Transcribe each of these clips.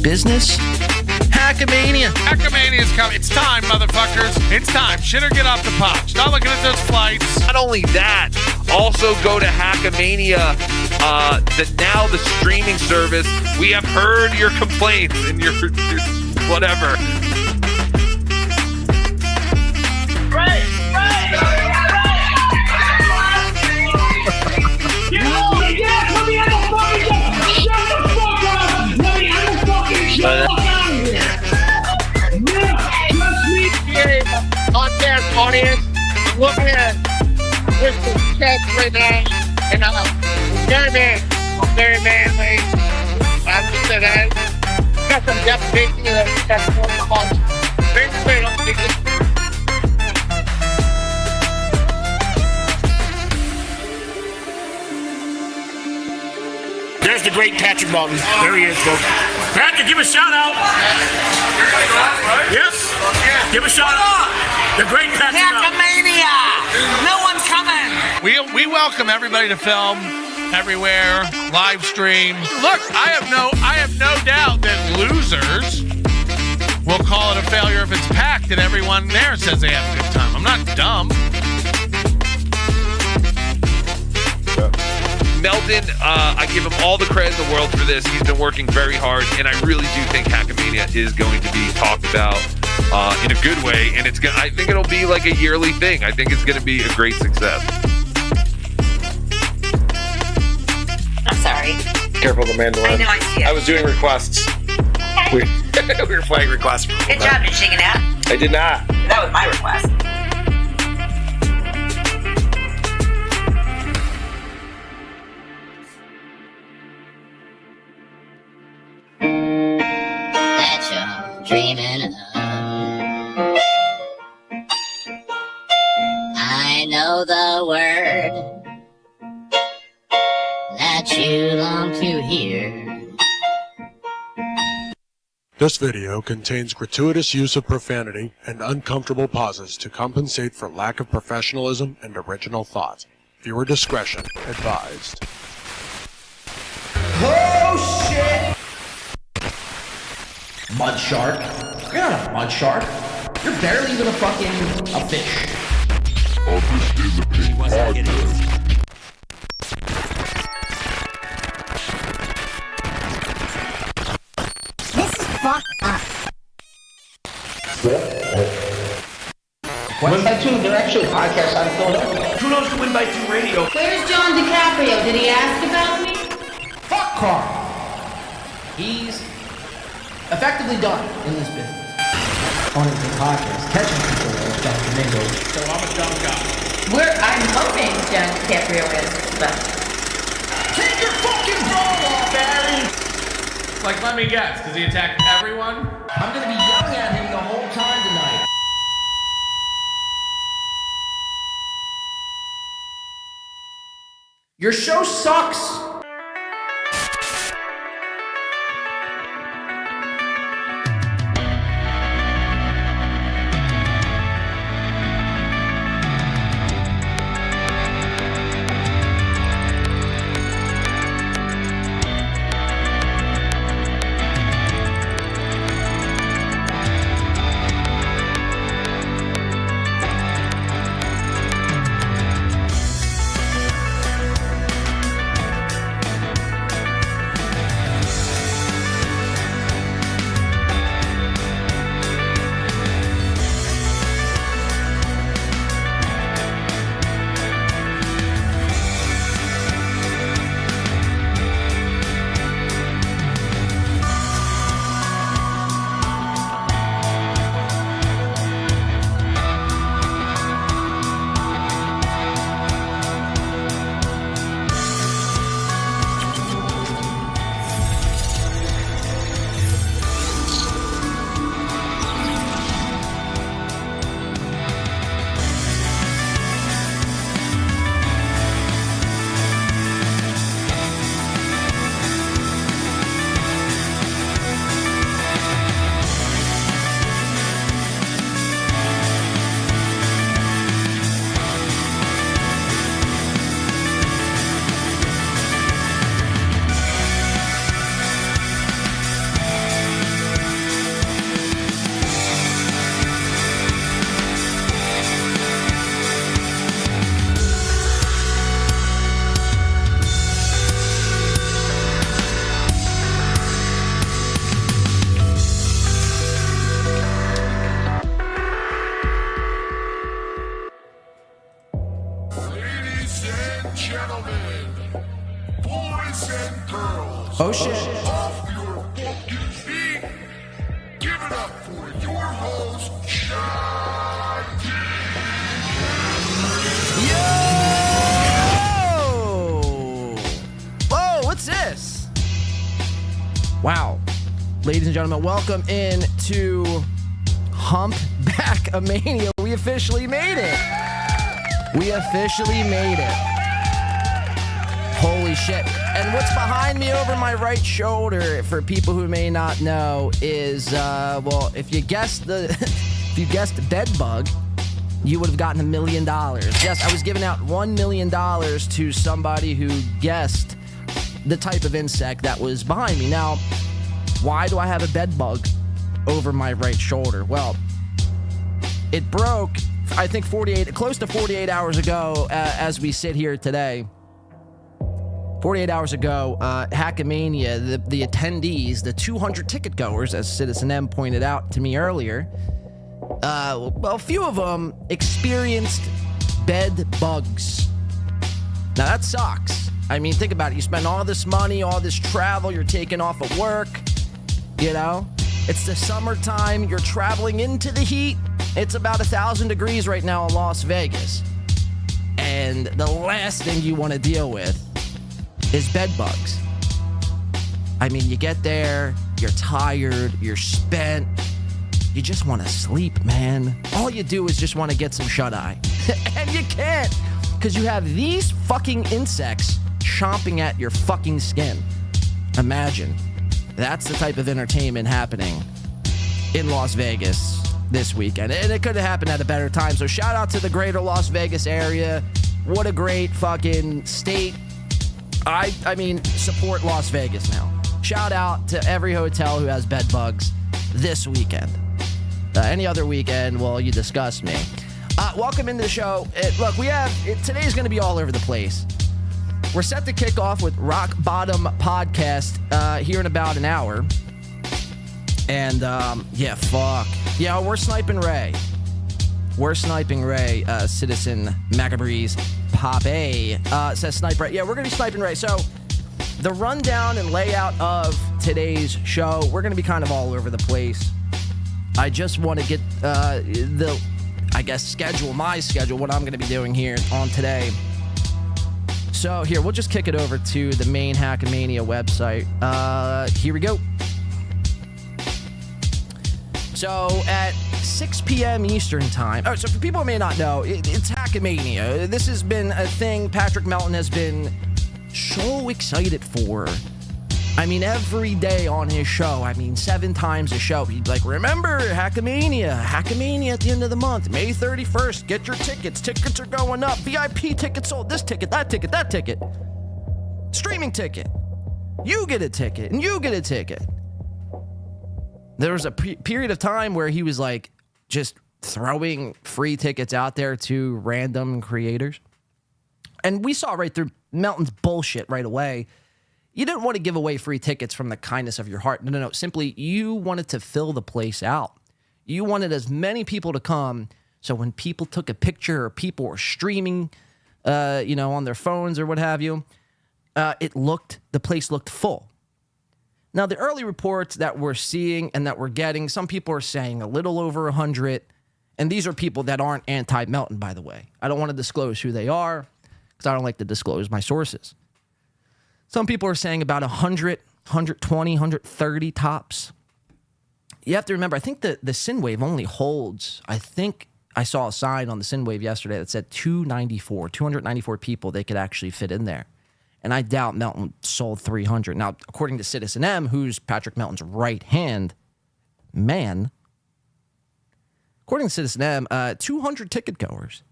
business? Hackamania. Hackamania is coming. It's time, motherfuckers. It's time. Shit or get off the pot. Stop looking at those flights. Not only that, also go to Hackamania, the streaming service. We have heard your complaints and your whatever. Podcast audience, I'm looking at Mr. Chess right now, and I'm very manly. I'm just saying that. Got some definition of that's what I'm calling. Very straight on people. There's the great Patrick Martin. There he is, folks. Patrick, give a shout out. Yes? Give a shout out. The great Patrick Hackamania! No one's coming! We welcome everybody to film everywhere, live stream. Look, I have no doubt that losers will call it a failure if it's packed and everyone there says they have a good time. I'm not dumb. Meldon, I give him all the credit in the world for this. He's been working very hard, and I really do think Hackamania is going to be talked about in a good way, and I think it'll be like a yearly thing. I think it's going to be a great success. I'm sorry. Careful the mandolin. I know, I see it. I was doing requests. Okay. We were playing requests. Good job, did you shake it out? I did not. That was my request. That you're dreaming of. I know the word that you long to hear. This video contains gratuitous use of profanity and uncomfortable pauses to compensate for lack of professionalism and original thought. Viewer discretion advised. Oh shit! Mud shark? You're not a mud shark. You're barely even a fish. This is a big podcast. This is fucked up. Win by Two, they're actually a podcast out of Philadelphia. Who knows to Win by Two radio? Where's John DiCaprio? Did he ask about me? Fuck Carl. He's effectively done in this business. On the podcast, catching people is Dr. Mingo. So I'm a dumb guy. I'm hoping John DiCaprio is, but... Take your fucking ball off, Barry! Like, let me guess, because he attacked everyone? I'm gonna be yelling at him the whole time tonight. Your show sucks! Oh shit. Off your fucking feet. Give it up for your host, Shanti. Yo! Whoa, what's this? Wow. Ladies and gentlemen, welcome into Humpbackamania. We officially made it. We officially made it. Holy shit. And what's behind me over my right shoulder, for people who may not know, is, well, if you guessed bed bug, you would have gotten $1 million. Yes, I was giving out $1 million to somebody who guessed the type of insect that was behind me. Now, why do I have a bed bug over my right shoulder? Well, it broke, I think, close to 48 hours ago, as we sit here today. 48 hours ago, Hackamania, the attendees, the 200 ticket goers, as Citizen M pointed out to me earlier, well, a few of them experienced bed bugs. Now, that sucks. I mean, think about it. You spend all this money, all this travel, you're taking off of work, you know? It's the summertime, you're traveling into the heat. It's about 1,000 degrees right now in Las Vegas. And the last thing you want to deal with is bed bugs. I mean, you get there, you're tired, you're spent, you just want to sleep, man. All you do is just want to get some shut-eye. And you can't, because you have these fucking insects chomping at your fucking skin. Imagine. That's the type of entertainment happening in Las Vegas this weekend. And it could have happened at a better time. So shout out to the greater Las Vegas area. What a great fucking state. I mean, support Las Vegas now. Shout out to every hotel who has bed bugs this weekend. Any other weekend, well, you disgust me. Welcome into the show. Look, today's going to be all over the place. We're set to kick off with Rock Bottom Podcast here in about an hour. And, yeah, fuck. Yeah, we're sniping Ray. Citizen Macabree's Pop A says snipe Ray. Yeah, we're going to be sniping Ray. So, the rundown and layout of today's show, we're going to be kind of all over the place. I just want to get my schedule, what I'm going to be doing here on today. So here, we'll just kick it over to the main Hackamania website. Here we go. So at 6 p.m. Eastern time. Oh, so for people who may not know, it's Hackamania. This has been a thing Patrick Melton has been so excited for. I mean, every day on his show, 7 times a show, he'd be like, remember, Hackamania at the end of the month, May 31st, get your tickets. Tickets are going up. VIP tickets sold. This ticket, that ticket. Streaming ticket. You get a ticket, and you get a ticket. There was a period of time where he was like just throwing free tickets out there to random creators. And we saw right through Melton's bullshit right away. You didn't want to give away free tickets from the kindness of your heart. No. Simply, you wanted to fill the place out. You wanted as many people to come, so when people took a picture or people were streaming, on their phones or what have you, the place looked full. Now, the early reports that we're seeing and that we're getting, some people are saying a little over 100, and these are people that aren't anti-Melton, by the way. I don't want to disclose who they are, because I don't like to disclose my sources. Some people are saying about 100, 120, 130 tops. You have to remember, I think the Synwave only holds, I think I saw a sign on the Synwave yesterday that said 294 people they could actually fit in there. And I doubt Melton sold 300. Now, according to Citizen M, who's Patrick Melton's right-hand man, according to Citizen M, 200 ticket goers.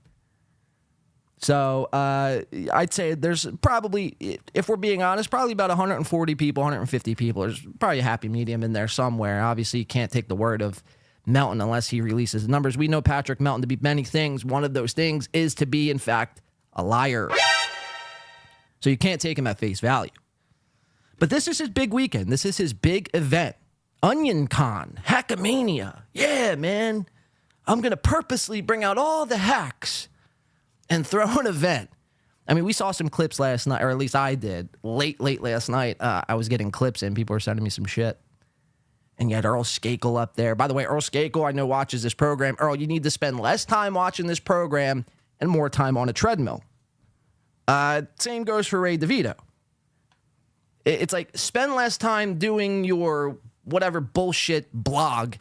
So I'd say there's probably, if we're being honest, probably about 140 people, 150 people. There's probably a happy medium in there somewhere. Obviously, you can't take the word of Melton unless he releases numbers. We know Patrick Melton to be many things. One of those things is to be, in fact, a liar. So you can't take him at face value. But this is his big weekend. This is his big event. Onion Con, Hackamania. Yeah, man. I'm going to purposely bring out all the hacks and throw an event. I mean, we saw some clips last night, or at least I did. Late last night, I was getting clips in. People were sending me some shit. And you had Earl Skakel up there. By the way, Earl Skakel, I know, watches this program. Earl, you need to spend less time watching this program and more time on a treadmill. Same goes for Ray DeVito. It's like, spend less time doing your whatever bullshit blog.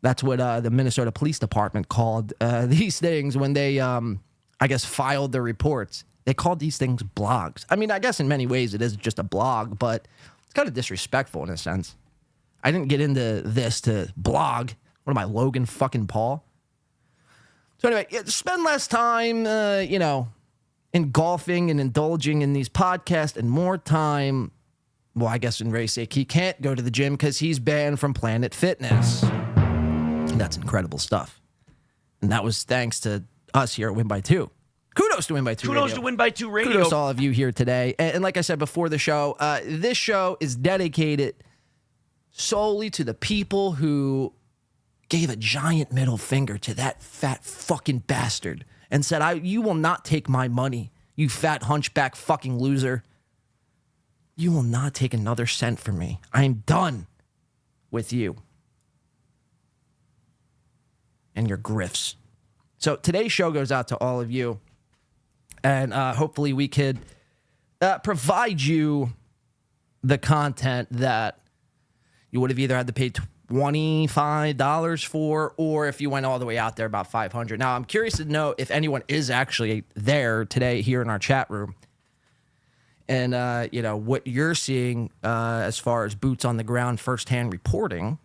That's what the Minnesota Police Department called these things when they, I guess, filed their reports. They called these things blogs. I mean, I guess in many ways it is just a blog, but it's kind of disrespectful in a sense. I didn't get into this to blog. What am I, Logan fucking Paul? So anyway, spend less time, in golfing and indulging in these podcasts and more time. Well, I guess in Ray's sake, he can't go to the gym because he's banned from Planet Fitness. That's incredible stuff. And that was thanks to us here at Win by Two. Kudos to Win by Two Radio. Kudos to Win by Two Radio. Kudos to all of you here today. And like I said before the show, this show is dedicated solely to the people who gave a giant middle finger to that fat fucking bastard and said, you will not take my money, you fat hunchback fucking loser. You will not take another cent from me. I am done with you and your grifts. So today's show goes out to all of you, and hopefully we could provide you the content that you would have either had to pay $25 for, or if you went all the way out there, about $500. Now, I'm curious to know if anyone is actually there today here in our chat room, and what you're seeing as far as boots on the ground, firsthand reporting.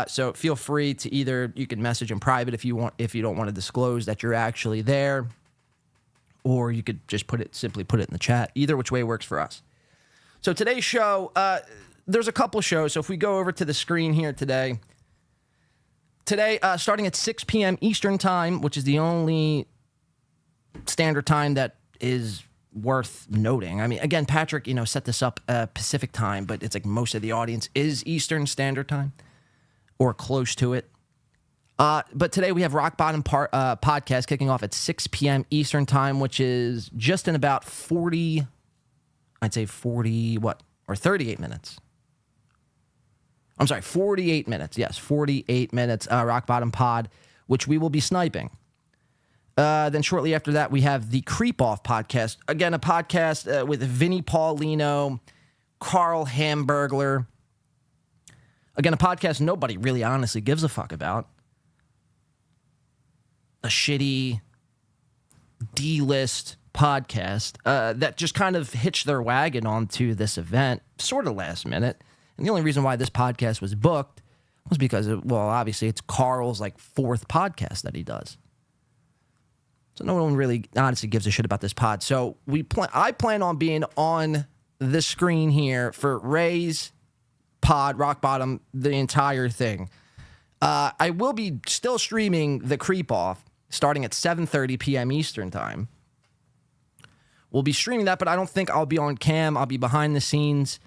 So feel free to you can message in private if you want, if you don't want to disclose that you're actually there, or you could just simply put it in the chat. Either which way works for us. So today's show, there's a couple shows. So if we go over to the screen here today, starting at 6 p.m. Eastern time, which is the only standard time that is worth noting. I mean, again, Patrick, set this up Pacific time, but it's like most of the audience is Eastern Standard Time or close to it. But today we have Rock Bottom podcast kicking off at 6 p.m. Eastern time, which is just in about 38 minutes. I'm sorry, 48 minutes. Yes, 48 minutes, Rock Bottom Pod, which we will be sniping. Then shortly after that, we have the Creep Off podcast. Again, a podcast with Vinny Paulino, Carl Hamburglar. Again, a podcast nobody really honestly gives a fuck about. A shitty D-list podcast that just kind of hitched their wagon onto this event, sort of last minute. And the only reason why this podcast was booked was because, obviously it's Carl's fourth podcast that he does. So no one really honestly gives a shit about this pod. So I plan on being on the screen here for Ray's pod, Rock Bottom, the entire thing. I will be still streaming the Creep Off starting at 7:30 p.m. Eastern time. We'll be streaming that, but I don't think I'll be on cam. I'll be behind the scenes.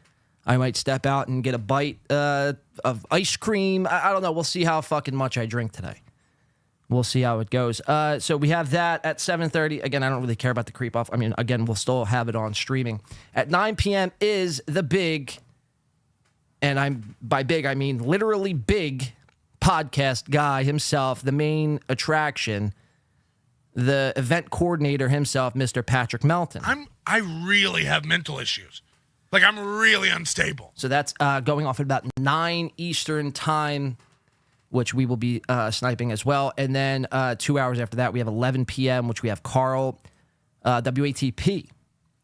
I might step out and get a bite of ice cream. I don't know. We'll see how fucking much I drink today. We'll see how it goes. So we have that at 7:30. Again, I don't really care about the Creep Off. I mean, again, we'll still have it on streaming. At 9 p.m. is the big, and by big, I mean literally big, podcast guy himself, the main attraction, the event coordinator himself, Mr. Patrick Melton. I really have mental issues. I'm really unstable. So that's going off at about 9 Eastern time, which we will be sniping as well. And then 2 hours after that, we have 11 p.m., which we have Carl WATP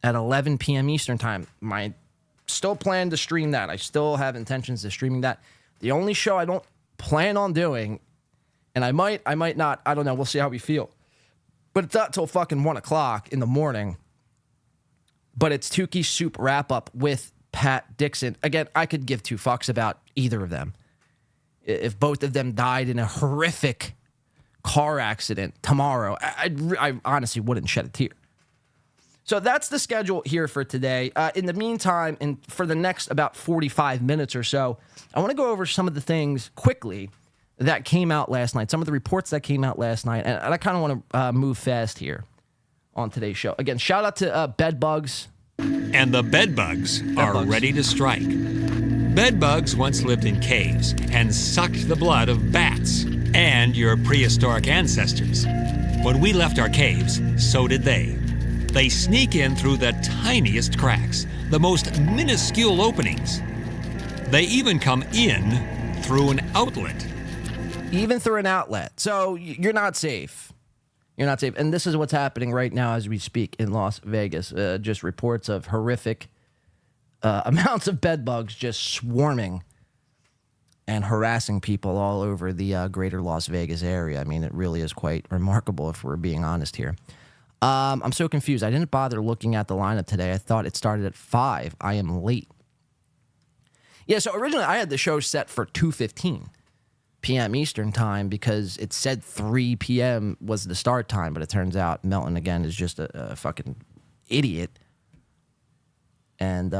at 11 p.m. Eastern time. I still plan to stream that. I still have intentions of streaming that. The only show I don't plan on doing, and I might not, I don't know, we'll see how we feel. But it's not till fucking 1 o'clock in the morning. But it's Tukey Soup wrap-up with Pat Dixon. Again, I could give two fucks about either of them. If both of them died in a horrific car accident tomorrow, I honestly wouldn't shed a tear. So that's the schedule here for today. In the meantime, and for the next about 45 minutes or so, I want to go over some of the things quickly that came out last night, some of the reports that came out last night, and I kind of want to move fast here on today's show. Again, shout out to Bedbugs. And the bedbugs are ready to strike. Bedbugs once lived in caves and sucked the blood of bats and your prehistoric ancestors. When we left our caves, so did they. They sneak in through the tiniest cracks, the most minuscule openings. They even come in through an outlet. Even through an outlet. So you're not safe. You're not safe. And this is what's happening right now as we speak in Las Vegas. Just reports of horrific amounts of bedbugs just swarming and harassing people all over the greater Las Vegas area. I mean, it really is quite remarkable if we're being honest here. I'm so confused. I didn't bother looking at the lineup today. I thought it started at 5. I am late. Yeah, so originally I had the show set for 2:15 p.m. Eastern time because it said 3 p.m. was the start time, but it turns out Melton, again, is just a fucking idiot. And,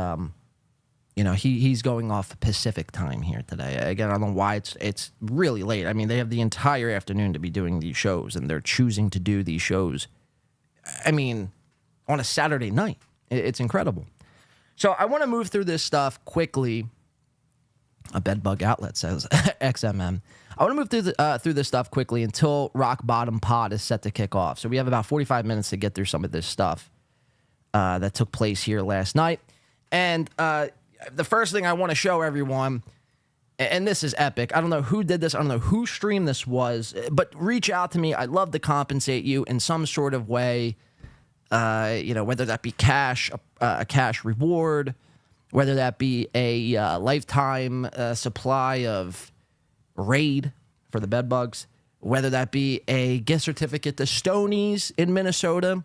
he's going off Pacific time here today. Again, I don't know why it's really late. I mean, they have the entire afternoon to be doing these shows, and they're choosing to do these shows, I mean, on a Saturday night. It's incredible. So I want to move through this stuff quickly. A bedbug outlet says XMM. I want to move through this stuff quickly until Rock Bottom Pod is set to kick off. So we have about 45 minutes to get through some of this stuff that took place here last night. And the first thing I want to show everyone, and this is epic. I don't know who did this. I don't know who stream this was, but reach out to me. I'd love to compensate you in some sort of way, whether that be cash, a cash reward, whether that be a lifetime supply of Raid for the bedbugs, whether that be a gift certificate to Stoney's in Minnesota.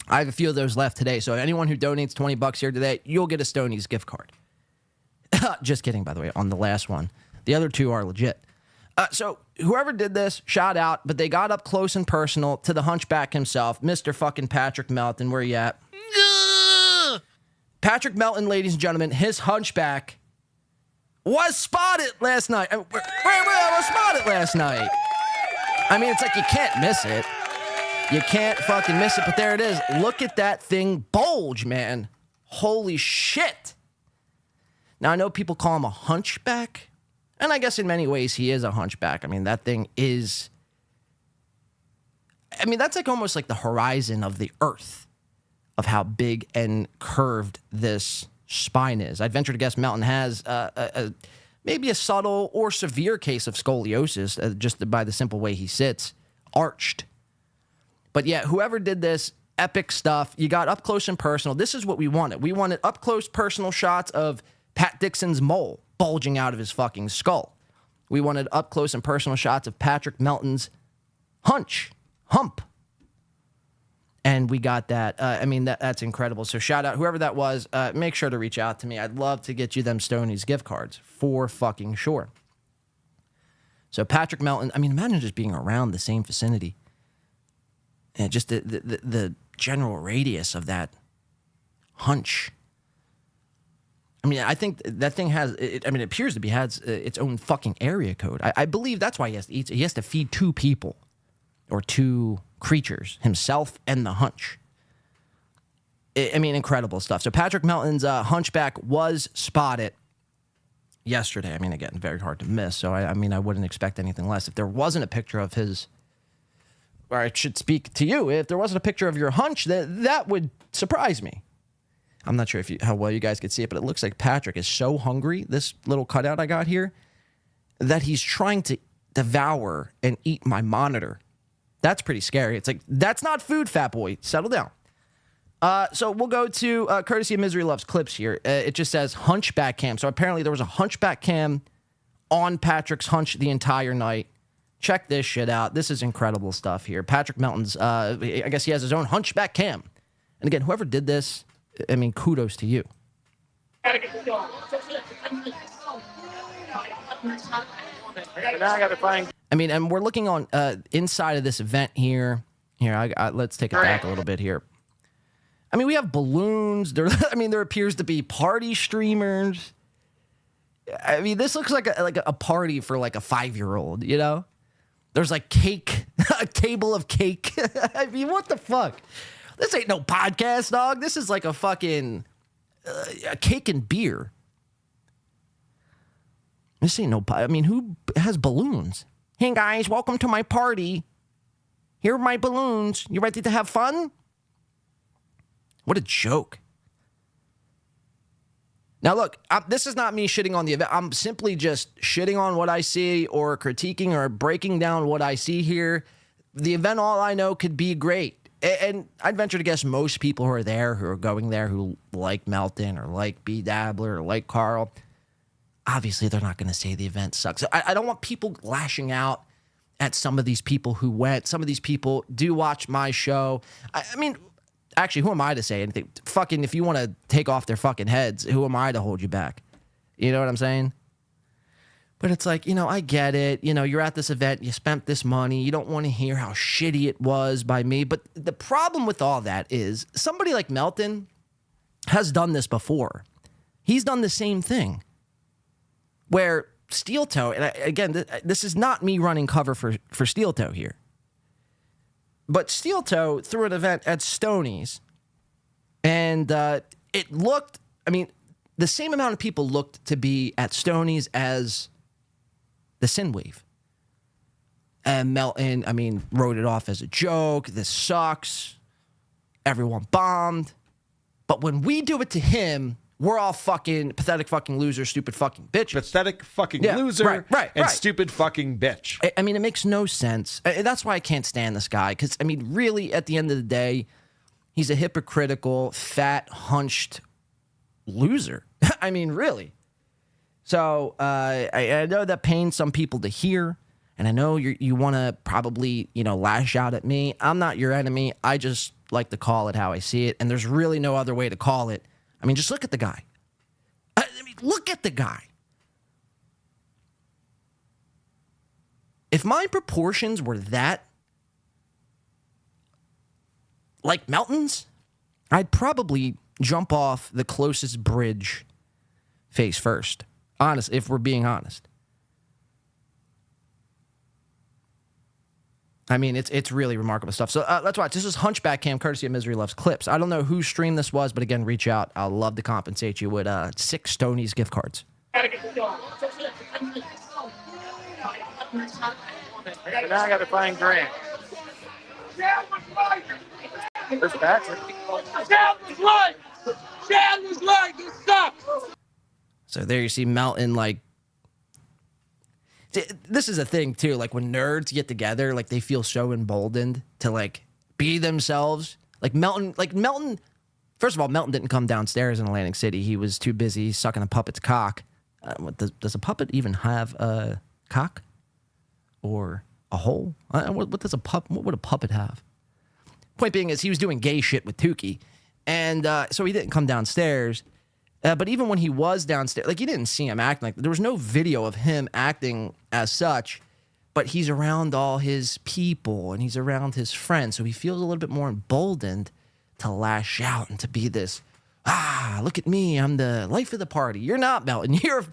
I have a few of those left today, so anyone who donates $20 here today, you'll get a Stoney's gift card. Just kidding, by the way, on the last one. The other two are legit. So whoever did this, shout out, but they got up close and personal to the hunchback himself, Mr. fucking Patrick Melton. Where you at? Patrick Melton, ladies and gentlemen, his hunchback was spotted last night. Was spotted last night. I mean, it's like you can't miss it. You can't fucking miss it, but there it is. Look at that thing bulge, man. Holy shit. Now, I know people call him a hunchback, and I guess in many ways he is a hunchback. I mean, that thing is... I mean, that's like almost like the horizon of the earth of how big and curved this spine is. I'd venture to guess Melton has maybe a subtle or severe case of scoliosis, just by the simple way he sits, arched. But yeah, whoever did this, epic stuff. You got up close and personal. This is what we wanted. We wanted up close personal shots of Pat Dixon's mole bulging out of his fucking skull. We wanted up close and personal shots of Patrick Melton's hump. And we got that. That's incredible. So shout out, whoever that was, make sure to reach out to me. I'd love to get you them Stoney's gift cards for fucking sure. So Patrick Melton, I mean, imagine just being around the same vicinity. And just the general radius of that hunch. I mean, I think that thing it appears to be has its own fucking area code. I believe that's why he has to eat. He has to feed 2 people or 2 creatures, himself and the hunch. Incredible stuff. So Patrick Melton's hunchback was spotted yesterday. I mean, again, very hard to miss. So I wouldn't expect anything less. If there wasn't a picture of his, or I should speak to you, if there wasn't a picture of your hunch, that would surprise me. I'm not sure how well you guys could see it, but it looks like Patrick is so hungry, this little cutout I got here, that he's trying to devour and eat my monitor. That's pretty scary. It's like, that's not food, fat boy. Settle down. So we'll go to courtesy of Misery Loves Clips here. It just says hunchback cam. So apparently there was a hunchback cam on Patrick's hunch the entire night. Check this shit out. This is incredible stuff here. Patrick Melton's, I guess he has his own hunchback cam. And again, whoever did this, kudos to you. And we're looking on inside of this event here. Here, let's take it back a little bit here. We have balloons. There appears to be party streamers. This looks like a party for like a 5-year-old. You know, there's like cake, a table of cake. What the fuck? This ain't no podcast, dog. This is like a fucking a cake and beer. This ain't no. I mean, who has balloons? Hey guys, welcome to my party. Here are my balloons. You ready to have fun? What a joke. Now, look, this is not me shitting on the event. I'm simply just shitting on what I see or critiquing or breaking down what I see here. The event, all I know, could be great. And I'd venture to guess most people who are there, who are going there, who like Melton or like B. Dabbler or like Carl, obviously they're not going to say the event sucks. I don't want people lashing out at some of these people who went. Some of these people do watch my show. I mean... Actually, who am I to say anything? Fucking, if you want to take off their fucking heads, who am I to hold you back? You know what I'm saying? But it's like, you know, I get it. You know, you're at this event, you spent this money, you don't want to hear how shitty it was by me. But the problem with all that is somebody like Melton has done this before. He's done the same thing. Where Steel Toe, and again, this is not me running cover for Steel Toe here. But Steel Toe threw an event at Stoney's, and it looked, I mean, the same amount of people looked to be at Stoney's as the Synwave. And Melton, I mean, wrote it off as a joke. This sucks. Everyone bombed. But when we do it to him, we're all fucking pathetic fucking loser, stupid fucking bitch. Pathetic fucking loser and stupid fucking bitch. I mean, it makes no sense. That's why I can't stand this guy. Because, I mean, really, at the end of the day, he's a hypocritical, fat, hunched loser. I mean, really. So, I know that pains some people to hear. And I know you want to probably, you know, lash out at me. I'm not your enemy. I just like to call it how I see it. And there's really no other way to call it. I mean, just look at the guy. I mean, look at the guy. If my proportions were that like Melton's, I'd probably jump off the closest bridge face first. Honest, if we're being honest. I mean, it's really remarkable stuff. So let's watch. This is Hunchback Cam, courtesy of Misery Loves Clips. I don't know whose stream this was, but again, reach out. I'll love to compensate you with 6 Stoney's gift cards. Now I got to find Grant. There's Patrick. Chad was right. Chad was right. You suck. So there you see Melton, like, this is a thing too, like when nerds get together, like they feel so emboldened to like be themselves. Like Melton, first of all, Melton didn't come downstairs in Atlantic City. He was too busy sucking a puppet's cock. Does a puppet even have a cock or a hole? What would a puppet have? Point being is he was doing gay shit with Tukey. And so he didn't come downstairs. But even when he was downstairs, like you didn't see him acting like, there was no video of him acting as such, but he's around all his people and he's around his friends. So he feels a little bit more emboldened to lash out and to be this, look at me, I'm the life of the party. You're not, Melton. You're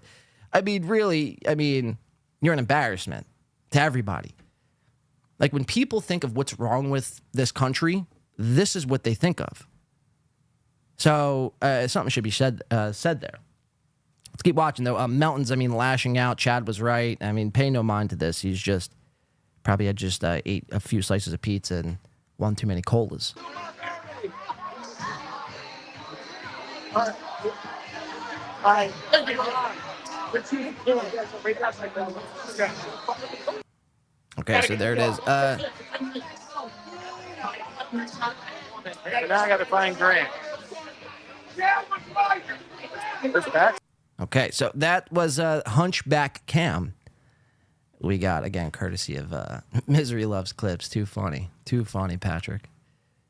an embarrassment to everybody. Like when people think of what's wrong with this country, this is what they think of. So something should be said there. Let's keep watching, though. Melton's, lashing out. Chad was right. Pay no mind to this. He's just probably had just ate a few slices of pizza and one too many colas. Okay, so there it is. Now I got to find Grant. Okay, so that was Hunchback Cam. We got, again, courtesy of Misery Loves Clips. Too funny, Patrick.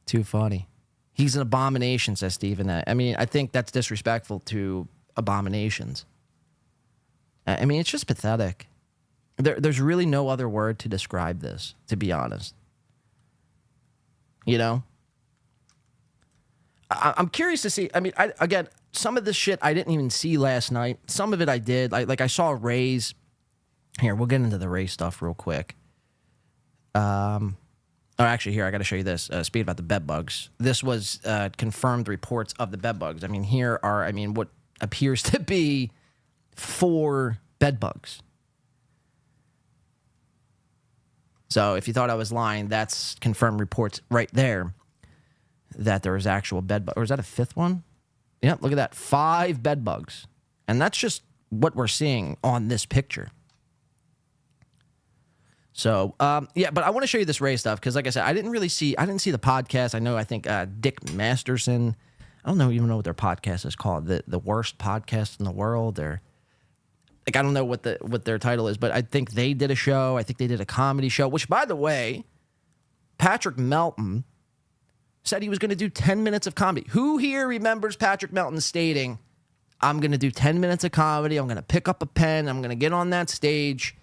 Too funny. He's an abomination, says Steven. I think that's disrespectful to abominations. It's just pathetic. There's really no other word to describe this, to be honest. You know? I'm curious to see. Again, some of this shit I didn't even see last night. Some of it I did. I saw Ray's. Here, we'll get into the Ray stuff real quick. Oh, actually, here, I got to show you this. Speaking about the bed bugs. This was confirmed reports of the bed bugs. I mean, here are, what appears to be 4 bed bugs. So if you thought I was lying, that's confirmed reports right there that there is actual bed bugs. Or is that a 5th one? Yeah, look at that. 5 bed bugs. And that's just what we're seeing on this picture. So, yeah, but I want to show you this Ray stuff because, like I said, I didn't see the podcast. I think Dick Masterson, I don't even know what their podcast is called, the worst podcast in the world, or like I don't know what their title is, but I think they did a show. I think they did a comedy show, which, by the way, Patrick Melton said he was going to do 10 minutes of comedy. Who here remembers Patrick Melton stating, I'm going to do 10 minutes of comedy, I'm going to pick up a pen, I'm going to get on that stage,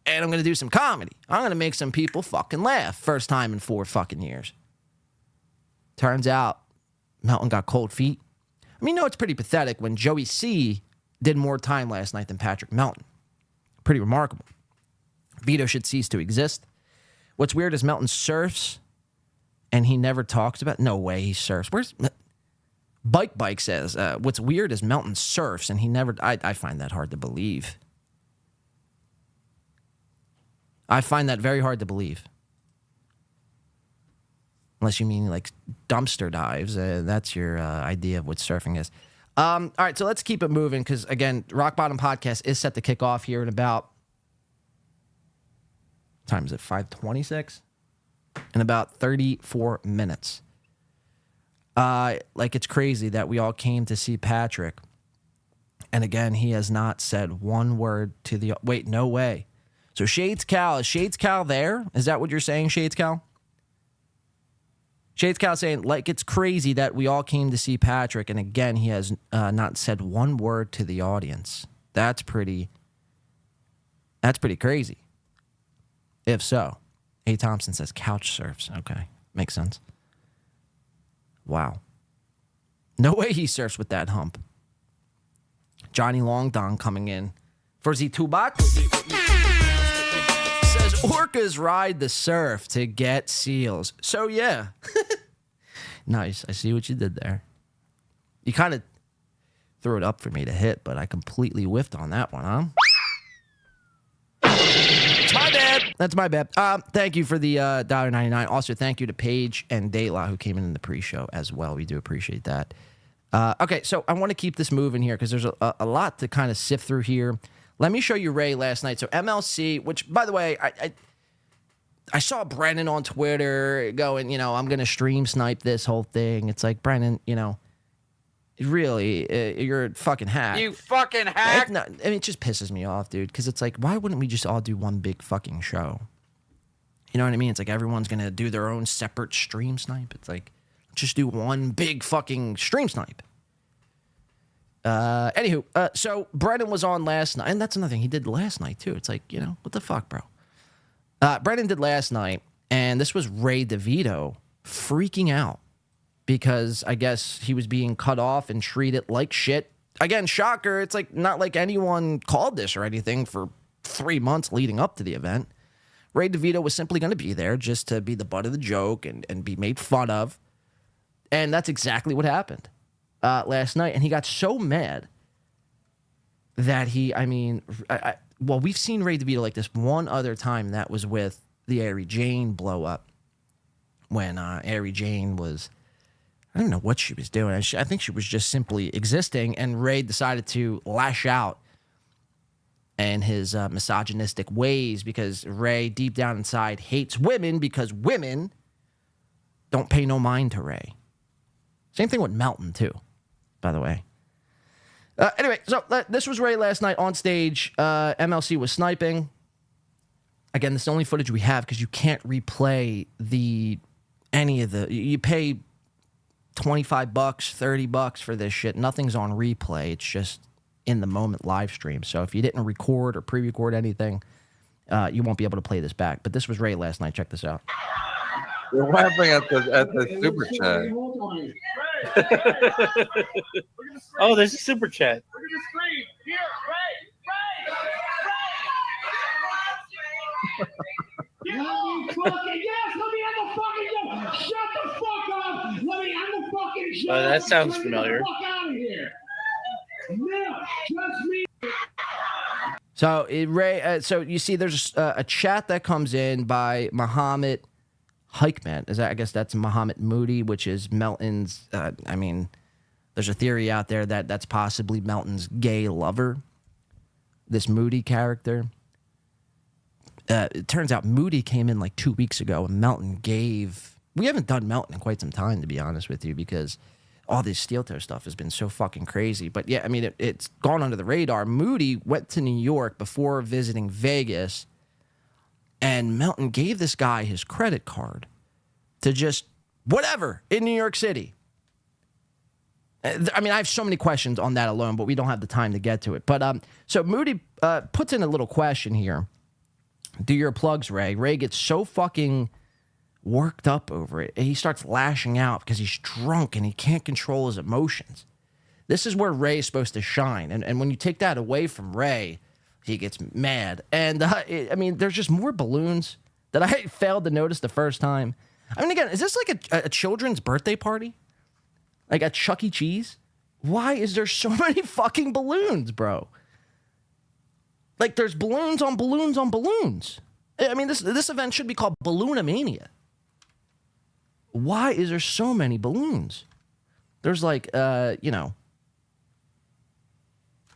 and I'm going to do some comedy. I'm going to make some people fucking laugh. First time in 4 fucking years. Turns out, Melton got cold feet. No, it's pretty pathetic when Joey C did more time last night than Patrick Melton. Pretty remarkable. Vito should cease to exist. What's weird is Melton surfs, and he never talks about... No way he surfs. Where's... Bike says, what's weird is Melton surfs, and he never... I find that hard to believe. I find that very hard to believe. Unless you mean like dumpster dives. That's your idea of what surfing is. All right, so let's keep it moving because, again, Rock Bottom Podcast is set to kick off here in about... What time is it? 5:26? In about 34 minutes. It's crazy that we all came to see Patrick. And again, he has not said one word to the... Wait, no way. So Shades Cal, is Shades Cal there? Is that what you're saying, Shades Cal? Shades Cal saying, it's crazy that we all came to see Patrick, and again, he has not said one word to the audience. That's pretty crazy. If so. A. Thompson says couch surfs. Okay, makes sense. Wow. No way he surfs with that hump. Johnny Longdon coming in for the Tubac. Says orcas ride the surf to get seals. So yeah. Nice. I see what you did there. You kind of threw it up for me to hit, but I completely whiffed on that one, huh? It's my bad. That's my bad. Thank you for the $1.99. Also, thank you to Paige and Dayla who came in the pre-show as well. We do appreciate that. Okay, so I want to keep this moving here because there's a lot to kind of sift through here. Let me show you Ray last night. So MLC, which, by the way, I saw Brennan on Twitter going, I'm going to stream snipe this whole thing. It's like, Brennan, really, you're a fucking hack. You fucking hack. It just pisses me off, dude, because it's like, why wouldn't we just all do one big fucking show? You know what I mean? It's like everyone's going to do their own separate stream snipe. It's like, just do one big fucking stream snipe. Anywho, so Brennan was on last night, and that's another thing he did last night, too. It's like, what the fuck, bro? Brennan did last night, and this was Ray DeVito freaking out because I guess he was being cut off and treated like shit. Again, shocker, it's like not like anyone called this or anything for 3 months leading up to the event. Ray DeVito was simply going to be there just to be the butt of the joke and be made fun of. And that's exactly what happened last night. And he got so mad that we've seen Ray DeVito like this one other time. That was with the Ari Jane blow up when Ari Jane was, I don't know what she was doing. I think she was just simply existing, and Ray decided to lash out in his misogynistic ways because Ray, deep down inside, hates women because women don't pay no mind to Ray. Same thing with Melton, too, by the way. Anyway, so this was Ray last night on stage. MLC was sniping. Again, this is the only footage we have because you can't replay any of the... You pay $25, $30 for this shit. Nothing's on replay. It's just in the moment live stream. So if you didn't record or pre-record anything, you won't be able to play this back. But this was Ray last night. Check this out. You're laughing at the super chat. Oh, there's a super chat. That sounds familiar. So Ray, so you see, there's a chat that comes in by Muhammad Hikeman. I guess that's Muhammad Moody, which is Melton's. I mean, there's a theory out there that that's possibly Melton's gay lover. This Moody character. It turns out Moody came in like 2 weeks ago, and Melton gave. We haven't done Melton in quite some time, to be honest with you, because all this steel toe stuff has been so fucking crazy. But yeah, I mean, it's gone under the radar. Moody went to New York before visiting Vegas, and Melton gave this guy his credit card to just whatever in New York City. I mean, I have so many questions on that alone, but we don't have the time to get to it. But so Moody puts in a little question here. Do your plugs, Ray. Ray gets so fucking worked up over it. He starts lashing out because he's drunk and he can't control his emotions. This is where Ray is supposed to shine. And when you take that away from Ray, he gets mad. And I mean, there's just more balloons that I failed to notice the first time. I mean, again, is this like a children's birthday party? Like a Chuck E. Cheese? Why is there so many fucking balloons, bro? Like, there's balloons on balloons on balloons. I mean, this event should be called Balloonamania. Why is there so many balloons? There's like,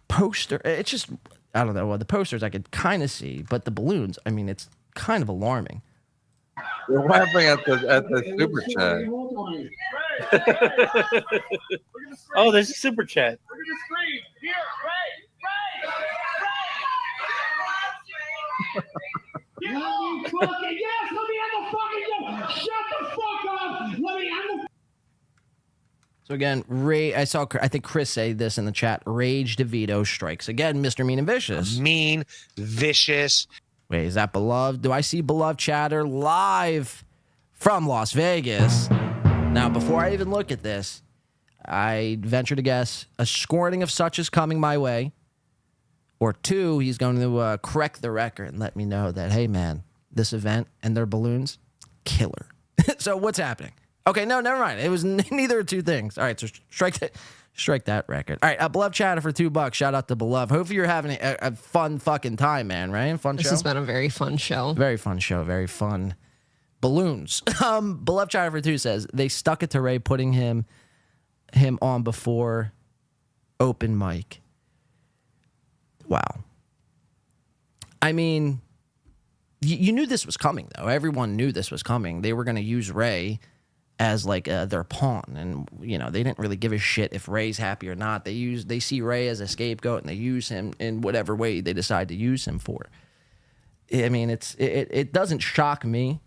poster. It's just, I don't know. Well, the posters I could kind of see, but the balloons, I mean, it's kind of alarming. You're laughing at the super chat. Oh, there's a super chat. Yes, let me have a fucking shut the fuck up. Let me have a. So again, Ray, I think Chris say this in the chat. Rage DeVito strikes again, Mr. Mean and Vicious. Mean, vicious. Wait, is that Beloved? Do I see Beloved chatter live from Las Vegas? Now, before I even look at this, I venture to guess a scorning of such is coming my way. Or two, he's going to correct the record and let me know that, hey, man, this event and their balloons, killer. So what's happening? Okay, no, never mind. It was neither of two things. All right, so strike that record. All right, Beloved chatter for $2. Shout out to Beloved. Hopefully you're having a fun fucking time, man, right? Fun show? This has been a very fun show. Very fun show. Very fun. Balloons. Beloved chatter for $2 says, they stuck it to Ray putting him on before open mic. Wow. I mean, you knew this was coming, though. Everyone knew this was coming. They were going to use Ray as like their pawn, and they didn't really give a shit if Ray's happy or not. They see Ray as a scapegoat, and they use him in whatever way they decide to use him for. I mean, it doesn't shock me,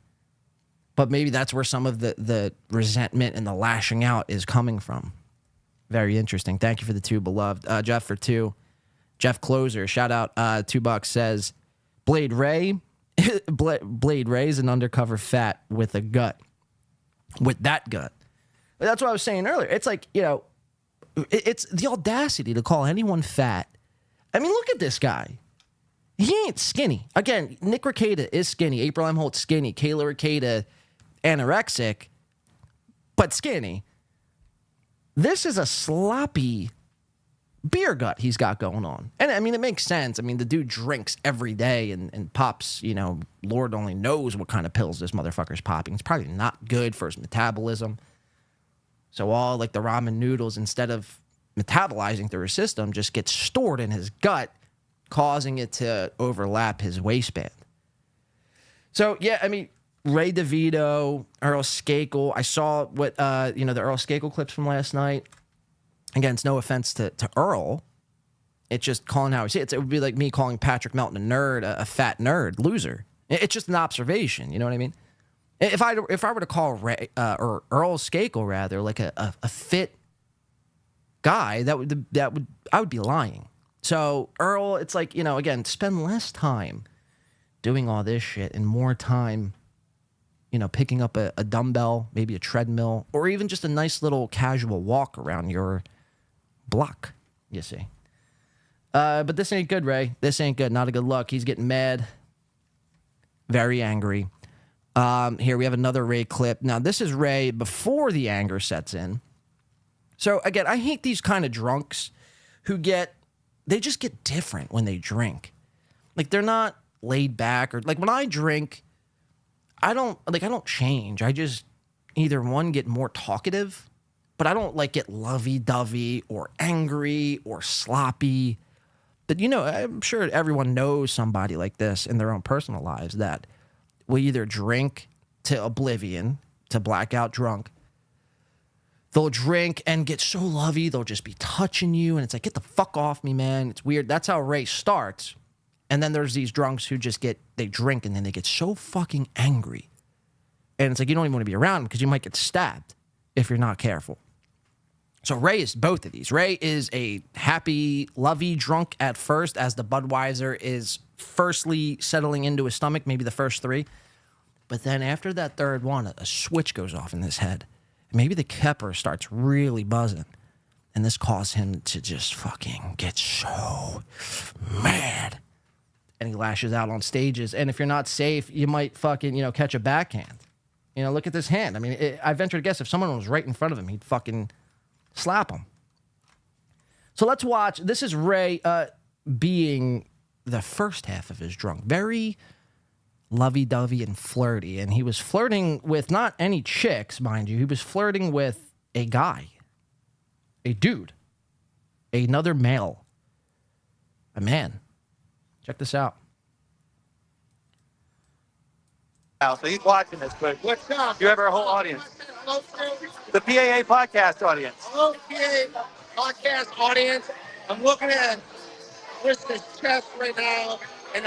but maybe that's where some of the resentment and the lashing out is coming from. Very interesting. Thank you for the $2, Beloved. Jeff for $2. Jeff Closer, shout out, $2 says, Blade Ray is an undercover fat with a gut. With that gut. That's what I was saying earlier. It's like, it's the audacity to call anyone fat. I mean, look at this guy. He ain't skinny. Again, Nick Rekieta is skinny. April M. Holt's skinny. Kayla Rekieta, anorexic, but skinny. This is a sloppy beer gut he's got going on. And I mean, it makes sense. I mean, the dude drinks every day and pops, Lord only knows what kind of pills this motherfucker's popping. It's probably not good for his metabolism. So all like the ramen noodles, instead of metabolizing through his system, just gets stored in his gut, causing it to overlap his waistband. So yeah, I mean, Ray DeVito, Earl Skakel. I saw what, the Earl Skakel clips from last night. Again, it's no offense to Earl. It's just calling how he sees it. It would be like me calling Patrick Melton a nerd, a fat nerd, loser. It's just an observation. You know what I mean? If I were to call Ray, or Earl Skakel rather, like a fit guy, I would be lying. So Earl, it's like, again, spend less time doing all this shit and more time, picking up a dumbbell, maybe a treadmill, or even just a nice little casual walk around your block, you see. But this ain't good, Ray. This ain't good. Not a good look. He's getting mad. Very angry. Here we have another Ray clip. Now, this is Ray before the anger sets in. So again, I hate these kind of drunks who they just get different when they drink. Like they're not laid back or like when I drink, I don't change. I just either one get more talkative, but I don't like get lovey-dovey or angry or sloppy. But I'm sure everyone knows somebody like this in their own personal lives that will either drink to oblivion, to blackout drunk. They'll drink and get so lovey, they'll just be touching you, and it's like, get the fuck off me, man. It's weird. That's how Ray starts. And then there's these drunks who they drink and then they get so fucking angry. And it's like, you don't even want to be around them because you might get stabbed if you're not careful. So Ray is both of these. Ray is a happy, lovey drunk at first as the Budweiser is firstly settling into his stomach, maybe the first 3. But then after that third one, a switch goes off in his head. Maybe the Kepper starts really buzzing. And this caused him to just fucking get so mad. And he lashes out on stages. And if you're not safe, you might fucking, catch a backhand. Look at this hand. I mean, I venture to guess if someone was right in front of him, he'd fucking slap him. So let's watch. This is Ray being the first half of his drunk. Very lovey-dovey and flirty. And he was flirting with not any chicks, mind you. He was flirting with a guy. A dude. Another male. A man. Check this out. So he's watching this, but What's up? you have our whole audience. Hello, sir. The PAA podcast audience. Hello, PA podcast audience. I'm looking at Krista's chest right now, and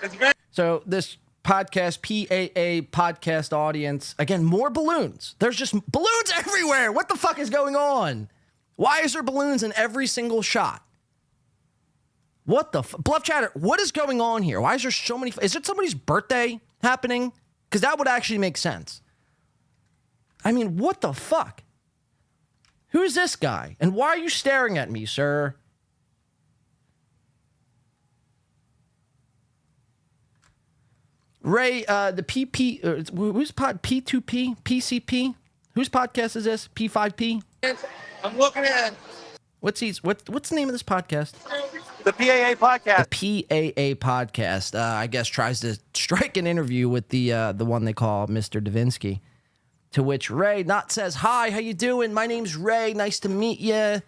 it's very. So this podcast, PAA podcast audience, again, more balloons. There's just balloons everywhere. What the fuck is going on? Why is there balloons in every single shot? What the Bluff Chatter, what is going on here? Why is there so many? Is it somebody's birthday happening? Because that would actually make sense. I mean, what the fuck? Who's this guy? And why are you staring at me, sir? Ray, the PP, who's pod, P2P, PCP? Whose podcast is this? P5P? I'm looking at. What's the name of this podcast? The PAA podcast. The PAA podcast, I guess, tries to strike an interview with the one they call Mr. Davinsky, to which Ray not says, "Hi, how you doing? My name's Ray. Nice to meet you.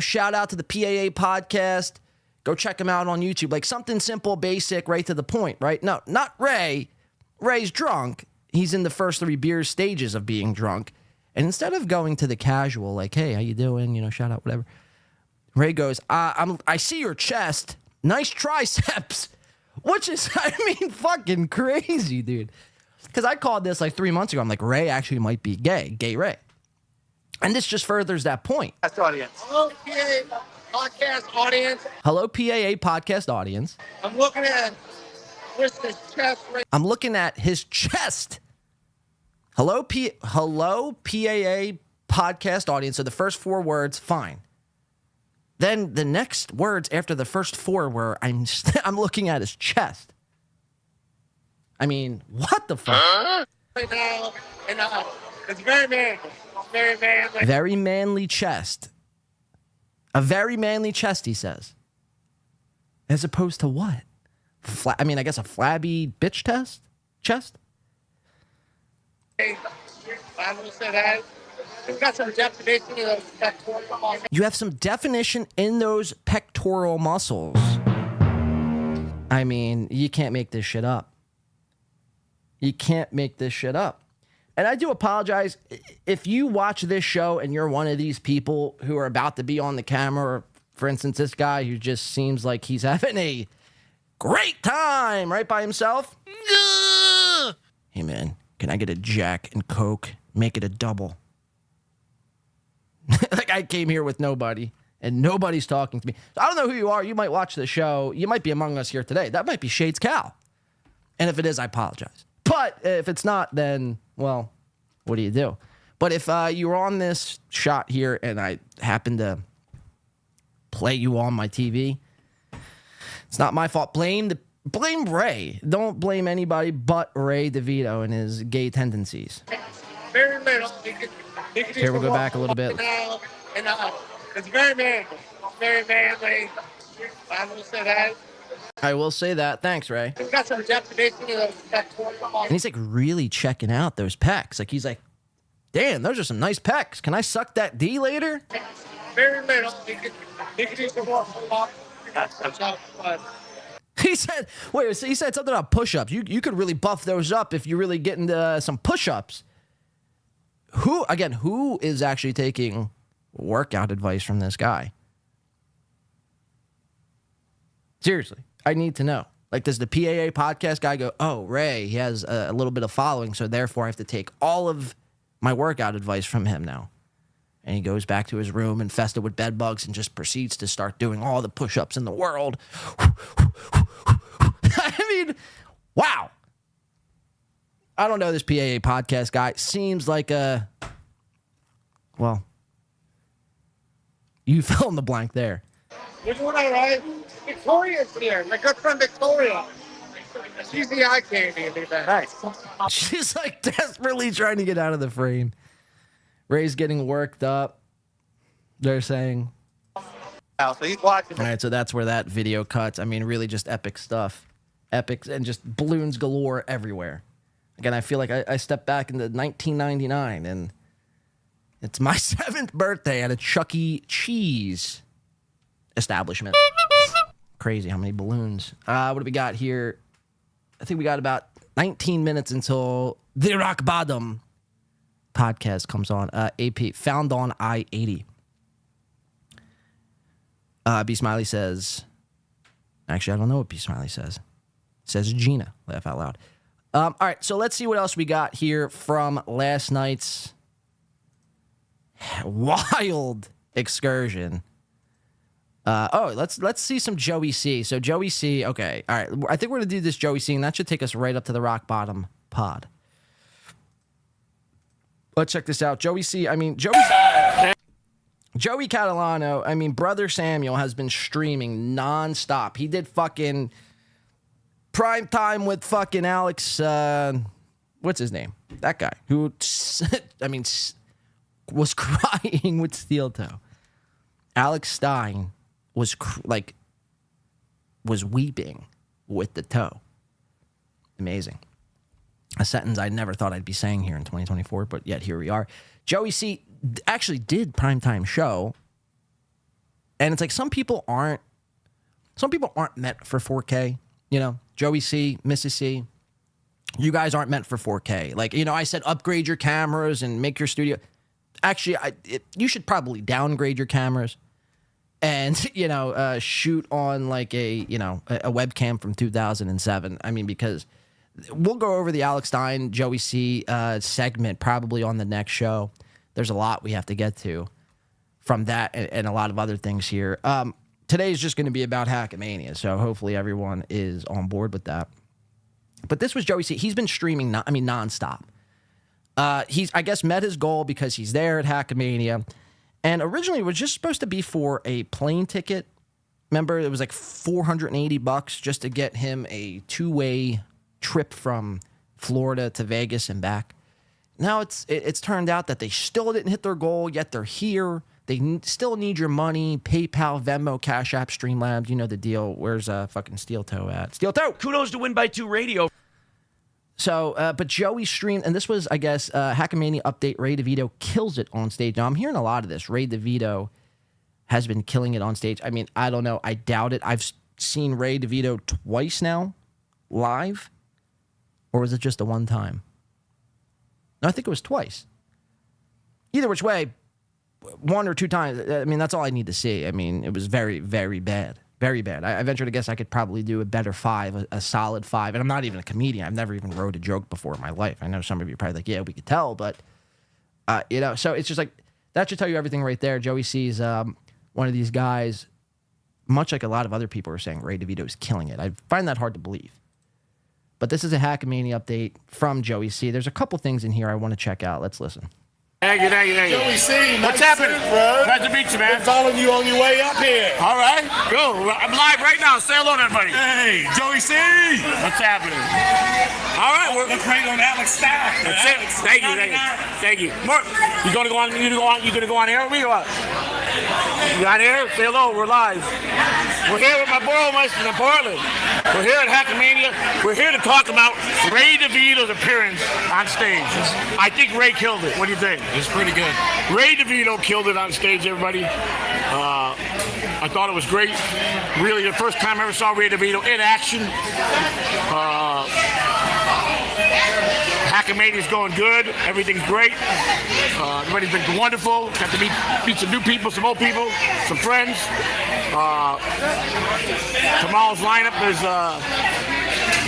Shout out to the PAA podcast. Go check him out on YouTube." Like something simple, basic, right to the point, right? No, not Ray. Ray's drunk. He's in the first 3 beer stages of being drunk. And instead of going to the casual, like, "Hey, how you doing? Shout out, whatever," Ray goes, I see your chest. Nice triceps." Which is, fucking crazy, dude. Because I called this like 3 months ago. I'm like, Ray actually might be gay Ray. And this just furthers that point. Audience. Hello, PA podcast audience. Hello, PAA podcast audience. I'm looking at Krista's chest right. I'm looking at his chest. Hello, PAA podcast audience. So the first 4 words, fine. Then the next words after the first 4 were, I'm looking at his chest. I mean, what the fuck? Right now, and it's very manly. Very manly. Very manly chest. A very manly chest, he says. As opposed to what? I guess a flabby bitch chest? I'm going to say that. You've got some definition in those pectoral muscles. You have some definition in those pectoral muscles. I mean, you can't make this shit up. You can't make this shit up. And I do apologize if you watch this show and you're one of these people who are about to be on the camera, or for instance, this guy who just seems like he's having a great time right by himself. Hey, man, can I get a Jack and Coke? Make it a double. Like I came here with nobody and nobody's talking to me. So I don't know who you are. You might watch the show. You might be among us here today. That might be Shades Cal. And if it is, I apologize. But if it's not, then, well, what do you do? But if you were on this shot here and I happen to play you on my TV, it's not my fault. Blame Ray. Don't blame anybody but Ray DeVito and his gay tendencies. Very little. Here we'll go back a little bit. And it's very manly. Very manly. I'm gonna say that. I will say that. Thanks, Ray. It's got some definition of And he's like really checking out those pecs. Like he's like, damn, those are some nice pecs. Can I suck that D later? Very little. You can do some more. That's how fun. He said, wait, so he said something about push-ups. You could really buff those up if you really get into some push-ups. Who is actually taking workout advice from this guy? Seriously, I need to know. Like, does the PAA podcast guy go, oh, Ray, he has a little bit of following, so therefore I have to take all of my workout advice from him now? And he goes back to his room infested with bed bugs and just proceeds to start doing all the push-ups in the world. I mean, wow. I don't know this PAA podcast guy. Seems like well, you fill in the blank there. You're doing all right. Victoria's here. My good friend Victoria. She's the eye candy. Nice. She's like desperately trying to get out of the frame. Ray's getting worked up. They're saying. So he's watching. All right, so that's where that video cuts. I mean, really just epic stuff. Epic and just balloons galore everywhere. Again, I feel like I stepped back into 1999 and it's my 7th birthday at a Chuck E. Cheese establishment. Crazy how many balloons. What do we got here? I think we got about 19 minutes until the Rock Bottom podcast comes on. AP, found on I-80. B. Smiley says, actually, I don't know what B. Smiley says. It says Gina. Laugh out loud. All right, so let's see what else we got here from last night's wild excursion. Let's see some Joey C. So Joey C. Okay, all right. I think we're gonna do this Joey C. And that should take us right up to the Rock Bottom pod. Let's check this out. Joey C. I mean Joey Catalano. I mean Brother Samuel has been streaming nonstop. He did fucking prime time with fucking Alex. What's his name? That guy who I mean was crying with Steel Toe. Alex Stein was weeping with the toe. Amazing. A sentence I never thought I'd be saying here in 2024, but yet here we are. Joey C. actually did primetime show, and it's like some people aren't meant for 4K. You know, Joey C., Mrs. C., you guys aren't meant for 4K. Like, you know, I said upgrade your cameras and make your studio. Actually, you should probably downgrade your cameras and, you know, shoot on like a webcam from 2007. I mean, because we'll go over the Alex Stein, Joey C. segment probably on the next show. There's a lot we have to get to from that and a lot of other things here. Today is just going to be about Hackamania, so hopefully everyone is on board with that. But this was Joey C. He's been streaming, nonstop. He's, I guess, met his goal because he's there at Hackamania. And originally it was just supposed to be for a plane ticket. Remember, it was like $480 just to get him a 2-way trip from Florida to Vegas and back. Now it's turned out that they still didn't hit their goal, yet they're here. They still need your money. PayPal, Venmo, Cash App, Streamlabs. You know the deal. Where's fucking Steel Toe at? Steel Toe! Kudos to Win by 2 Radio. So, but Joey streamed, and this was, I guess, Hackamania update. Ray DeVito kills it on stage. Now, I'm hearing a lot of this. Ray DeVito has been killing it on stage. I mean, I don't know. I doubt it. I've seen Ray DeVito twice now, live. Or was it just the one time? No, I think it was twice. Either which way, 1 or 2 times. I mean, that's all I need to see. I mean, it was very, very bad. Very bad. I venture to guess I could probably do a better 5, a solid 5. And I'm not even a comedian. I've never even wrote a joke before in my life. I know some of you are probably like, yeah, we could tell. But, you know, so it's just like, that should tell you everything right there. Joey C's one of these guys, much like a lot of other people are saying, Ray DeVito is killing it. I find that hard to believe. But this is a Hackamania update from Joey C. There's a couple things in here I want to check out. Let's listen. Thank you. Joey C, What's nice happening? suit, bro. Glad to meet you, man. Been following you on your way up here. All right, go. I'm live right now. Say hello to everybody. Hey, Joey C. What's happening? All right, we're great on Alex Stein. That's it. Thank you. Mark, you gonna go on? You gonna go on air with me or what? You got here? Say hello. We're live. We're here with my Burlmeister in Portland. We're here at Hackamania. We're here to talk about Ray Devito's appearance on stage. I think Ray killed it. What do you think? It's pretty good. Ray Devito killed it on stage, everybody. I thought it was great. Really, the first time I ever saw Ray DeVito in action. Hackamania's going good. Everything's great. Everybody's been wonderful. Got to meet some new people, some old people, some friends. Tomorrow's lineup is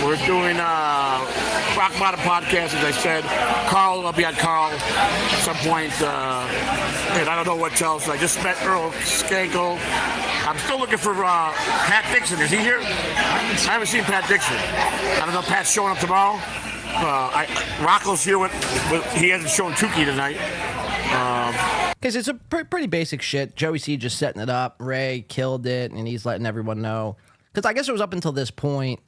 we're doing Rock Bottom Podcast, as I said. Carl, I'll be on Carl at some point. And I don't know what else. I just met Earl Skankel. I'm still looking for Pat Dixon. Is he here? I haven't seen Pat Dixon. I don't know if Pat's showing up tomorrow. Rocco's here. He hasn't shown Tukey tonight. Because it's a pretty basic shit. Joey C just setting it up. Ray killed it, and he's letting everyone know. Because I guess it was up until this point,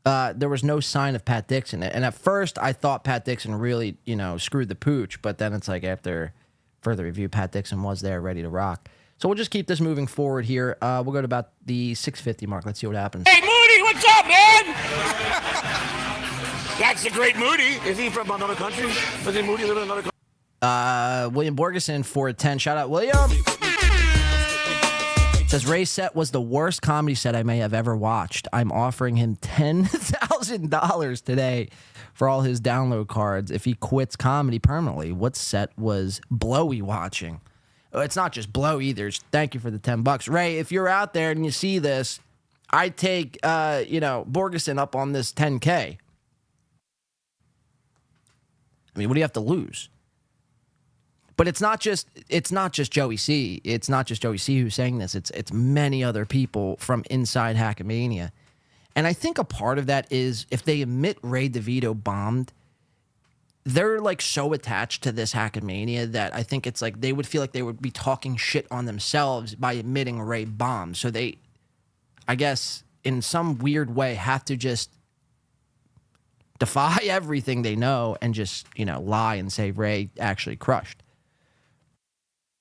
there was no sign of Pat Dixon. And at first, I thought Pat Dixon really, screwed the pooch. But then it's like after further review, Pat Dixon was there, ready to rock. So we'll just keep this moving forward here. We'll go to about the 6:50 mark. Let's see what happens. Hey, Moody, what's up, man? That's the great Moody. Is he from another country? Does he Moody live in another country? William Borgeson for 10. Shout out, William. Says Ray's set was the worst comedy set I may have ever watched. I'm offering him $10,000 today for all his download cards if he quits comedy permanently. What set was Blowy watching? Oh, it's not just Blow either. Thank you for the $10. Ray, if you're out there and you see this, I'd take Borgeson up on this 10K. I mean, what do you have to lose? But it's not just Joey C. It's not just Joey C who's saying this. It's many other people from inside Hackamania. And I think a part of that is if they admit Ray DeVito bombed, they're like so attached to this Hackamania that I think it's like they would feel like they would be talking shit on themselves by admitting Ray bombed. So they, I guess, in some weird way, have to just defy everything they know and just, lie and say Ray actually crushed.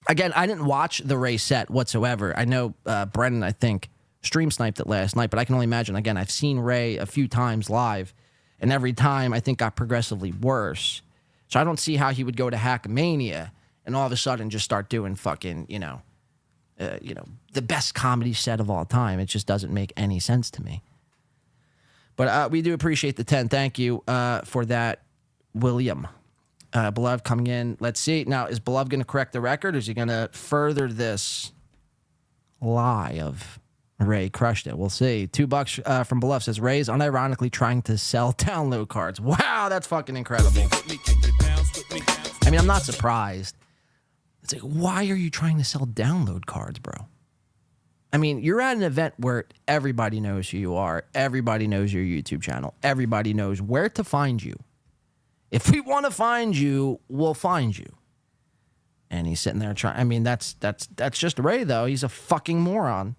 Again, I didn't watch the Ray set whatsoever. I know Brennan, I think, stream sniped it last night, but I can only imagine. Again, I've seen Ray a few times live, and every time I think got progressively worse. So I don't see how he would go to Hackamania and all of a sudden just start doing fucking, the best comedy set of all time. It just doesn't make any sense to me. But we do appreciate the 10. Thank you for that, William. Beloved coming in. Let's see. Now, is Beloved going to correct the record, or is he going to further this lie of Ray crushed it? We'll see. $2 from Beloved says, Ray's unironically trying to sell download cards. Wow, that's fucking incredible. I mean, I'm not surprised. It's like, why are you trying to sell download cards, bro? I mean, you're at an event where everybody knows who you are. Everybody knows your YouTube channel. Everybody knows where to find you. If we want to find you, we'll find you. And he's sitting there trying. I mean, that's just Ray, though. He's a fucking moron.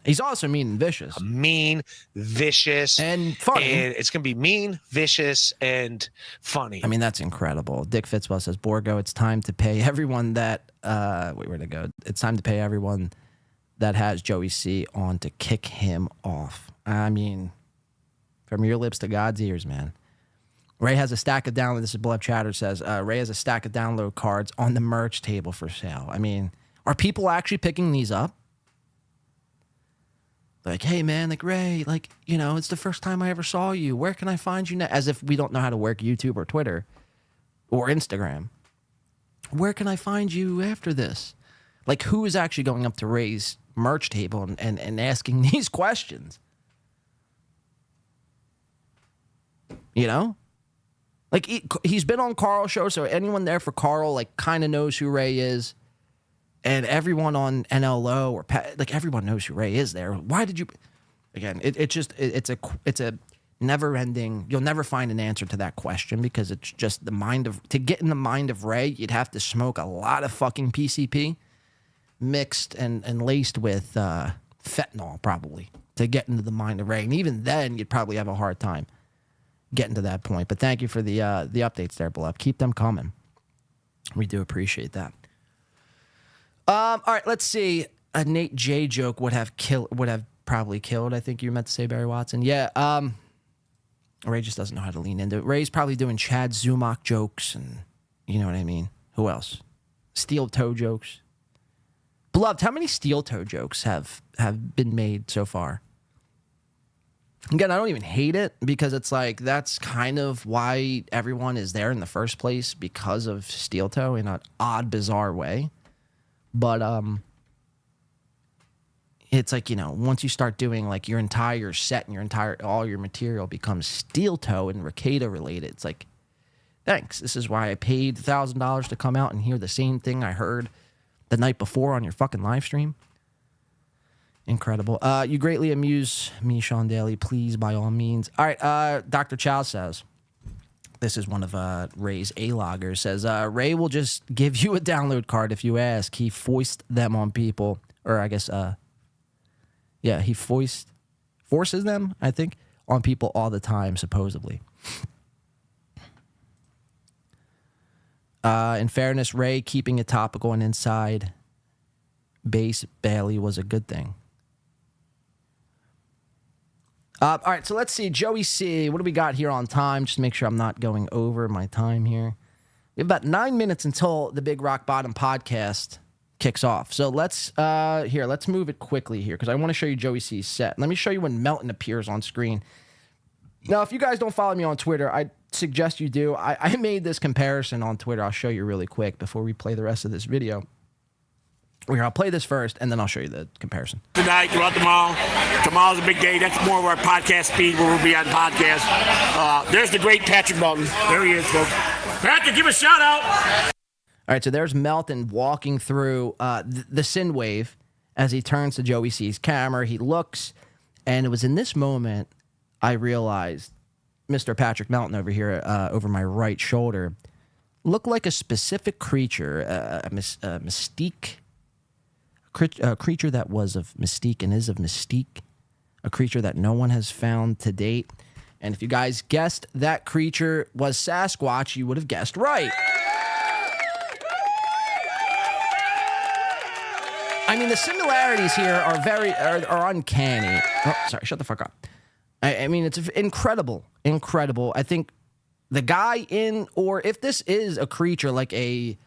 He's also mean and vicious. Mean, vicious, and funny. And it's going to be mean, vicious, and funny. I mean, that's incredible. Dick Fitzwell says, Borgo, it's time to pay everyone that... wait, where'd it go? It's time to pay everyone that has Joey C on to kick him off. I mean, from your lips to God's ears, man. Ray has a stack of download. This is Blood Chatter says, Ray has a stack of download cards on the merch table for sale. I mean, are people actually picking these up? Like, hey, man, like, Ray, like, it's the first time I ever saw you. Where can I find you now? As if we don't know how to work YouTube or Twitter or Instagram. Where can I find you after this? Like, who is actually going up to Ray's merch table and asking these questions? Like, he's been on Carl's show, so anyone there for Carl, like, kind of knows who Ray is. And everyone on NLO or Pat, like, everyone knows who Ray is there. Why did you... Again, it's a never-ending... You'll never find an answer to that question because it's just the mind of... To get in the mind of Ray, you'd have to smoke a lot of fucking PCP mixed and laced with fentanyl, probably, to get into the mind of Ray. And even then, you'd probably have a hard time getting to that point. But thank you for the updates there, Beloved. Keep them coming. We do appreciate that. All right, let's see. A Nate J joke would have probably killed. I think you meant to say Barry Watson. Yeah. Ray just doesn't know how to lean into it. Ray's probably doing Chad Zumach jokes, and you know what I mean. Who else? Steel toe jokes. Beloved, how many steel toe jokes have been made so far? Again, I don't even hate it because it's like that's kind of why everyone is there in the first place, because of steel toe in an odd, bizarre way. But it's like, you know, once you start doing like your entire set and all your material becomes steel toe and rekieta related, it's like, thanks. This is why I paid $1,000 to come out and hear the same thing I heard the night before on your fucking live stream. Incredible. You greatly amuse me, Sean Daly. Please, by all means. All right. Dr. Chow says, this is one of Ray's A-loggers, says, Ray will just give you a download card if you ask. He foists them on people. Or I guess, he forces them, I think, on people all the time, supposedly. In fairness, Ray keeping it topical and inside base Bailey was a good thing. All right, so let's see. Joey C., what do we got here on time? Just make sure I'm not going over my time here. We have about 9 minutes until the Big Rock Bottom podcast kicks off. So let's move it quickly here because I want to show you Joey C's set. Let me show you when Melton appears on screen. Now, if you guys don't follow me on Twitter, I suggest you do. I made this comparison on Twitter. I'll show you really quick before we play the rest of this video. Here, I'll play this first, and then I'll show you the comparison. Tonight, throughout the mall. Tomorrow's a big day. That's more of our podcast speed where we'll be on podcast. There's the great Patrick Melton. There he is, folks. Patrick, give a shout out. All right, so there's Melton walking through the Sin Wave as he turns to Joey C's camera. He looks, and it was in this moment I realized Mr. Patrick Melton over here, over my right shoulder, looked like a specific creature, a mystique. A creature that was of mystique and is of mystique, a creature that no one has found to date. And if you guys guessed that creature was Sasquatch, you would have guessed right. I mean, the similarities here are uncanny. Oh, sorry, shut the fuck up. I mean, it's incredible. I think the guy or if this is a creature like a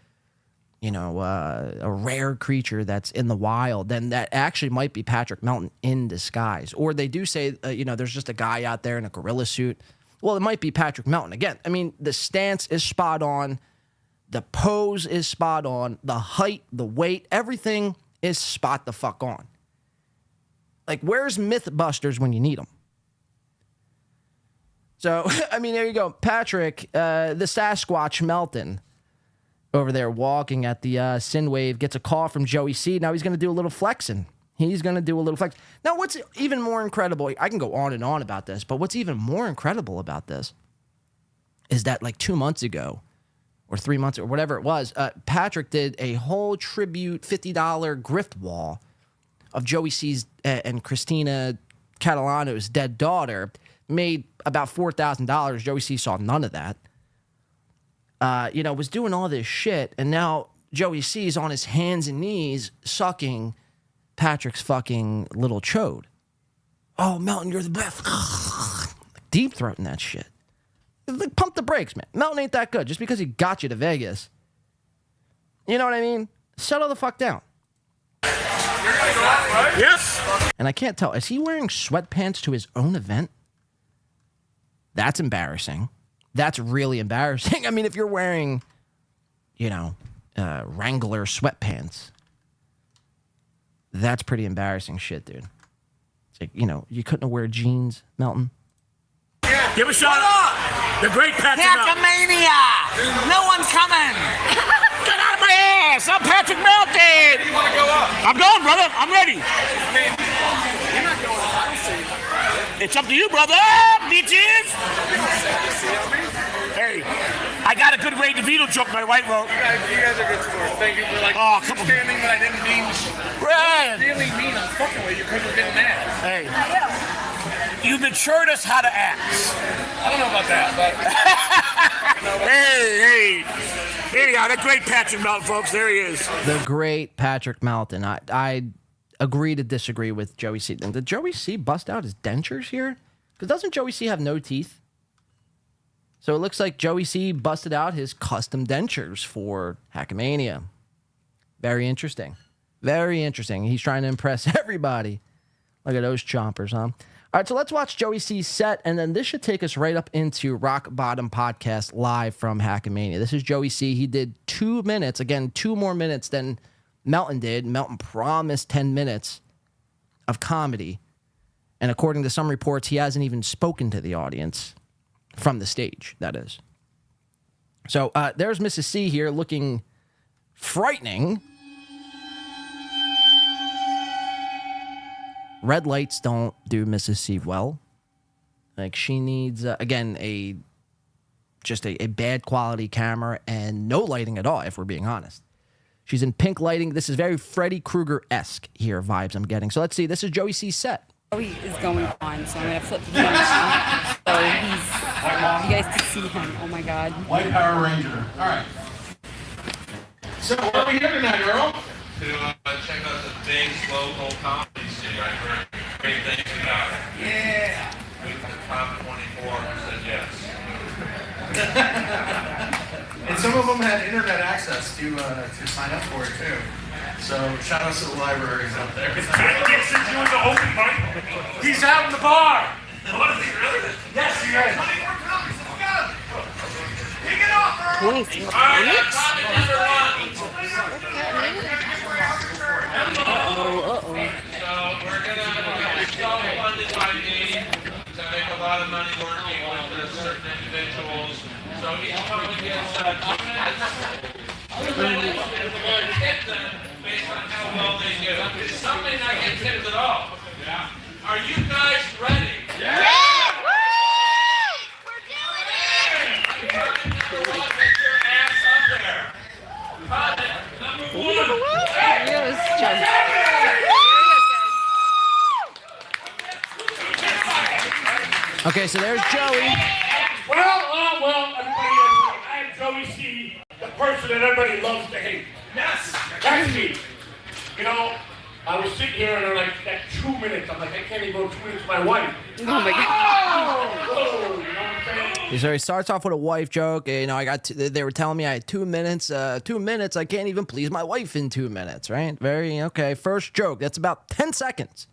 rare creature that's in the wild, then that actually might be Patrick Melton in disguise. Or they do say, there's just a guy out there in a gorilla suit. Well, it might be Patrick Melton. Again, I mean, the stance is spot on. The pose is spot on. The height, the weight, everything is spot the fuck on. Like, where's Mythbusters when you need them? So, I mean, there you go. Patrick, the Sasquatch Melton, over there walking at the Sin Wave, gets a call from Joey C. Now he's going to do a little flexing. Now, what's even more incredible, I can go on and on about this, but what's even more incredible about this is that like 2 months ago, or 3 months, or whatever it was, Patrick did a whole tribute $50 grift wall of Joey C's and Christina Catalano's dead daughter, made about $4,000. Joey C saw none of that. Was doing all this shit, and now Joey C is on his hands and knees sucking Patrick's fucking little chode. Oh, Melton, you're the best. Deep throating that shit. Like, pump the brakes, man. Melton ain't that good. Just because he got you to Vegas. You know what I mean? Settle the fuck down. Yes. And I can't tell. Is he wearing sweatpants to his own event? That's embarrassing. That's really embarrassing. I mean, if you're wearing, Wrangler sweatpants, that's pretty embarrassing shit, dude. It's like, you couldn't wear jeans, Melton. Give a shout out. The great Patrick Melton. Humpbackamania! No one's coming! Get out of my ass! I'm Patrick Melton! You want to go up? I'm going, brother. I'm ready. You're not going up. I don't see. It's up to you, brother. Bitches! Hey, I got a good Ray DeVito joke my white wrote. You guys are good sports. Thank you for understanding that I didn't mean. Right. Really mean. I'm fucking with you because you're getting mad. Hey, you matured us how to act. I don't know about that, but Hey. Here you are, the great Patrick Melton, folks. There he is. The great Patrick Melton. I agree to disagree with Joey C. Did Joey C bust out his dentures here? Because doesn't Joey C have no teeth? So it looks like Joey C busted out his custom dentures for Hackamania. Very interesting. Very interesting. He's trying to impress everybody. Look at those chompers, huh? All right, so let's watch Joey C's set, and then this should take us right up into Rock Bottom Podcast live from Hackamania. This is Joey C. He did 2 minutes. Again, 2 more minutes than Melton did. Melton promised 10 minutes of comedy. And according to some reports, he hasn't even spoken to the audience from the stage, that is. So there's Mrs. C here looking frightening. Red lights don't do Mrs. C well. Like, she needs, again, a bad quality camera and no lighting at all, if we're being honest. She's in pink lighting. This is very Freddy Krueger-esque here vibes I'm getting. So let's see. This is Joey C's set. Joey is going on, so I'm going to flip the camera. So you guys can see him. Oh, my God. White Power Ranger. All right. So where are we here tonight, Earl? To check out the big local comedy scene. I heard great things about it. Yeah. We the top 24 said yes. And some of them had internet access to sign up for it too. So shout out to the libraries out there. Is Ted Gibson doing the open mic? He's out in the bar. What is he really? Yes, he is. Kick it off, Earl. Nice. So we're going to self-funded by me to make a lot of money working with certain individuals. So each one gets 2 minutes. Tip them based on how well they do. Some may not get tipped at all. Yeah. Are you guys ready? Yeah! We're doing it! Get your ass up there. Number 1. Okay, so there's Joey. Well, everybody, I am Joey C, the person that everybody loves to hate. Yes. That's me. You know, I was sitting here and I'm like, that 2 minutes, I'm like, I can't even go 2 minutes with my wife. Oh, my God. Oh, you know what I'm saying? So he starts off with a wife joke. You know, they were telling me I had 2 minutes. 2 minutes, I can't even please my wife in 2 minutes, right? Very, okay. First joke, that's about 10 seconds.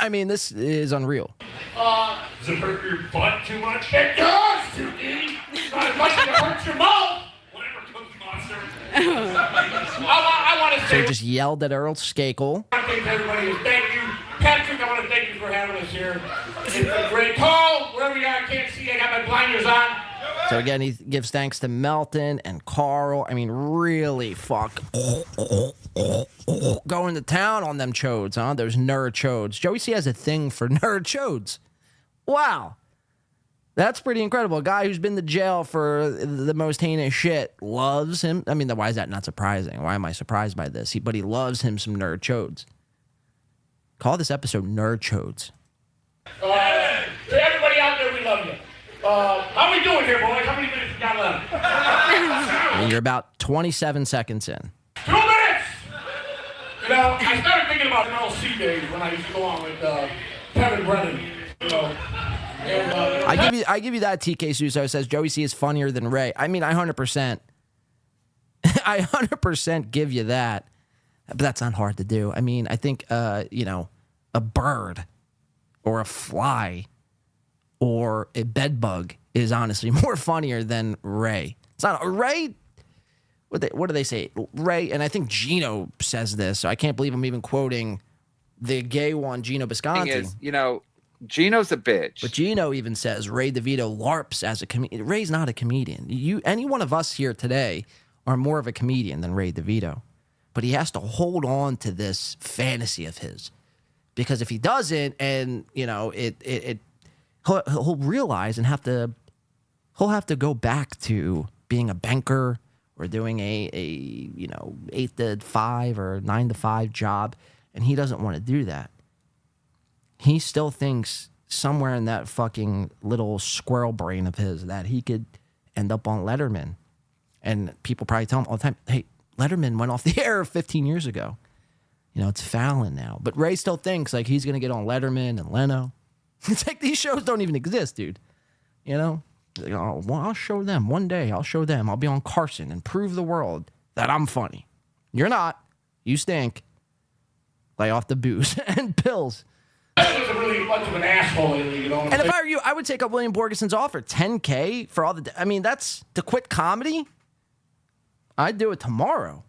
I mean, this is unreal. Does it hurt your butt too much? It does, Suki. Not as much as it hurts your mouth. Whatever, Cookie Monster. I want to So say. he just yelled at Earl Skakel. I think everybody is thank you. Patrick, I want to thank you for having us here. It's been great. Paul, wherever you are, I can't see. I got my blinders on. So again, he gives thanks to Melton and Carl. I mean, really going to town on them chodes, huh? Those nerd chodes. Joey C has a thing for nerd chodes. Wow. That's pretty incredible. A guy who's been to jail for the most heinous shit loves him. I mean, why is that not surprising? Why am I surprised by this? But he loves him some nerd chodes. Call this episode Nerd Chodes. Everybody out there, we love you. How we doing here, boys? How many minutes we got left? And you're about 27 seconds in. 2 minutes! You know, I started thinking about MLC days when I used to go on with Kevin Brennan, you know. And, I give you that. TK Suso says Joey C is funnier than Ray. I mean, I 100%. I 100% give you that. But that's not hard to do. I mean, I think, you know, a bird or a fly or a bed bug is honestly more funnier than Ray. It's not Ray. What do they say? Ray, and I think Gino says this. So I can't believe I'm even quoting the gay one, Gino Bisconti. Thing is, you know, Gino's a bitch. But Gino even says Ray DeVito LARPs as a comedian. Ray's not a comedian. Any one of us here today are more of a comedian than Ray DeVito. But he has to hold on to this fantasy of his, because if he doesn't, and you know, he'll realize and he'll have to go back to being a banker or doing a 8 to 5 or 9 to 5 job, and he doesn't want to do that. He still thinks somewhere in that fucking little squirrel brain of his that he could end up on Letterman. And people probably tell him all the time, hey, Letterman went off the air 15 years ago. You know, it's Fallon now. But Ray still thinks like he's going to get on Letterman and Leno. It's like these shows don't even exist, dude. You know? Like, oh, well, I'll show them. One day I'll show them. I'll be on Carson and prove the world that I'm funny. You're not. You stink. Lay off the booze and pills. He's really much of an asshole, you know. And if I were you, I would take up William Borgeson's offer. $10K for all the... I mean, that's... To quit comedy? I'd do it tomorrow.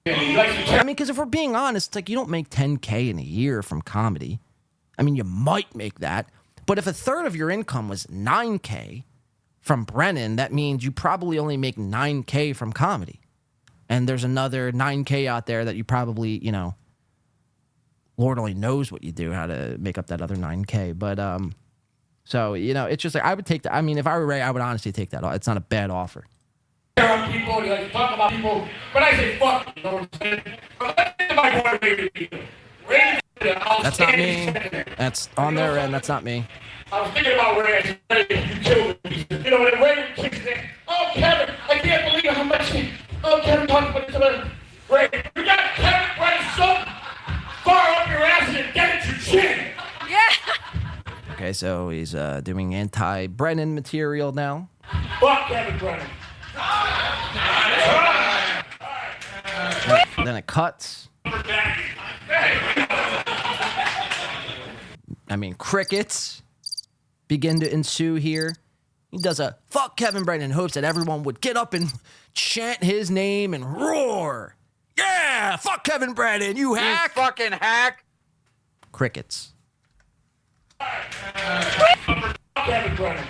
I mean, because if we're being honest, it's like you don't make $10K in a year from comedy. I mean, you might make that. But if a third of your income was $9K from Brennan, that means you probably only make $9K from comedy. And there's another $9K out there that you probably, you know... Lord only knows what you do, how to make up that other $9K. But, so, you know, it's just like, I would take that. I mean, if I were Ray, I would honestly take that. It's not a bad offer. People, you like to talk about people, but I say fuck, you know what I'm saying? But my boy Ray Devito. That's not me. That's on their end. That's not me. I was thinking about Ray. I said, Ray, you killed me. You know, when Ray kicks in, oh, Kevin, I can't believe how much Kevin talked about this. Ray, you got Kevin right so far up your ass and get at your chin. Yeah. Okay, so he's doing anti-Brennan material now. Fuck Kevin Brennan. Then it cuts. I mean, crickets begin to ensue here. He does a fuck Kevin Brennan in hopes that everyone would get up and chant his name and roar. Yeah, fuck Kevin Brennan, you hack. You fucking hack. Crickets. Kevin Brennan.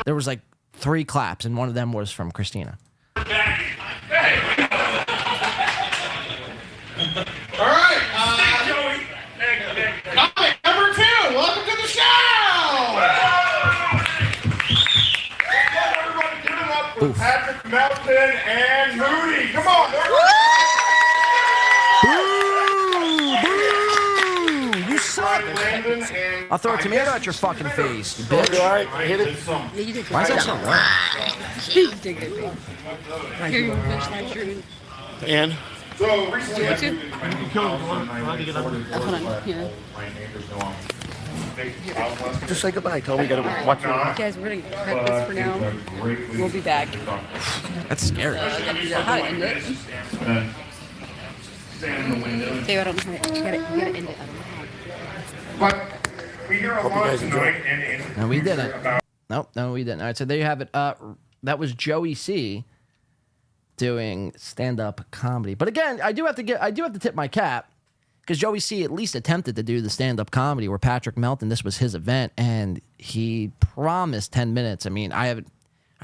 There was like 3 claps, and one of them was from Christina. All right. Comic number 2. Welcome to the show. Everybody give it up for Patrick Melton and Moody. Come on. You suck. I'll throw a tomato at your fucking face, you bitch. All right, hit it. Yeah, you did Why is that so loud? You did good, babe. Here, you finish my shirt. And? So recently, Do you want to? Hold on, here. Just say goodbye. Tell me you gotta watch your Guys, we're gonna cut this for now. We'll be back. That's scary. How to end it? Say I don't know how to. You gotta end it. I don't know how. but we hear a lot tonight and No, we didn't. Nope, no, we didn't. All right, so there you have it. That was Joey C. doing stand-up comedy. But again, I do have to tip my cap, because Joey C. at least attempted to do the stand-up comedy where Patrick Melton, this was his event, and he promised 10 minutes. I mean, I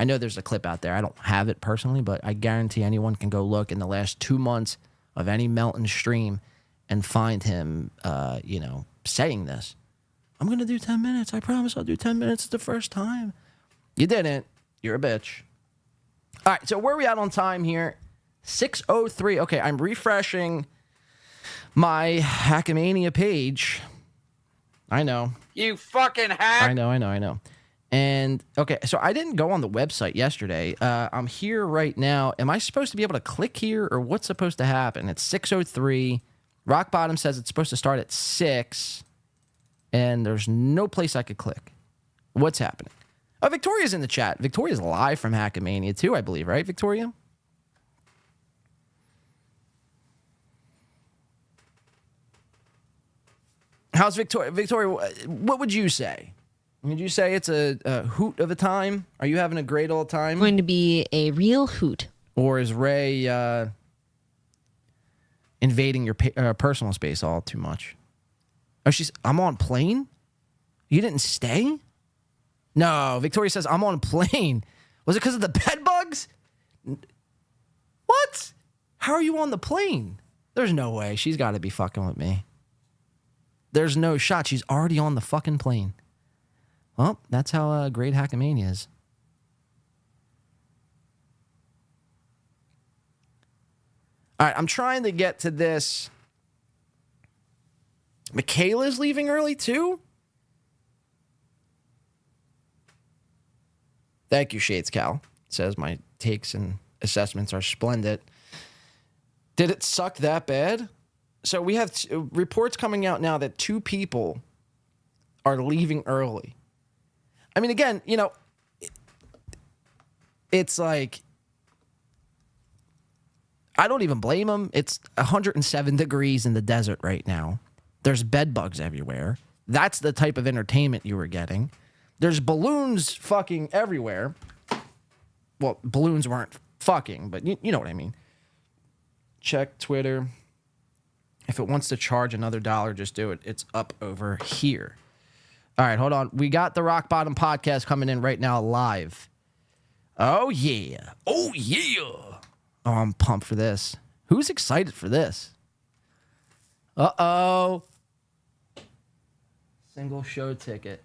know there's a clip out there. I don't have it personally, but I guarantee anyone can go look in the last 2 months of any Melton stream and find him, saying this. I'm going to do 10 minutes. I promise I'll do 10 minutes. It's the first time. You didn't. You're a bitch. All right, so where are we at on time here? 6:03. Okay, I'm refreshing my Hackamania page. I know. You fucking hack. I know. And, okay, so I didn't go on the website yesterday. I'm here right now. Am I supposed to be able to click here, or what's supposed to happen? It's 6:03. Rock Bottom says it's supposed to start at 6, and there's no place I could click. What's happening? Oh, Victoria's in the chat. Victoria's live from Hackamania too, I believe, right, Victoria? How's Victoria? Victoria, what would you say? Would you say it's a hoot of a time? Are you having a great old time? Going to be a real hoot. Or is Ray invading your personal space all too much? Oh, I'm on plane? You didn't stay? No, Victoria says, I'm on plane. Was it because of the bed bugs? What? How are you on the plane? There's no way. She's got to be fucking with me. There's no shot. She's already on the fucking plane. Well, that's how great Hackamania is. All right, I'm trying to get to this. Michaela's leaving early too? Thank you, Shades Cal. Says my takes and assessments are splendid. Did it suck that bad? So we have reports coming out now that 2 people are leaving early. I mean, again, you know, it's like, I don't even blame them. It's 107 degrees in the desert right now. There's bed bugs everywhere. That's the type of entertainment you were getting. There's balloons fucking everywhere. Well, balloons weren't fucking, but you know what I mean. Check Twitter. If it wants to charge another $1, just do it. It's up over here. All right, hold on. We got the Rock Bottom podcast coming in right now live. Oh, yeah. Oh, yeah. Oh, I'm pumped for this. Who's excited for this? Uh-oh. Single show ticket.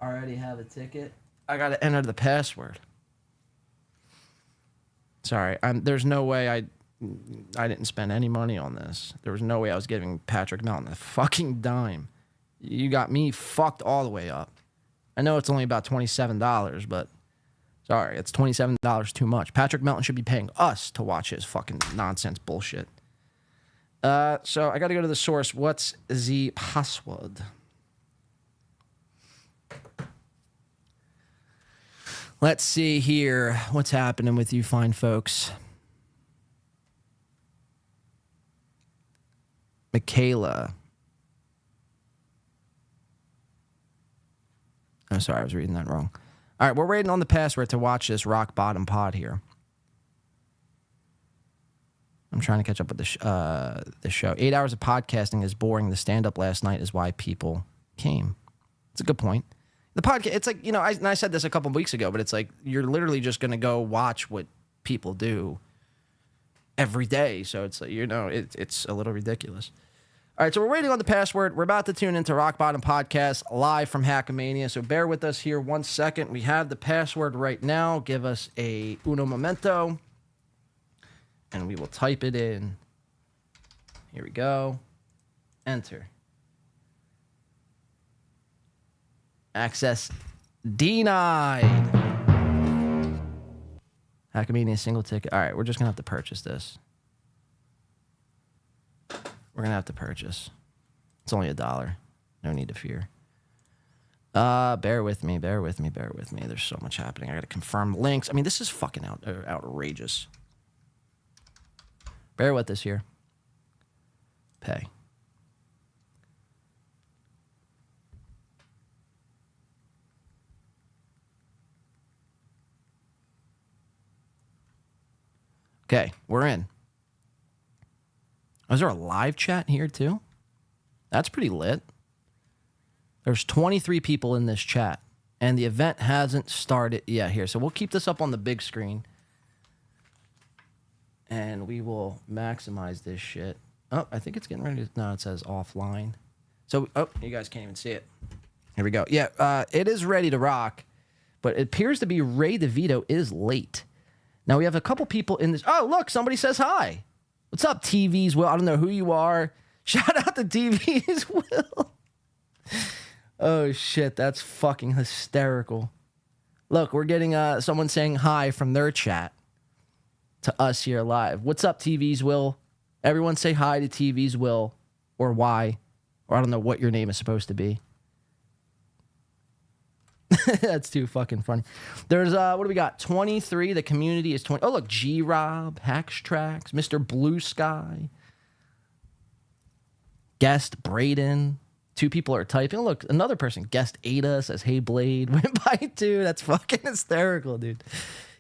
Already have a ticket. I got to enter the password. Sorry, there's no way I didn't spend any money on this. There was no way I was giving Patrick Melton a fucking dime. You got me fucked all the way up. I know it's only about $27, but sorry, it's $27 too much. Patrick Melton should be paying us to watch his fucking nonsense bullshit. So I got to go to the source. What's the password? Let's see here. What's happening with you fine folks? Michaela. Oh, sorry, I was reading that wrong. All right, we're waiting on the password to watch this Rock Bottom pod here. I'm trying to catch up with the show. 8 hours of podcasting is boring. The stand-up last night is why people came. It's a good point. The podcast, it's like, you know, I said this a couple of weeks ago, but it's like you're literally just going to go watch what people do every day. So it's like, you know, it's a little ridiculous. All right, so we're waiting on the password. We're about to tune into Rock Bottom Podcast live from Hackamania. So bear with us here 1 second. We have the password right now. Give us a uno momento. And we will type it in. Here we go. Enter. Access denied. Hackamania single ticket. All right, we're just going to have to purchase this. We're going to have to purchase. It's only $1. No need to fear. Bear with me. There's so much happening. I got to confirm links. I mean, this is fucking outrageous. Bear with us here. Pay. Okay, we're in. Oh, is there a live chat here too? That's pretty lit. There's 23 people in this chat, and the event hasn't started yet here. So we'll keep this up on the big screen, and we will maximize this shit. Oh, I think it's getting ready to... No, it says offline. So, oh, you guys can't even see it. Here we go. Yeah, it is ready to rock, but it appears to be Ray DeVito is late. Now, we have a couple people in this... Oh, look, somebody says hi. What's up, TV's Will? I don't know who you are. Shout out to TV's Will. Oh, shit, that's fucking hysterical. Look, we're getting someone saying hi from their chat to us here live. What's up, TV's Will? Everyone say hi to TV's Will, or why, or I don't know what your name is supposed to be. That's too fucking funny. There's, what do we got? 23. The community is 20. Oh, look, G-Rob, Hacks Tracks, Mr. Blue Sky, Guest Braden. 2 people are typing. Oh, look, another person, Guest Ada, says, hey, Blade. Went by 2. That's fucking hysterical, dude.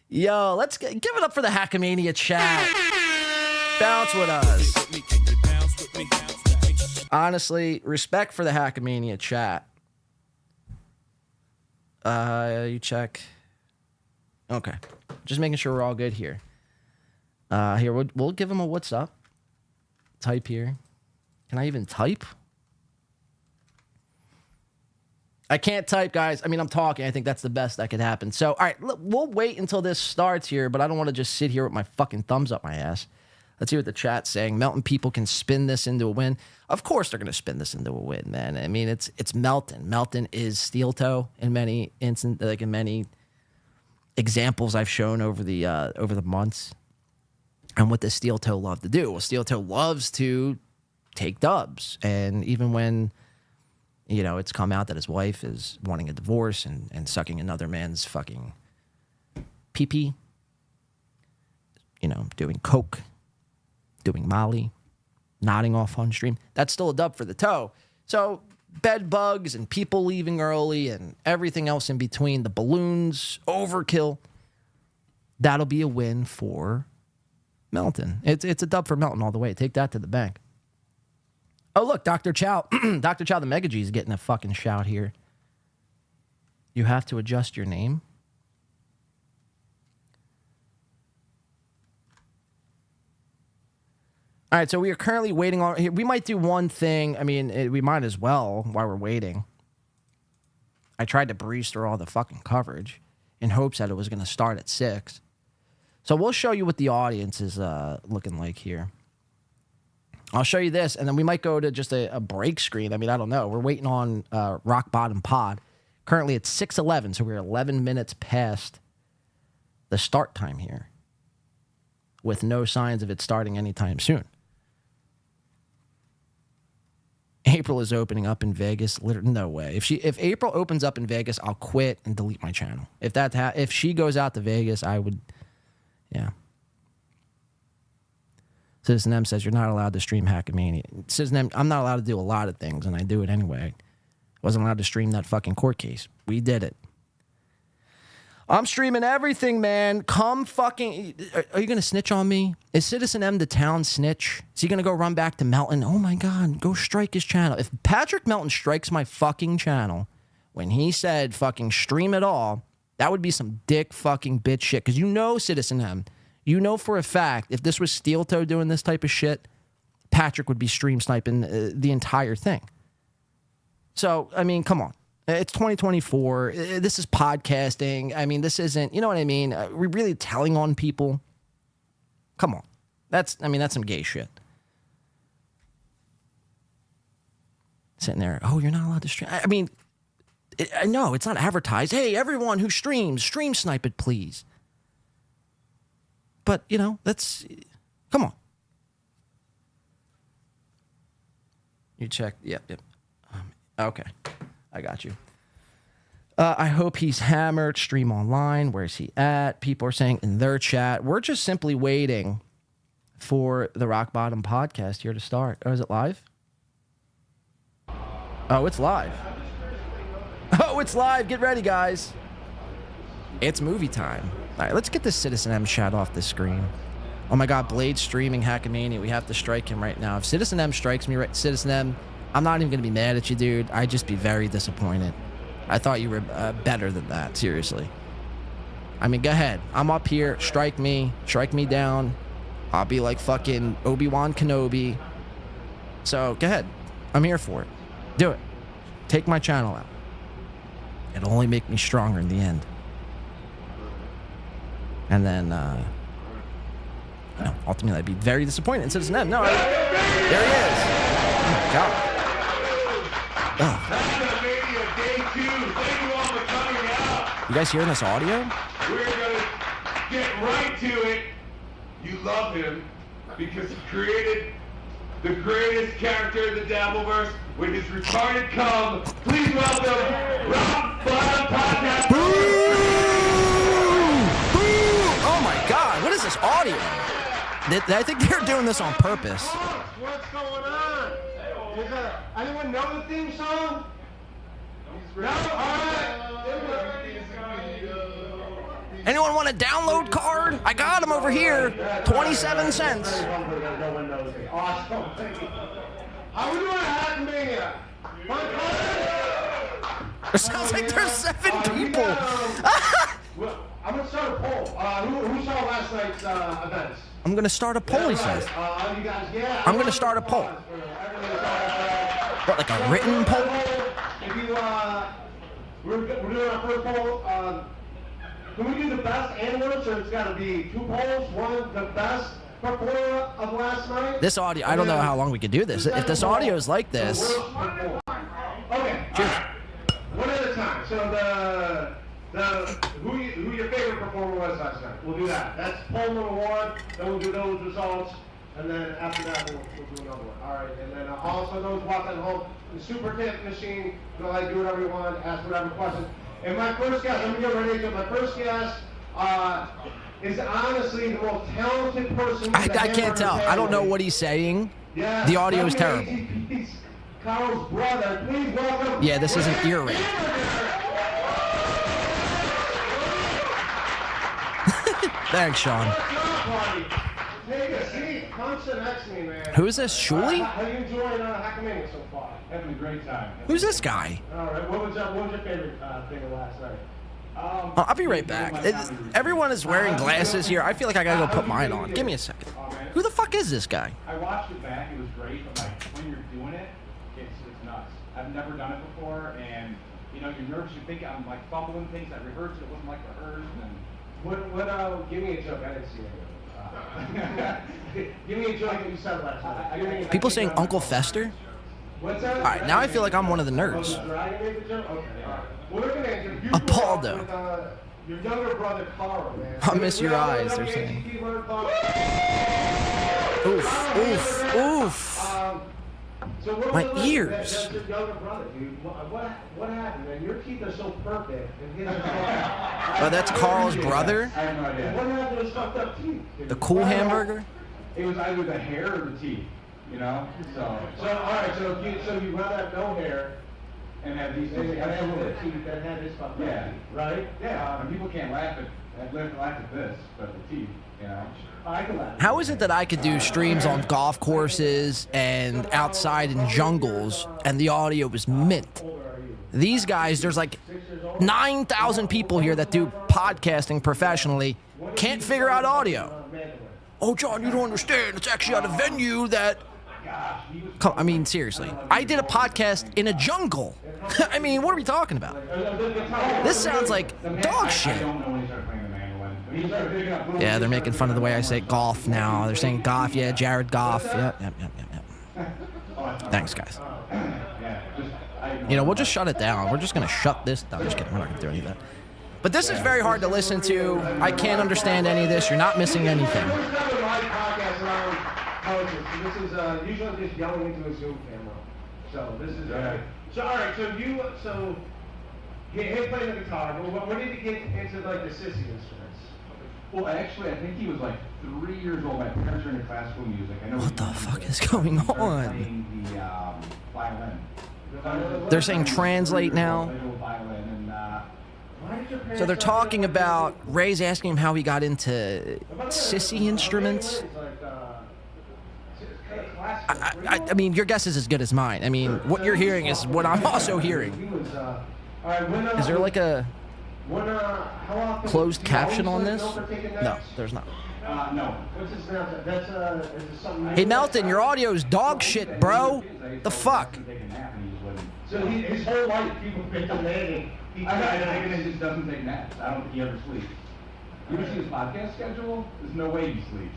Yo, let's give it up for the Hackamania chat. Bounce with us. Honestly, respect for the Hackamania chat. You check. Okay. Just making sure we're all good here. Here, we'll give him a what's up. Type here. Can I even type? I can't type, guys. I mean, I'm talking. I think that's the best that could happen. So, all right, we'll wait until this starts here, but I don't want to just sit here with my fucking thumbs up my ass. Let's hear what the chat's saying. Melton people can spin this into a win. Of course they're going to spin this into a win, man. I mean, it's Melton. Melton is steel toe in many instances, like in many examples I've shown over the months and what the steel toe love to do. Well, steel toe loves to take dubs, and even when it's come out that his wife is wanting a divorce and sucking another man's fucking pee-pee, doing coke, doing Molly, nodding off on stream, that's still a dub for the toe. So bed bugs and people leaving early and everything else in between, the balloons, overkill, that'll be a win for Melton. It's a dub for Melton all the way. Take that to the bank. Oh, look, Dr. Chow. Dr. Chow, the Mega G, is getting a fucking shout here. You have to adjust your name. All right, so we are currently waiting on... We might do one thing. I mean, we might as well while we're waiting. I tried to breeze through all the fucking coverage in hopes that it was going to start at 6. So we'll show you what the audience is looking like here. I'll show you this, and then we might go to just a break screen. I mean, I don't know. We're waiting on Rock Bottom Pod. Currently, it's 6:11, so we're 11 minutes past the start time here, with no signs of it starting anytime soon. April is opening up in Vegas. No way. If April opens up in Vegas, I'll quit and delete my channel. If she goes out to Vegas, I would, yeah. Citizen M says, you're not allowed to stream Hackamania. Citizen M, I'm not allowed to do a lot of things, and I do it anyway. Wasn't allowed to stream that fucking court case. We did it. I'm streaming everything, man. Come fucking... Are you going to snitch on me? Is Citizen M the town snitch? Is he going to go run back to Melton? Oh, my God. Go strike his channel. If Patrick Melton strikes my fucking channel when he said fucking stream it all, that would be some dick fucking bitch shit. Because Citizen M... You know for a fact, if this was Steel Toe doing this type of shit, Patrick would be stream sniping the entire thing. So, I mean, come on. It's 2024. This is podcasting. I mean, this isn't, you know what I mean? We're really telling on people. Come on. That's some gay shit. Sitting there, oh, you're not allowed to stream. I mean, no, it's not advertised. Hey, everyone who streams, stream snipe it, please. But, that's... Come on. You check. Yep. Okay. I got you. I hope he's hammered. Stream online. Where's he at? People are saying in their chat. We're just simply waiting for the Rock Bottom podcast here to start. Oh, is it live? Oh, it's live. Oh, it's live. Get ready, guys. It's movie time. All right, let's get this Citizen M chat off the screen. Oh my God, Blade streaming Hackamania. We have to strike him right now. If Citizen M strikes me right, Citizen M, I'm not even going to be mad at you, dude. I'd just be very disappointed. I thought you were better than that, seriously. I mean, go ahead. I'm up here. Strike me down. I'll be like fucking Obi-Wan Kenobi. So, go ahead. I'm here for it. Do it. Take my channel out. It'll only make me stronger in the end. And then, ultimately, I'd be very disappointed in Citizen M. No, there he is. Oh, my God. You guys hearing this audio? We're going to get right to it. You love him because he created the greatest character in the Dabbleverse with his retarded cum. Please welcome Rock Bottom Podcast. Oh my God, what is this audio? I think they're doing this on purpose. What's going on? Anyone know the theme song? No? All right. Anyone want a download card? I got them over here. 27 cents. How we doing at Hackamania? It sounds like there's 7 people. I'm going to start a poll. Who saw last night's events? I'm going to start a poll, he says. I'm going to start a poll. What, like a written poll? If you, we're doing our first poll. Can we do the best and worst, or it's got to be 2 polls? One, the best performer of last night? This audio, I don't know how long we could do this. If this audio is like this... Okay. Cheers. One at a time. So who your favorite performer was last night. We'll do that. That's poll number one. Then we'll do those results. And then after that, we'll do another one. All right. And then also those watching at home, the super tip machine, do whatever you want, ask whatever questions. And my first guest, let me get ready to my first guest is honestly the most talented person. I can't tell. I don't know what he's saying. Yeah, the audio is terrible. Carl's brother. Please welcome. Yeah, this isn't ear rape. Thanks, Sean. Take a seat. Come sit next to me, man. Who is this, Shuli? How you enjoying Humpbackamania so far? Having a great time. Who's this guy? All right. What was your favorite thing of last night? I'll be right back. Everyone is wearing glasses here. I feel like I gotta go put mine on. Give me a second. Who the fuck is this guy? I watched it back. It was great, but like when you're doing it, it's nuts. I've never done it before, and you know you're nervous. You think I'm like fumbling things. I rehearsed it. It wasn't like rehearsed. And what? Give me a joke. I didn't see it. Give me a joke that you said last night. People saying Uncle Fester? What's that? All right, now I feel like I'm one of the nerds. Appaldo. Your younger brother Carl, man. I miss your eyes, they're saying. Oof, oof, oof. My ears. That's your younger brother, dude. What happened, man? Your teeth are so perfect. And his are Oh, that's Carl's brother? I have no idea. What happened to his fucked up teeth? The cool hamburger? It was either the hair or the teeth, you know? So all right, so you rather have no hair and have these and things. have little teeth that have his fucked up teeth, right? Yeah. And people can't laugh at this, but the teeth, you know? I can laugh. How is it that I could do streams on golf courses and outside in jungles and the audio was mint? These guys, there's like 9,000 people here that do podcasting professionally, can't figure out audio. Oh, John, you don't understand. It's actually at a venue that... Come, I mean, seriously. I did a podcast in a jungle. I mean, what are we talking about? This sounds like dog shit. Yeah, they're making fun of the way I say golf now. They're saying Goff. Yeah, Jared Goff. Yep. Thanks, guys. You know, we'll just shut it down. We're just going to shut this down. Just kidding. We're not going to do any of that. But this is very hard to listen to. I can't understand any of this. You're not missing anything. This is usually just yelling into a Zoom camera. So this is so all right. So he played the guitar. But when did he get into like the sissy instruments? Well, actually, I think he was like 3 years old. My parents were into classical music. I know. What the fuck is going on? Playing the violin. They're saying translate now. So they're talking about Ray's asking him how he got into sissy instruments. I mean, your guess is as good as mine. I mean, what you're hearing is what I'm also hearing. Is there like a closed caption on this? No, there's not. No. Hey, Melton, your audio's dog shit, bro. The fuck? So his whole life, people pick him in. I think he just doesn't take naps. I don't think he ever sleeps. You ever see his podcast schedule? There's no way he sleeps.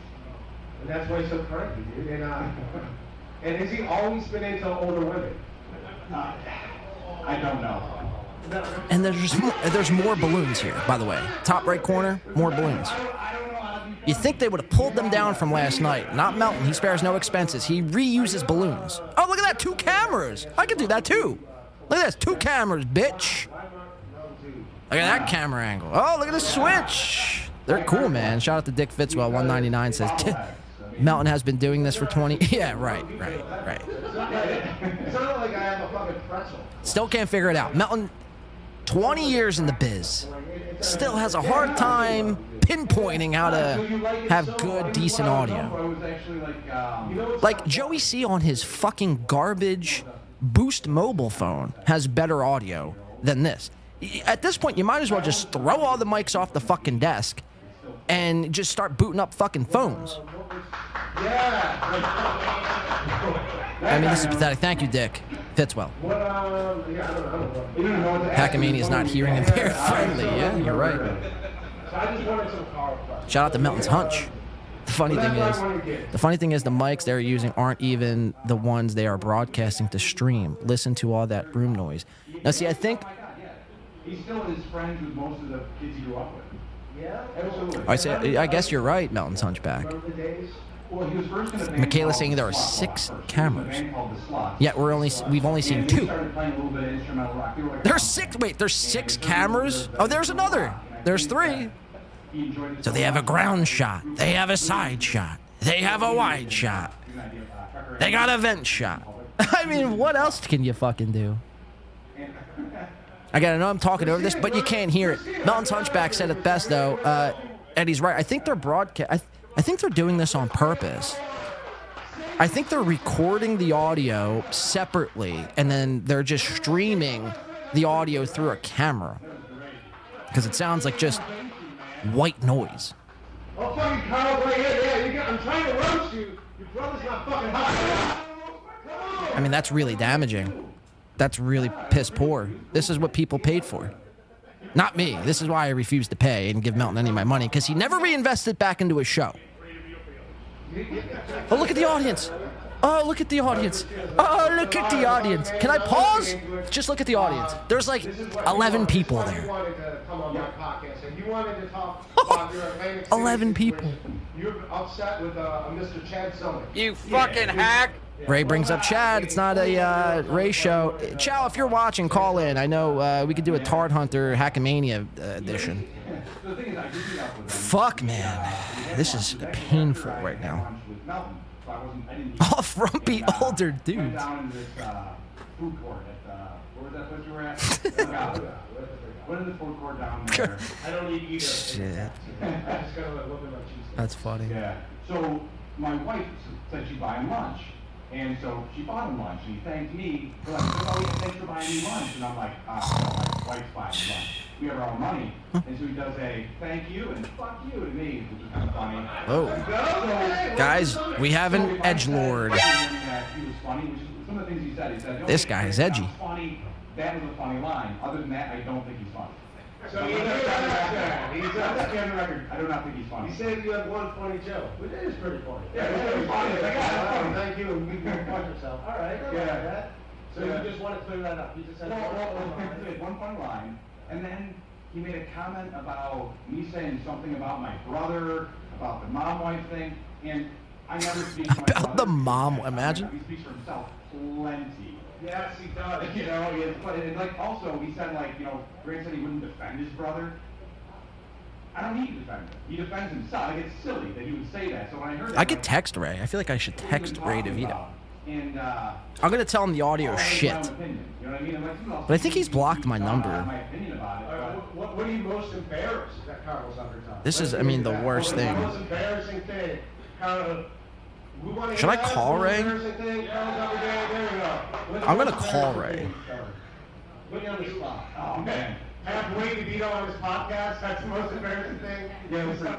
And that's why he's so cranky, dude. And has he always been into older women? I don't know. And there's more balloons here, by the way. Top right corner, more balloons. You think they would have pulled them down from last night. Not Melton. He spares no expenses. He reuses balloons. Oh, look at that. 2 cameras. I could do that, too. Look at this. 2 cameras, bitch. Look at that camera angle. Oh, look at the switch. They're cool, man. Shout out to Dick Fitzwell. 199 says, Melton has been doing this for 20... Yeah, right. It's not like I have a fucking pretzel. Still can't figure it out. Melton, 20 years in the biz. Still has a hard time pinpointing how to have good, decent audio. Like Joey C on his fucking garbage Boost mobile phone has better audio than this. At this point, you might as well just throw all the mics off the fucking desk and just start booting up fucking phones. I mean, this is pathetic. Thank you, Dick Fitzwell. Packamania is not hearing impaired friendly. Yeah, you're right. Shout out to Melton's hunch. The funny thing is the mics they're using aren't even the ones they are broadcasting to stream. Listen to all that room noise. Now, see, I think He still is friends with most of the kids he grew up with. Yeah, I absolutely. guess you're right, Melton's Hunchback. Well, he was first in a band Michaela's called saying The there are Slot 6 Walker. cameras. He was in a band called The Slot. Yet we've only seen 2. Started playing a little bit of instrumental rock. They were like There's 6. Wait, there's 6 cameras? Oh, there's another. There's 3. So they have a ground shot. They have a side shot. They have a wide shot. They got a vent shot. I mean, what else can you fucking do? Again, I know I'm talking over this, but you can't hear it. Melton's Hunchback said it best, though, and he's right. I think they're I think they're doing this on purpose. I think they're recording the audio separately, and then they're just streaming the audio through a camera. Because it sounds like just white noise. Oh, fucking Carl, right here. Yeah, I'm trying to roast you. Your brother's not fucking hot. I mean, that's really damaging. That's really piss poor. This is what people paid for. Not me. This is why I refused to pay and give Melton any of my money, because he never reinvested back into his show. Oh, look at the audience. Oh, look at the audience. Oh, look at the audience. Can I pause? Just look at the audience. There's like 11 people there. 11 people. You're upset with Mr. Chad Summers. You fucking hack. Ray brings up Chad. It's not a Ray show. Chow, if you're watching, call in. I know we could do a Tard Hunter Hackamania edition. Fuck, man. This is painful right now. All frumpy older dudes. What is the food court down there? I don't eat either. Shit. That's funny. Yeah. So my wife said she'd buy him lunch. And so she bought him lunch, and he thanked me for like, oh yeah, thanks for buying me lunch. And I'm like, no, my wife's buying me lunch. We have our own money. And so he does a thank you and fuck you to me, which is kind of funny. Oh. Guys, we have an edgelord. Some of the things he said, This guy is edgy. That was a funny line. Other than that, I don't think he's funny. So he's on the record. I do not think he's funny. He said you have one funny joke. But it is pretty funny. Yeah, it's pretty funny. It's like, yeah, funny. Thank you, and you can punch yourself. All right. Yeah. So you just want to clear that up. You just had one funny line, and then he made a comment about me saying something about my brother, about the mom-wife thing, and I never speak to my brother. About the mom, imagine. He speaks for himself plenty. Yes, he does. You know, and like also he said like, you know, Ray said he wouldn't defend his brother. I don't need to defend him. He defends himself. Like, it's silly that he would say that. So when I heard that, I could text Ray. I feel like I should text Ray DeVito. And I'm gonna tell him the audio shit. But I think he's blocked my number. What are you most embarrassed that Carlos underdone? This is, I mean, the worst thing. The most embarrassing thing, Should I call Ray? I'm gonna call Ray. Put you on the spot. Oh, man. Have Ray DeVito on his podcast? That's the most embarrassing thing? Yeah,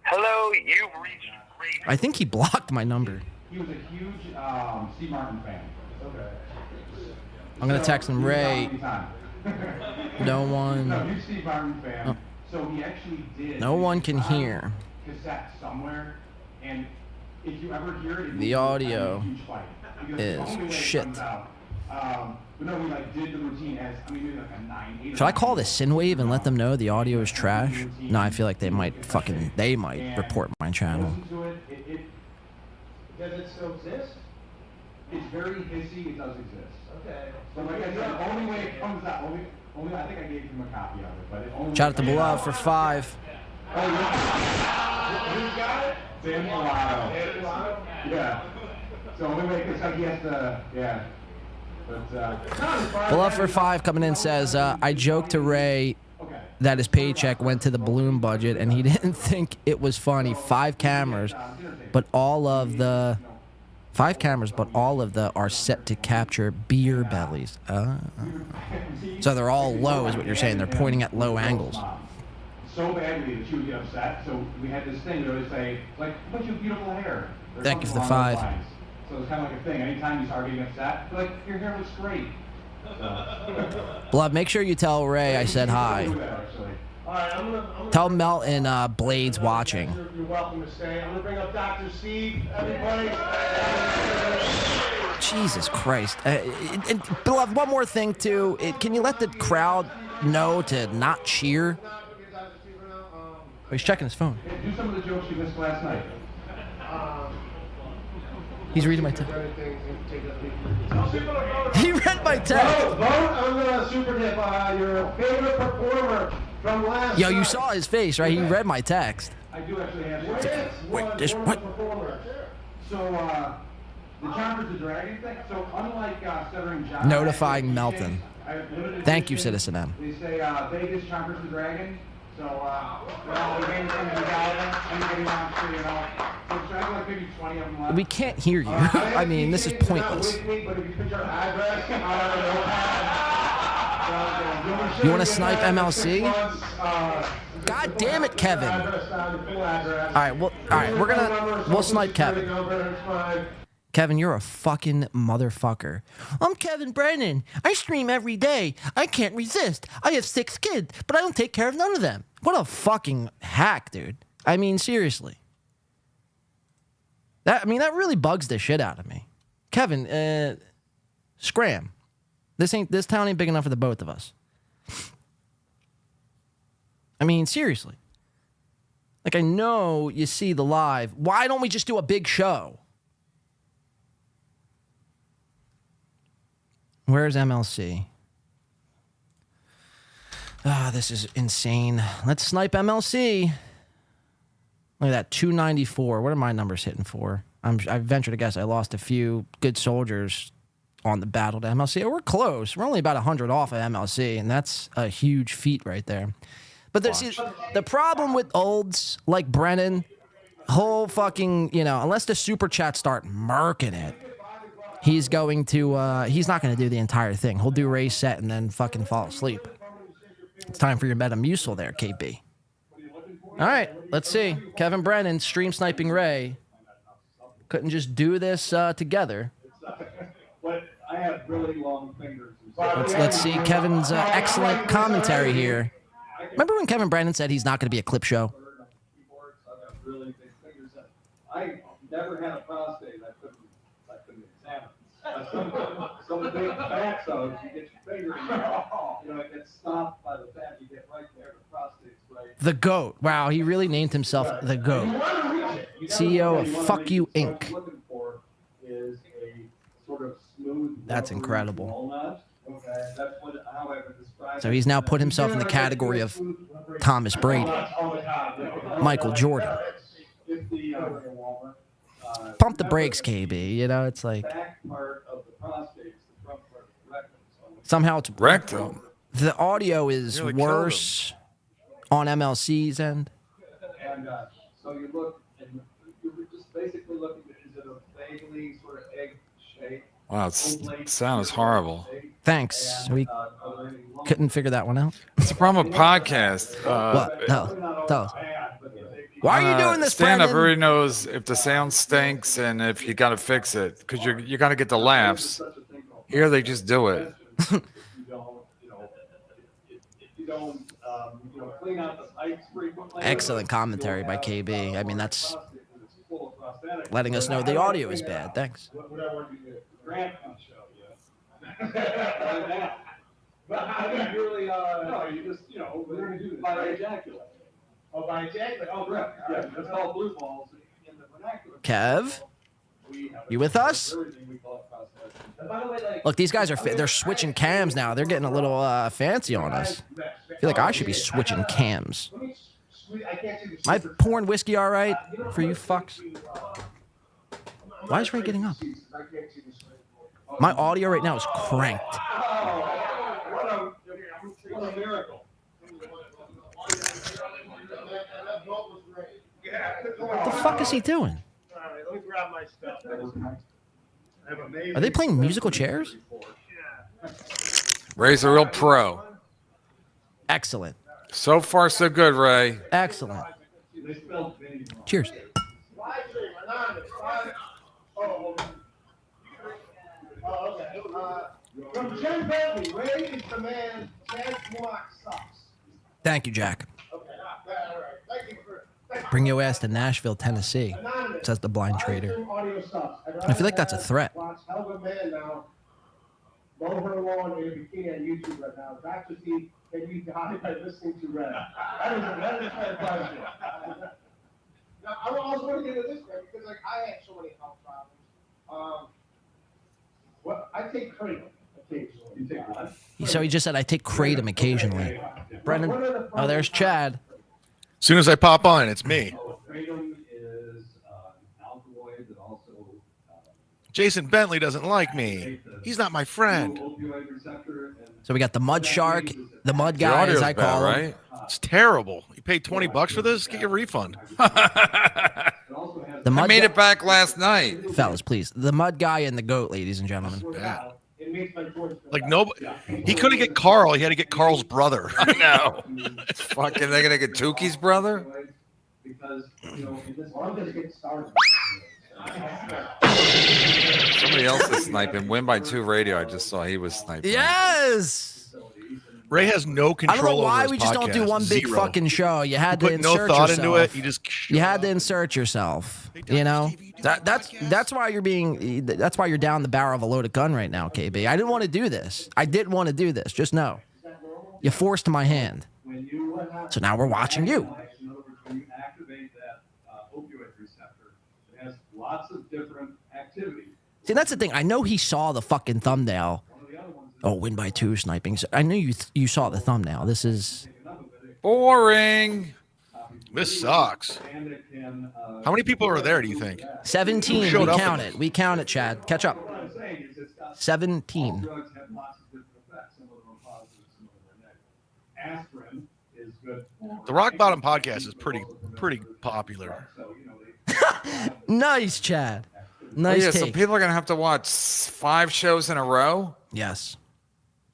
Hello, you've reached Ray. I think he blocked my number. He was a huge Steve Martin fan. Okay. I'm gonna text him, Ray. No one. No, huge Steve Martin fan. Oh. So he actually did. No one can hear. Cassette somewhere, and if you ever hear it, The audio is shit. But no, we like did the routine as maybe like a 9-8. Should I call the Synwave and let them know the audio is trash? No, I feel like they might report my channel. Does it still exist? It's very hissy. It does exist. Okay. But like I said, the only way it comes out, only I think I gave him a copy of it, but it only. Shout out to Beloved for 5. Oh, yeah. Who's got it? Dan Milano. Yeah. So only way it's like he has to, yeah. But, Beloved for 5 coming in says, I joked to Ray that his paycheck went to the balloon budget and he didn't think it was funny. 5 cameras, but all of the are set to capture beer bellies. So they're all low is what you're saying. They're pointing at low angles. So badly that she would get upset. So we had this thing that would say, like, look, you have beautiful hair. Thank you for the 5. So it's kind of like a thing. Anytime you start getting upset, you're like, your hair looks great. Beloved, make sure you tell Ray I said hi. All right, I'm gonna Tell Melton Blade's watching. You're welcome to stay. I'm gonna bring up Dr. Steve, everybody. Jesus Christ. And beloved, one more thing too. Can you let the crowd know to not cheer? Oh, he's checking his phone. Do some of the jokes you missed last night. He's reading my text. He read my text. Vote on the super tip. Your favorite performer from last Yo, you night. saw his face, right? He read my text. I do actually have Wait, this what? So, the Chompers the Dragon thing. So, unlike Stuttering John, Notifying Melton. Thank you, Citizen M. They say Vegas Chompers the Dragon. So, well, the game's going to be valid. Anybody wants to, so it's like maybe 20 of them left. We can't hear you. I mean, this is pointless. You want to snipe MLC? God damn it, Kevin. We'll snipe Kevin. Kevin, you're a fucking motherfucker. I'm Kevin Brennan. I stream every day. I can't resist. I have 6 kids, but I don't take care of none of them. What a fucking hack, dude. I mean, seriously. That really bugs the shit out of me. Kevin, scram. This town ain't big enough for the both of us. I mean, seriously. Like, I know you see the live. Why don't we just do a big show? Where's MLC? This is insane. Let's snipe MLC. Look at that, 294. What are my numbers hitting for? I venture to guess I lost a few good soldiers on the battle to MLC. We're close. We're only about 100 off of MLC, and that's a huge feat right there. But the problem with olds like Brennan, whole fucking, unless the super chats start murking it, he's not going to do the entire thing. He'll do Ray's set and then fucking fall asleep. It's time for your Metamucil there, KB. All right, let's see. Kevin Brennan, stream sniping Ray. Couldn't just do this together. I have really long fingers. Let's see Kevin's excellent commentary here. Remember when Kevin Brennan said he's not going to be a clip show? I never had a prostate I couldn't examine. Some big fat so you get your finger in there, it gets stopped by the fat, you get right there, the prostate's right. The GOAT. Wow, he really named himself the GOAT. CEO of Fuck You Inc. That's incredible. So he's now put himself in the category of Thomas Brady, Michael Jordan. Pump the brakes, KB. It's like somehow it's rectum. The audio is really worse on MLC's end. And so you look, and you're just basically looking at, is it a vaguely sort of egg shape? Wow, it sounds horrible. Thanks. We couldn't figure that one out. It's a problem with podcast. What? Tell us. Why are you doing this, stand-up Brendan? already knows if the sound stinks and if you got to fix it because you're going to get the laughs. Here they just do it. Excellent commentary by KB. I mean, that's letting us know the audio is bad. Thanks. But I mean, really, no, you just, we're going to do this by ejaculate. Oh, by ejaculate? Oh, right. Yeah, that's called blue balls in the vernacular. Kev, you with us? Look, these guys they're switching cams now. They're getting a little fancy on us. I feel like I should be switching cams. My porn whiskey all right for you fucks? Why is Ray getting up? My audio right now is cranked. What a miracle. What the fuck is he doing? Let me grab my stuff. Are they playing musical chairs? Ray's a real pro. Excellent. So far, so good, Ray. Excellent. Cheers. From Jen Bentley, Ray is the man. Chad Mock sucks. Thank you, Jack. Okay, all right. Bring your ass to Nashville, Tennessee, says the blind trader. I feel like that's a threat. Watch hell of a man now. Mow her lawn in a bikini on YouTube right now. Dr. C, can you die by listening to Red? That is my question. Now, I also want to get into this, Red, because like I have so many health problems. Well, I take kratom occasionally. You take what? So he just said, I take kratom occasionally. Brendan, oh, there's Chad. As soon as I pop on, it's me. Kratom is an alkaloid that also. Jason Bentley doesn't like me. He's not my friend. So we got the Mud Shark, the Mud Your Guy, audio's as I call bad, him. right? It's terrible. You paid $20 for this? Get your refund. The I Mud made Guy- it back last night. Fellas, please. The Mud Guy and the Goat, ladies and gentlemen. Bad. Like nobody, he couldn't get Carl. He had to get Carl's brother. I know. Fucking, they're gonna get Tuki's brother. Because I'm gonna get started. Somebody else is sniping. Win by 2 radio. I just saw he was sniping. Yes! Ray has no control. I don't know why over we his just don't do podcast. one big Zero. fucking show. You had You to put no insert thought yourself. into it. You just You had to insert yourself. You know, that's why you're being. That's why you're down the barrel of a loaded gun right now, KB. I didn't want to do this. I didn't want to do this. Just know, you forced my hand. So now we're watching you. When you activate that opioid receptor, it has lots of different activities. See, that's the thing. I know he saw the fucking thumbnail. Oh, win by 2 sniping. So I knew you saw the thumbnail. This is boring. This sucks. How many people are there, do you think? 17. Showed We up count in- it. We count it, Chad. Catch up. 17. Drugs have lots of different effects. Some of them are positive, some of them are negative. Aspirin is good. The Rock Bottom podcast is pretty popular. Nice, Chad. Oh, Nice yeah, so take. people are gonna have to watch 5 shows in a row. Yes.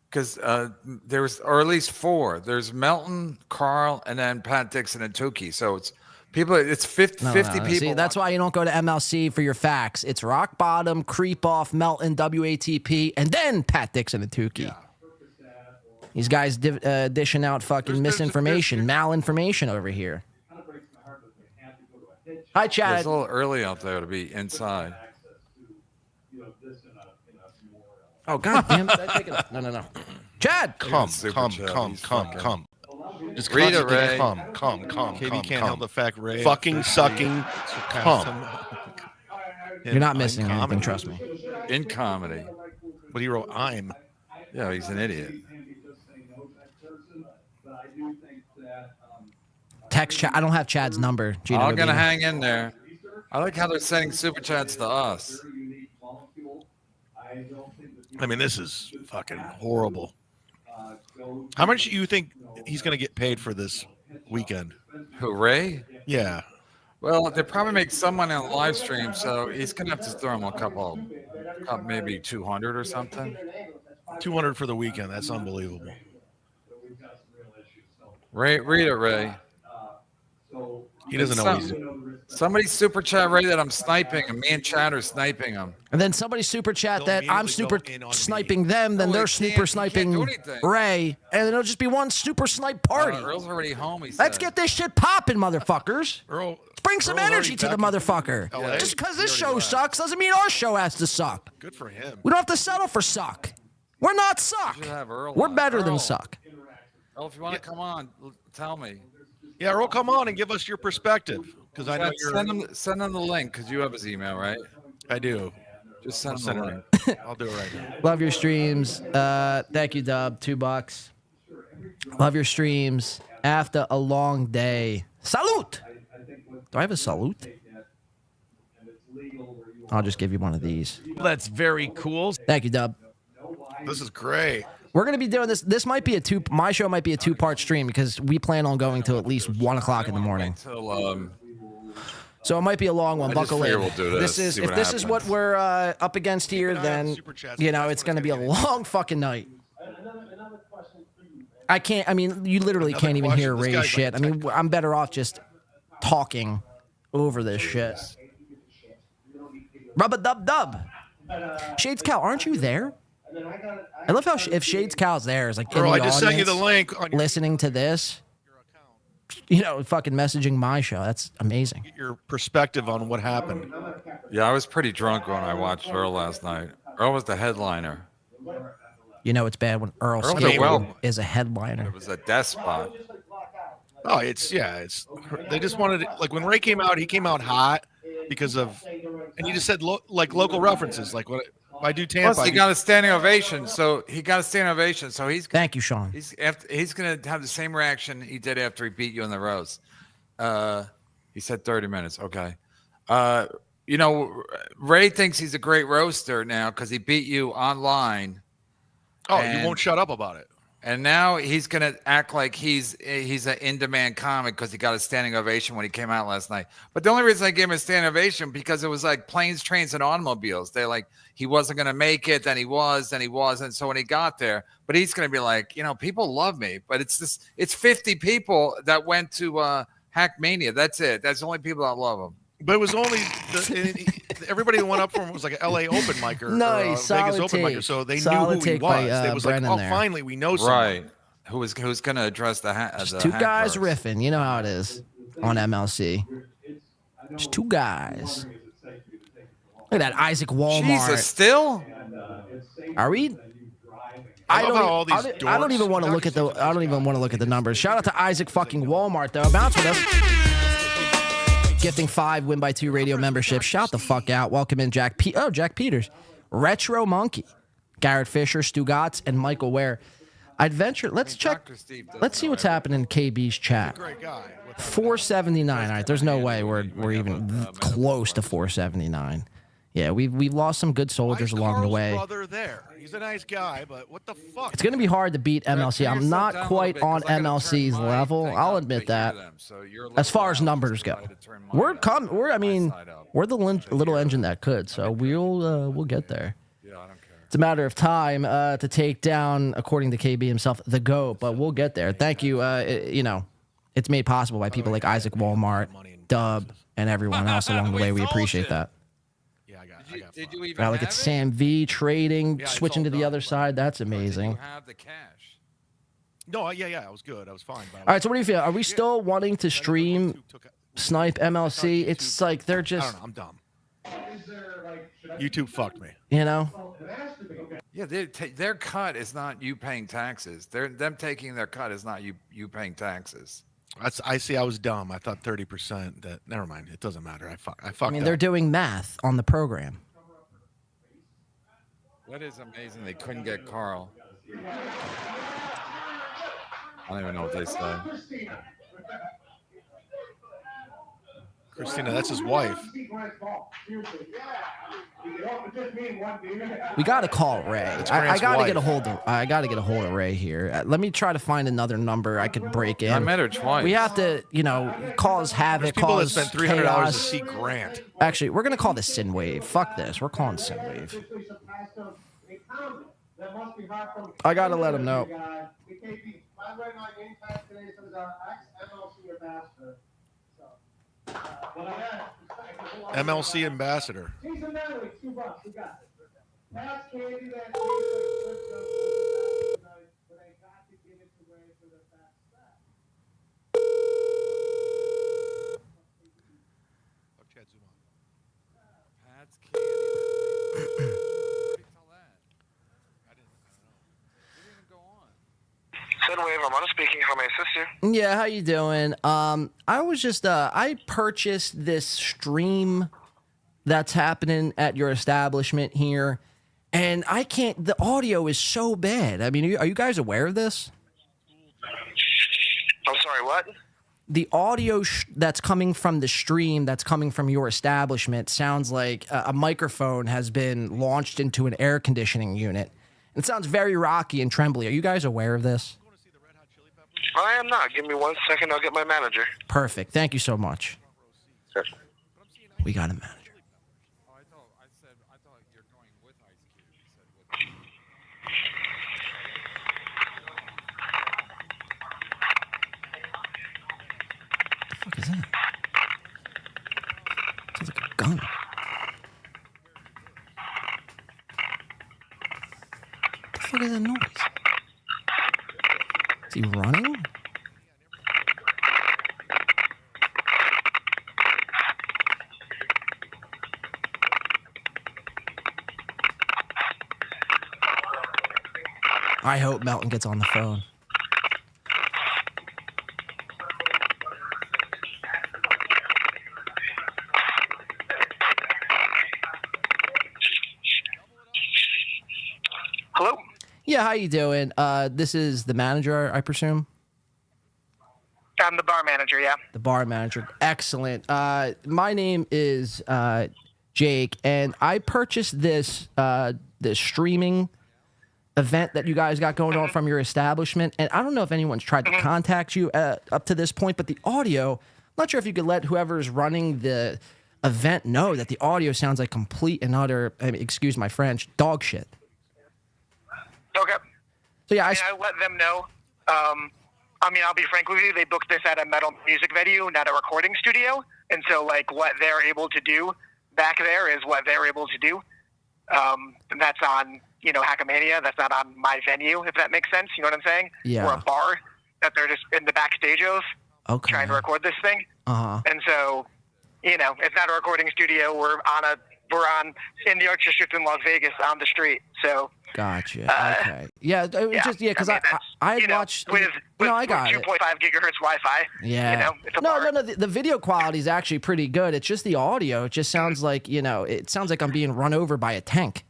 Because there was, or at least 4. There's Melton, Carl, and then Pat Dixon and Tuki. So it's people. It's 50 No, 50 no. people. See, that's why you don't go to MLC for your facts. It's Rock Bottom, Creep Off, Melton, WATP, and then Pat Dixon and Tukey. Yeah. These guys dishing out fucking misinformation, malinformation over here. Hi, Chad. It's a little early out there to be inside. Oh, God damn it. Take it up. No. Chad. Come. Just Just Read it, constantly Ray. come. KB can't help the fact Ray. Fucking sucking. Come. You're not missing anything, trust me. In comedy. But he wrote I'm. Yeah, he's an idiot. Text Chad. I don't have Chad's number. Gino I'm gonna Rubino. hang in there. I like how they're sending super chats to us. I mean, this is fucking horrible. How much do you think he's going to get paid for this weekend? Who, Ray? Yeah. Well, they probably make some money on the live stream, so he's gonna have to throw him a couple maybe 200 or something. 200 for the weekend. That's unbelievable. Ray, read it, Ray. He doesn't know he's. Somebody super chat Ray that I'm sniping him. Me and Chad are sniping him. And then somebody super chat that I'm super sniping them, then No, they're he super can't do sniping anything. Ray, and then it'll just be one super snipe party. Earl's already home. He Let's said. get this shit popping, motherfuckers. Earl, Let's bring some Earl's energy already to the back in motherfucker. LA. Just because this He show already left. sucks doesn't mean our show has to suck. Good for him. We don't have to settle for suck. We're not suck. You should have Earl We're on. better than Earl. suck. Earl, if you want to come on, tell me. Yeah, Earl, come on and give us your perspective. Because I know Chad, you're. send him the link because you have his email, right? I do. Just send I'll him the send link. it. I'll do it right now. Love your streams. Thank you, Dub. $2. Love your streams. After a long day. Salute! Do I have a salute? I'll just give you one of these. That's very cool. Thank you, Dub. This is great. We're gonna be doing this. This might be my show might be a 2-part stream because we plan on going till at least 1 o'clock in the morning. Till, So it might be a long one. I just Buckle figure in. we'll do this, is see if what this is what happens. we're up against here, then you know it's gonna be a long fucking night. I can't. I mean, you literally can't even hear question. This Ray's guy's shit. like I mean, I'm better off just talking over this shit. Rubba dub dub. Shades Cal, aren't you there? I love how if Shades Cal's there, is like in Earl, the I just sent you the audience link on your. listening to this. fucking messaging my show. That's amazing. Get your perspective on what happened. Yeah, I was pretty drunk when I watched Earl last night. Earl was the headliner. It's bad when Earl Earl's Skater is a headliner. It was a death spot. Oh, it's they just wanted like when Ray came out, he came out hot because of, and he just said local references, like what I do Tampa. Plus, he got a standing ovation, so he's thank you, Sean. He's gonna have the same reaction he did after he beat you in the roast. He said 30 minutes. Okay. Ray thinks he's a great roaster now because he beat you online. Oh, you won't shut up about it. And now he's gonna act like he's an in-demand comic because he got a standing ovation when he came out last night. But the only reason I gave him a standing ovation because it was like planes, trains, and automobiles. They like he wasn't gonna make it, then he was, then he wasn't. So when he got there, but he's gonna be like, people love me, but it's 50 people that went to Hackmania. That's it. That's the only people that love him. But it was only everybody who went up for him was like an LA open micer, nice, or Vegas open micer, so they knew who he was. It was like, finally we know someone. Right. Who's going to address the two guys riffing. You know how it is on MLC. Just two guys. Look at that Isaac Walmart. Jesus, still? Are we? I don't even want to look at the numbers. Shout out to Isaac fucking Walmart though. Bounce with us. Gifting 5 Win by 2 radio memberships. Shout the fuck out. Welcome in Jack Peters, Retro Monkey, Garrett Fisher, Stu Gotts, and Michael Ware. Let's check. Let's see what's happening in KB's chat. 479. All right, there's no way we're even close to 479. Yeah, we've lost some good soldiers along the way. Brother there. He's a nice guy, but what the fuck? It's going to be hard to beat MLC. I'm not quite on MLC's level. I'll admit that. As far as numbers go, we're the little engine that could. So we'll get there. It's a matter of time to take down, according to KB himself, the GOAT. But we'll get there. Thank you. It's made possible by people like Isaac Walmart, Dub, and everyone else along the way. We appreciate that. Did you even look at Sam V trading, switching to the other side. That's amazing. Did you have the cash? No, yeah, I was good. I was fine. All right, so what do you feel? Are we still wanting to stream Snipe MLC? It's like they're just. I don't know. I'm dumb. YouTube fucked me. Yeah, their cut is not you paying taxes. Them taking their cut is not you paying taxes. I see. I was dumb. I thought 30%. That never mind. It doesn't matter. I fucked up. They're doing math on the program. That is amazing. They couldn't get Carl. I don't even know what they said. Christina, that's his wife. We got to call Ray. I got to get a hold of Ray here. Let me try to find another number I could break in. I met her twice. We have to, cause havoc. People that cause spent $300 to see Grant. Actually, we're gonna call this Synwave. Fuck this. We're calling Synwave. I gotta let him know. MLC ambassador. I'm on speaking. How may I assist you? Yeah, how you doing? I was just I purchased this stream that's happening at your establishment here, and I can't. The audio is so bad. I mean, are you guys aware of this? I'm sorry. What? The audio that's coming from the stream that's coming from your establishment sounds like a microphone has been launched into an air conditioning unit. It sounds very rocky and trembly. Are you guys aware of this? I am not. Give me 1 second. I'll get my manager. Perfect. Thank you so much. Sure. We got a manager. What the fuck is that? Sounds like a gun. What the fuck is that noise? Is he running? I hope Melton gets on the phone. Hello? Yeah, how you doing? This is the manager, I presume? I'm the bar manager, yeah. The bar manager. Excellent. My name is Jake, and I purchased this streaming event that you guys got going on from your establishment. And I don't know if anyone's tried to contact you up to this point, but the audio, I'm not sure if you could let whoever's running the event know that the audio sounds like complete and utter, excuse my French, dog shit. Okay. So yeah, I let them know. I mean, I'll be frank with you. They booked this at a metal music venue, not a recording studio. And so, like, what they're able to do back there is what they're able to do. And that's on, you know, Hackamania. That's not on my venue, if that makes sense. You know what I'm saying? Yeah. We're a bar that they're just in the backstage of trying to record this thing. Uh-huh. And so, you know, it's not a recording studio. We're on in the Arts District in Las Vegas on the street. So. Gotcha. Okay. Yeah. Because I watched. With I got 2.5 gigahertz Wi-Fi. Yeah. You know, it's a bar. No. The video quality is actually pretty good. It's just the audio. It just sounds like, you know, it sounds like I'm being run over by a tank.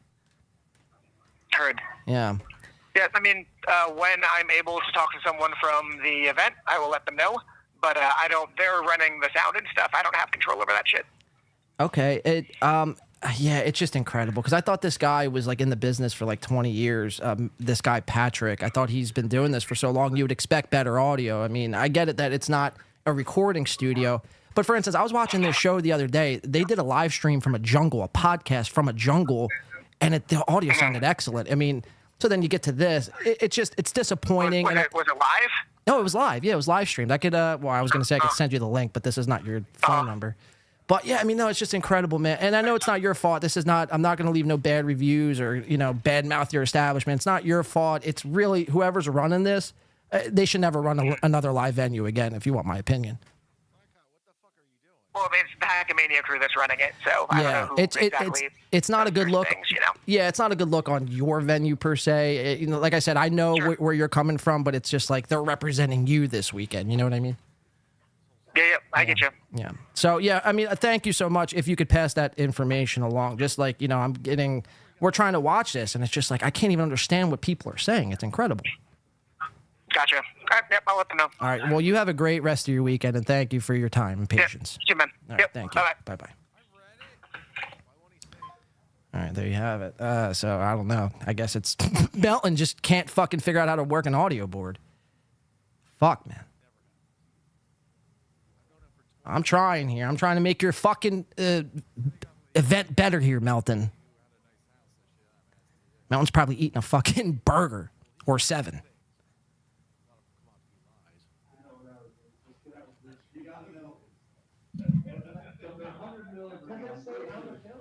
Heard. Yeah. Yeah. I mean, when I'm able to talk to someone from the event, I will let them know. But I don't. They're running the sound and stuff. I don't have control over that shit. Okay. Yeah, it's just incredible because I thought this guy was like in the business for like 20 years. This guy, Patrick, I thought he's been doing this for so long. You would expect better audio. I mean, I get it that it's not a recording studio. But for instance, I was watching this show the other day. They did a live stream from a jungle, a podcast from a jungle, and the audio sounded excellent. I mean, so then you get to this. It's disappointing. Was it live? No, it was live. Yeah, it was live streamed. I could, I was going to say I could send you the link, but this is not your phone number. But yeah, I mean, no, it's just incredible, man. And I know it's not your fault. I'm not going to leave no bad reviews or, you know, bad mouth your establishment. It's not your fault. It's really whoever's running this, they should never run another live venue again, if you want my opinion. Well, it's the Hackamania crew that's running it, so I don't know who it's not a good look. Things, you know? Yeah, it's not a good look on your venue per se. You know, like I said, I know where you're coming from, but it's just like they're representing you this weekend. You know what I mean? Yeah, I get you. Yeah. So, yeah, I mean, thank you so much. If you could pass that information along, just like, you know, we're trying to watch this, and it's just like, I can't even understand what people are saying. It's incredible. Gotcha. All right, yep, I'll let them know. All right. Well, you have a great rest of your weekend, and thank you for your time and patience. Yeah, man. All right, thank you. Bye-bye. All right, there you have it. So, I don't know. I guess it's Melton just can't fucking figure out how to work an audio board. Fuck, man. I'm trying here. I'm trying to make your fucking event better here, Melton. Melton's probably eating a fucking burger or 7.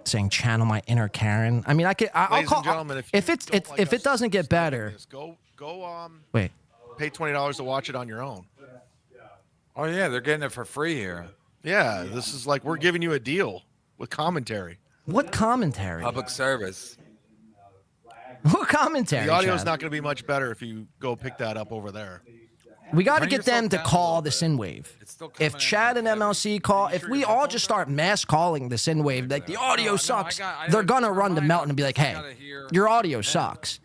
Saying channel my inner Karen. I mean, I'll Ladies call. and gentlemen, if it doesn't get better, go wait. Pay $20 to watch it on your own. Oh yeah, they're getting it for free here. Yeah, this is like we're giving you a deal with commentary. What commentary? Public service. What commentary? The audio's Chad? not going to be much better if you go pick that up over there. We got to get them to call the Synwave. If Chad and MLC call, if we all just start mass calling the Synwave, like the audio sucks, they're going to run to Melton and be like, hey, your audio sucks.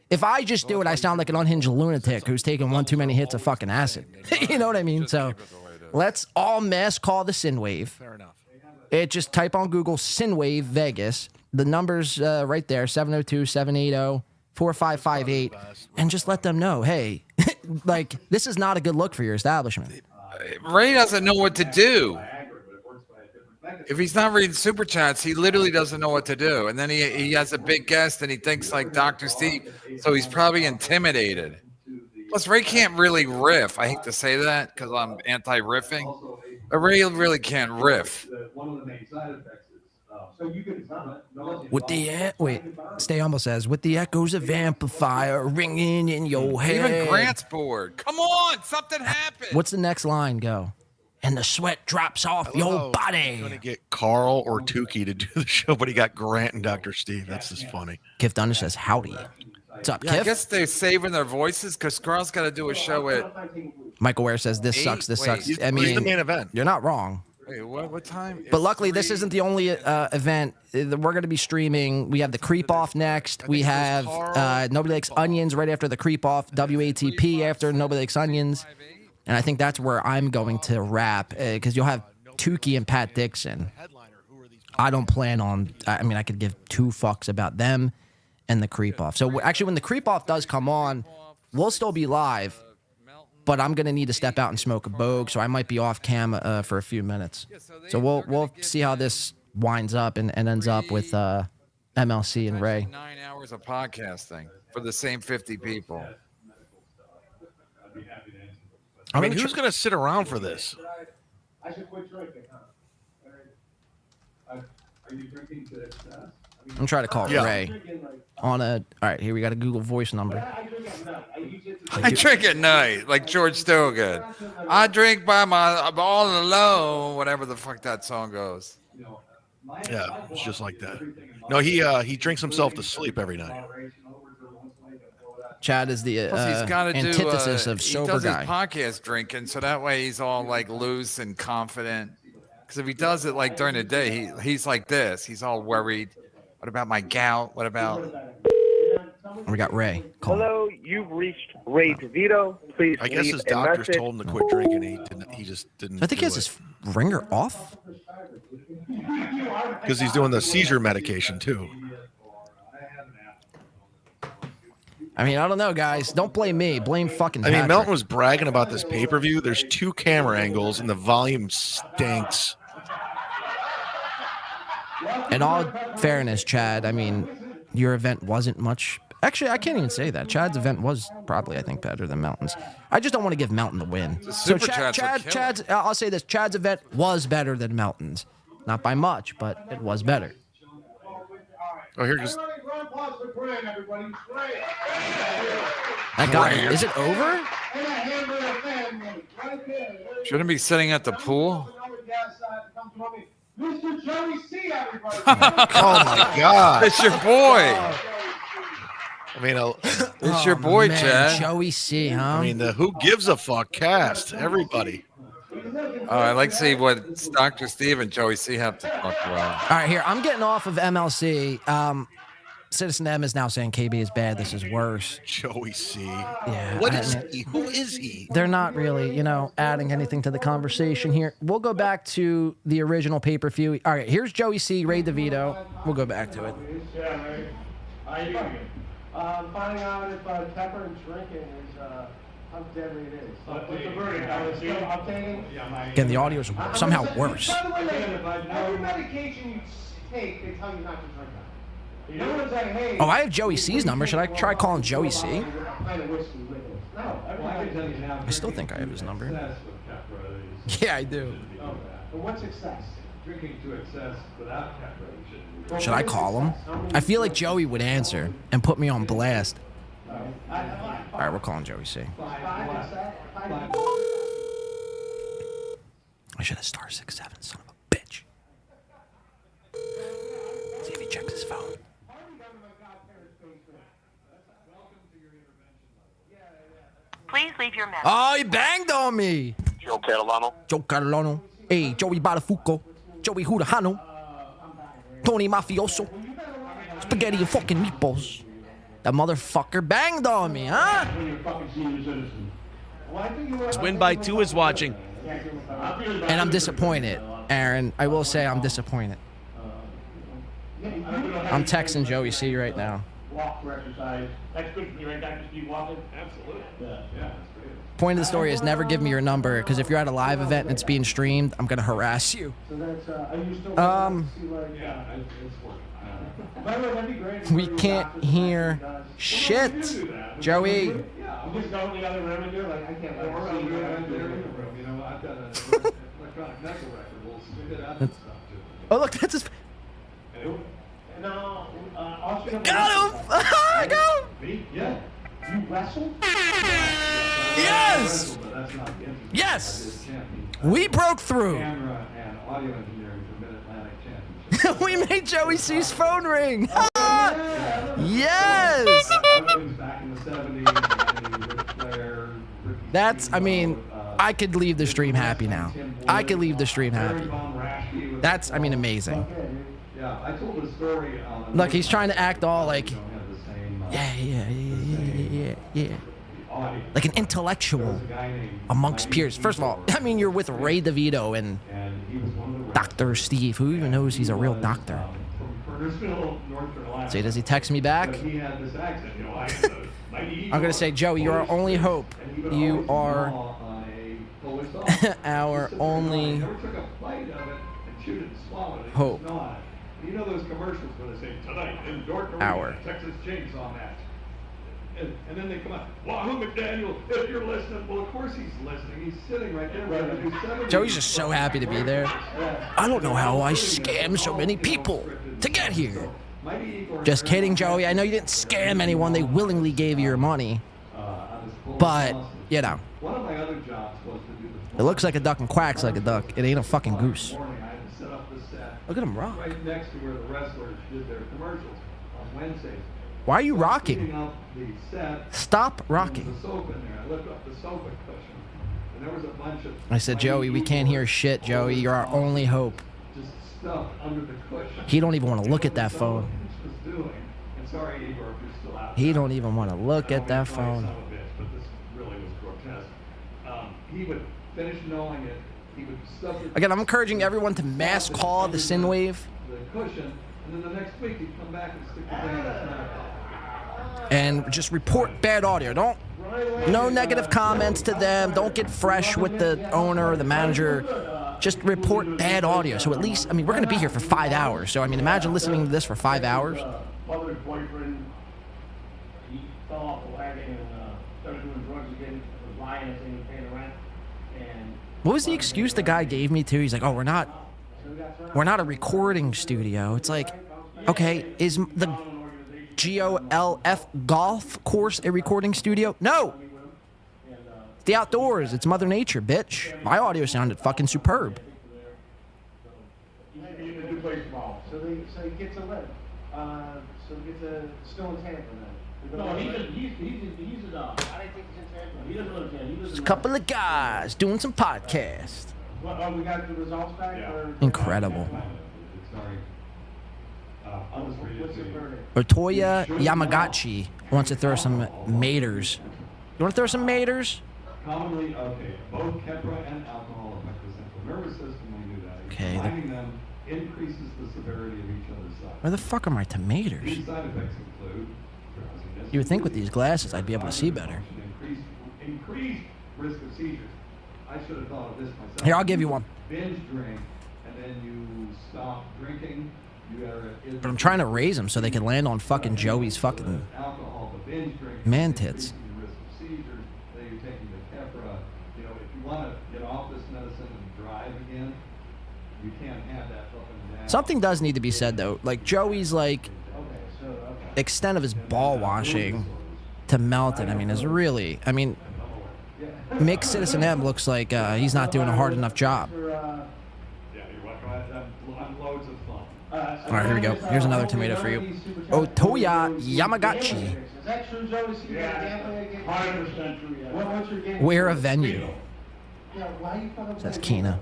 If I just do it, I sound like an unhinged lunatic who's taken one too many hits of fucking acid. You know what I mean? So let's all mass call the Synwave. Fair enough. Just type on Google Synwave Vegas. The number's right there, 702-780-4558. And just let them know, hey, like, this is not a good look for your establishment. Ray doesn't know what to do. If he's not reading super chats, he literally doesn't know what to do. And then he has a big guest and he thinks like Dr. Steve, so he's probably intimidated. Plus, Ray can't really riff. I hate to say that because I'm anti-riffing, but Ray really can't riff. With the Stay Humble says, with the echoes of amplifier ringing in your head. Even Grant's bored. Come on, something happened. What's the next line go? And the sweat drops off your body. I'm going to get Carl or Tukey to do the show, but he got Grant and Dr. Steve. That's just funny. Kif Dunner says, howdy. What's up, Yeah, I Kiff? guess they're saving their voices because Squirrel's got to do a show at. Michael Ware says this 8? sucks. This Wait, sucks. he's I mean, the main event. You're not wrong. Wait, what time? But luckily, this isn't the only event. We're going to be streaming. We have the Creep Off next. We have Nobody Likes Onions right after the Creep Off. WATP after Nobody Likes Onions. And I think that's where I'm going to wrap because you'll have Tukey and Pat Dixon. I don't plan on. I mean, I could give two fucks about them and the Creep Off. So actually, when the Creep Off does come on, we'll still be live. But I'm gonna need to step out and smoke a bogue, so I might be off cam for a few minutes. So we'll see how this winds up and ends up with MLC and Ray. 9 hours of podcasting for the same 50 people. I mean, who's going to sit around for this? I should quit drinking, huh? Are you drinking to excess? I'm trying to call Ray on a. All right, here we got a Google Voice number. I drink at night, like George Thorogood. I drink by I'm all alone, whatever the fuck that song goes. Yeah, it's just like that. No, he drinks himself to sleep every night. Chad is the Plus he's gotta antithesis of he sober does guy. his podcast drinking, so that way he's all like loose and confident. Because if he does it like during the day, he's like this. He's all worried. What about my gout? What about? We got Ray. Call him. Hello, you've reached Ray Devito. Please I guess leave his a doctors message. told him to quit drinking. He just didn't. I think he has his ringer off. Because he's doing the seizure medication too. I mean, I don't know, guys. Don't blame me. Blame fucking. I mean, Patrick. Melton was bragging about this pay-per-view. There's 2 camera angles and the volume stinks. In all fairness, Chad, I mean, your event wasn't much. Actually, I can't even say that. Chad's event was probably, I think, better than Melton's. I just don't want to give Melton the win. So Super Chats are killing. Chad's. I'll say this: Chad's event was better than Melton's. Not by much, but it was better. Oh, here goes. That guy, is it over? Shouldn't be sitting at the pool. Mr. Joey C, everybody. Oh my God! It's your boy. I mean, It's your boy, man, Chad. Joey C, huh? I mean, the Who Gives a Fuck cast. Everybody. I'd like to see what Dr. Steve and Joey C have to talk about. All right, here. I'm getting off of MLC. Citizen M is now saying KB is bad. This is worse. Joey C. Yeah. What is he? Who is he? They're not really, adding anything to the conversation here. We'll go back to the original pay-per-view. All right, here's Joey C, Ray DeVito. We'll go back to it. Yeah, Ray. How you doing? Finding out if pepper and drinking is how deadly it is. What's the verdict? I'm taking. Again, the audio is somehow worse. By the way, every medication you take, they tell you not to drink that. No one's like, hey. Oh, I have Joey C's number. Should I try calling Joey C? I still think I have his number. Yeah, I do. What's success? Drinking to excess without caffeine. Should I call him? I feel like Joey would answer and put me on blast. All right, we're calling Joey C. I should have *67, son of a bitch. See if he checks his phone. Please leave your message. Oh, he banged on me. Joe Catalano. Joe Catalano. Hey, Joey Badafuco. Joey Hudahano. Tony Mafioso. Spaghetti and fucking meatballs. That motherfucker banged on me, huh? This win by 2 is watching. And I'm disappointed, Aaron. I will say I'm disappointed. I'm texting Joey C right now. Walk for exercise. That's good for you, right, Dr. Steve Walker? Absolutely. Yeah. Point of the story is never give me your number, because if you're at a live event and it's being streamed, I'm gonna harass you. So that's, are you still We can't hear shit, Joey. You just go in the other room and do it, like, I can't let her see you. I've done an electronic medical record. We'll spit it out and stuff, too. Oh, look, that's his. No, Got him! I got him! Me? Yeah. You wrestle? Yes! Yes! We broke through. Camera and audio engineering for Mid-Atlantic Championship. We made Joey C's phone ring. Yes! That's, I mean, I could leave the stream happy now. I could leave the stream happy. That's, I mean, amazing. Look, he's trying to act all like, yeah. Like an intellectual amongst peers. First of all, I mean, you're with Ray DeVito and Dr. Steve. Who even knows he's a real doctor? So does he text me back? I'm going to say, Joey, you're our only hope. You are our only hope. You know those commercials where they say, tonight in Dorton Arena, Texas Chainsaw Match. And then they come out, Wahoo McDaniel, if you're listening. Well, of course he's listening. He's sitting right there. Joey's just so happy to be there. I don't know how I scammed so many people to get here. Just kidding, Joey. I know you didn't scam anyone. They willingly gave you your money. But, you know. It looks like a duck and quacks like a duck. It ain't a fucking goose. Look at him rock. Right next to where the wrestlers did their commercials on Wednesdays. Why are you rocking? Stop rocking. I said, Joey, we can't hear shit, Joey. You're our only hope. He don't even want to look at that phone. He don't even want to look at that phone. He would finish knowing it. Again, I'm encouraging everyone to mass call the Synwave. And just report bad audio. No negative comments to them. Don't get fresh with the owner or the manager. Just report bad audio. So at least, I mean, we're going to be here for 5 hours. So, I mean, imagine listening to this for 5 hours. Mother's boyfriend, he fell off the wagon and started doing drugs again. Was lying and saying he was paying the rent. And what was the excuse the guy gave me too? He's like, "Oh, we're not a recording studio." It's like, okay, is the GOLF golf course a recording studio? No. It's the outdoors. It's Mother Nature, bitch. My audio sounded fucking superb. So he gets a lift. So he gets a still in Tampa then. No, he's a dog. I didn't think he's in Tampa. He doesn't live in Tampa. Just a couple of guys doing some podcasts. Well, we got the results back? Or Incredible. What's your verdict? Otoya Yamagachi wants to throw some maters. You want to throw some maters? Commonly, okay, both Keppra and alcohol affect the central nervous system when you do that. Okay. Combining them increases the severity of each other's side. Where the fuck are my tomatoes? These side effects include drowsiness. You would think with these glasses I'd be able to see better. Increased risk of seizures. I should have thought of this myself. Here, I'll give you one. Binge drink, and then you stop drinking. But I'm trying to raise them so they can land on fucking Joey's fucking man tits. Something does need to be said though. Like Joey's like extent of his ball washing to Melton. I mean, is really. I mean, Mick Citizen M looks like he's not doing a hard enough job. All right, here we go. Here's another tomato for you. Otoya Yamagachi. We're a venue. Says Kina.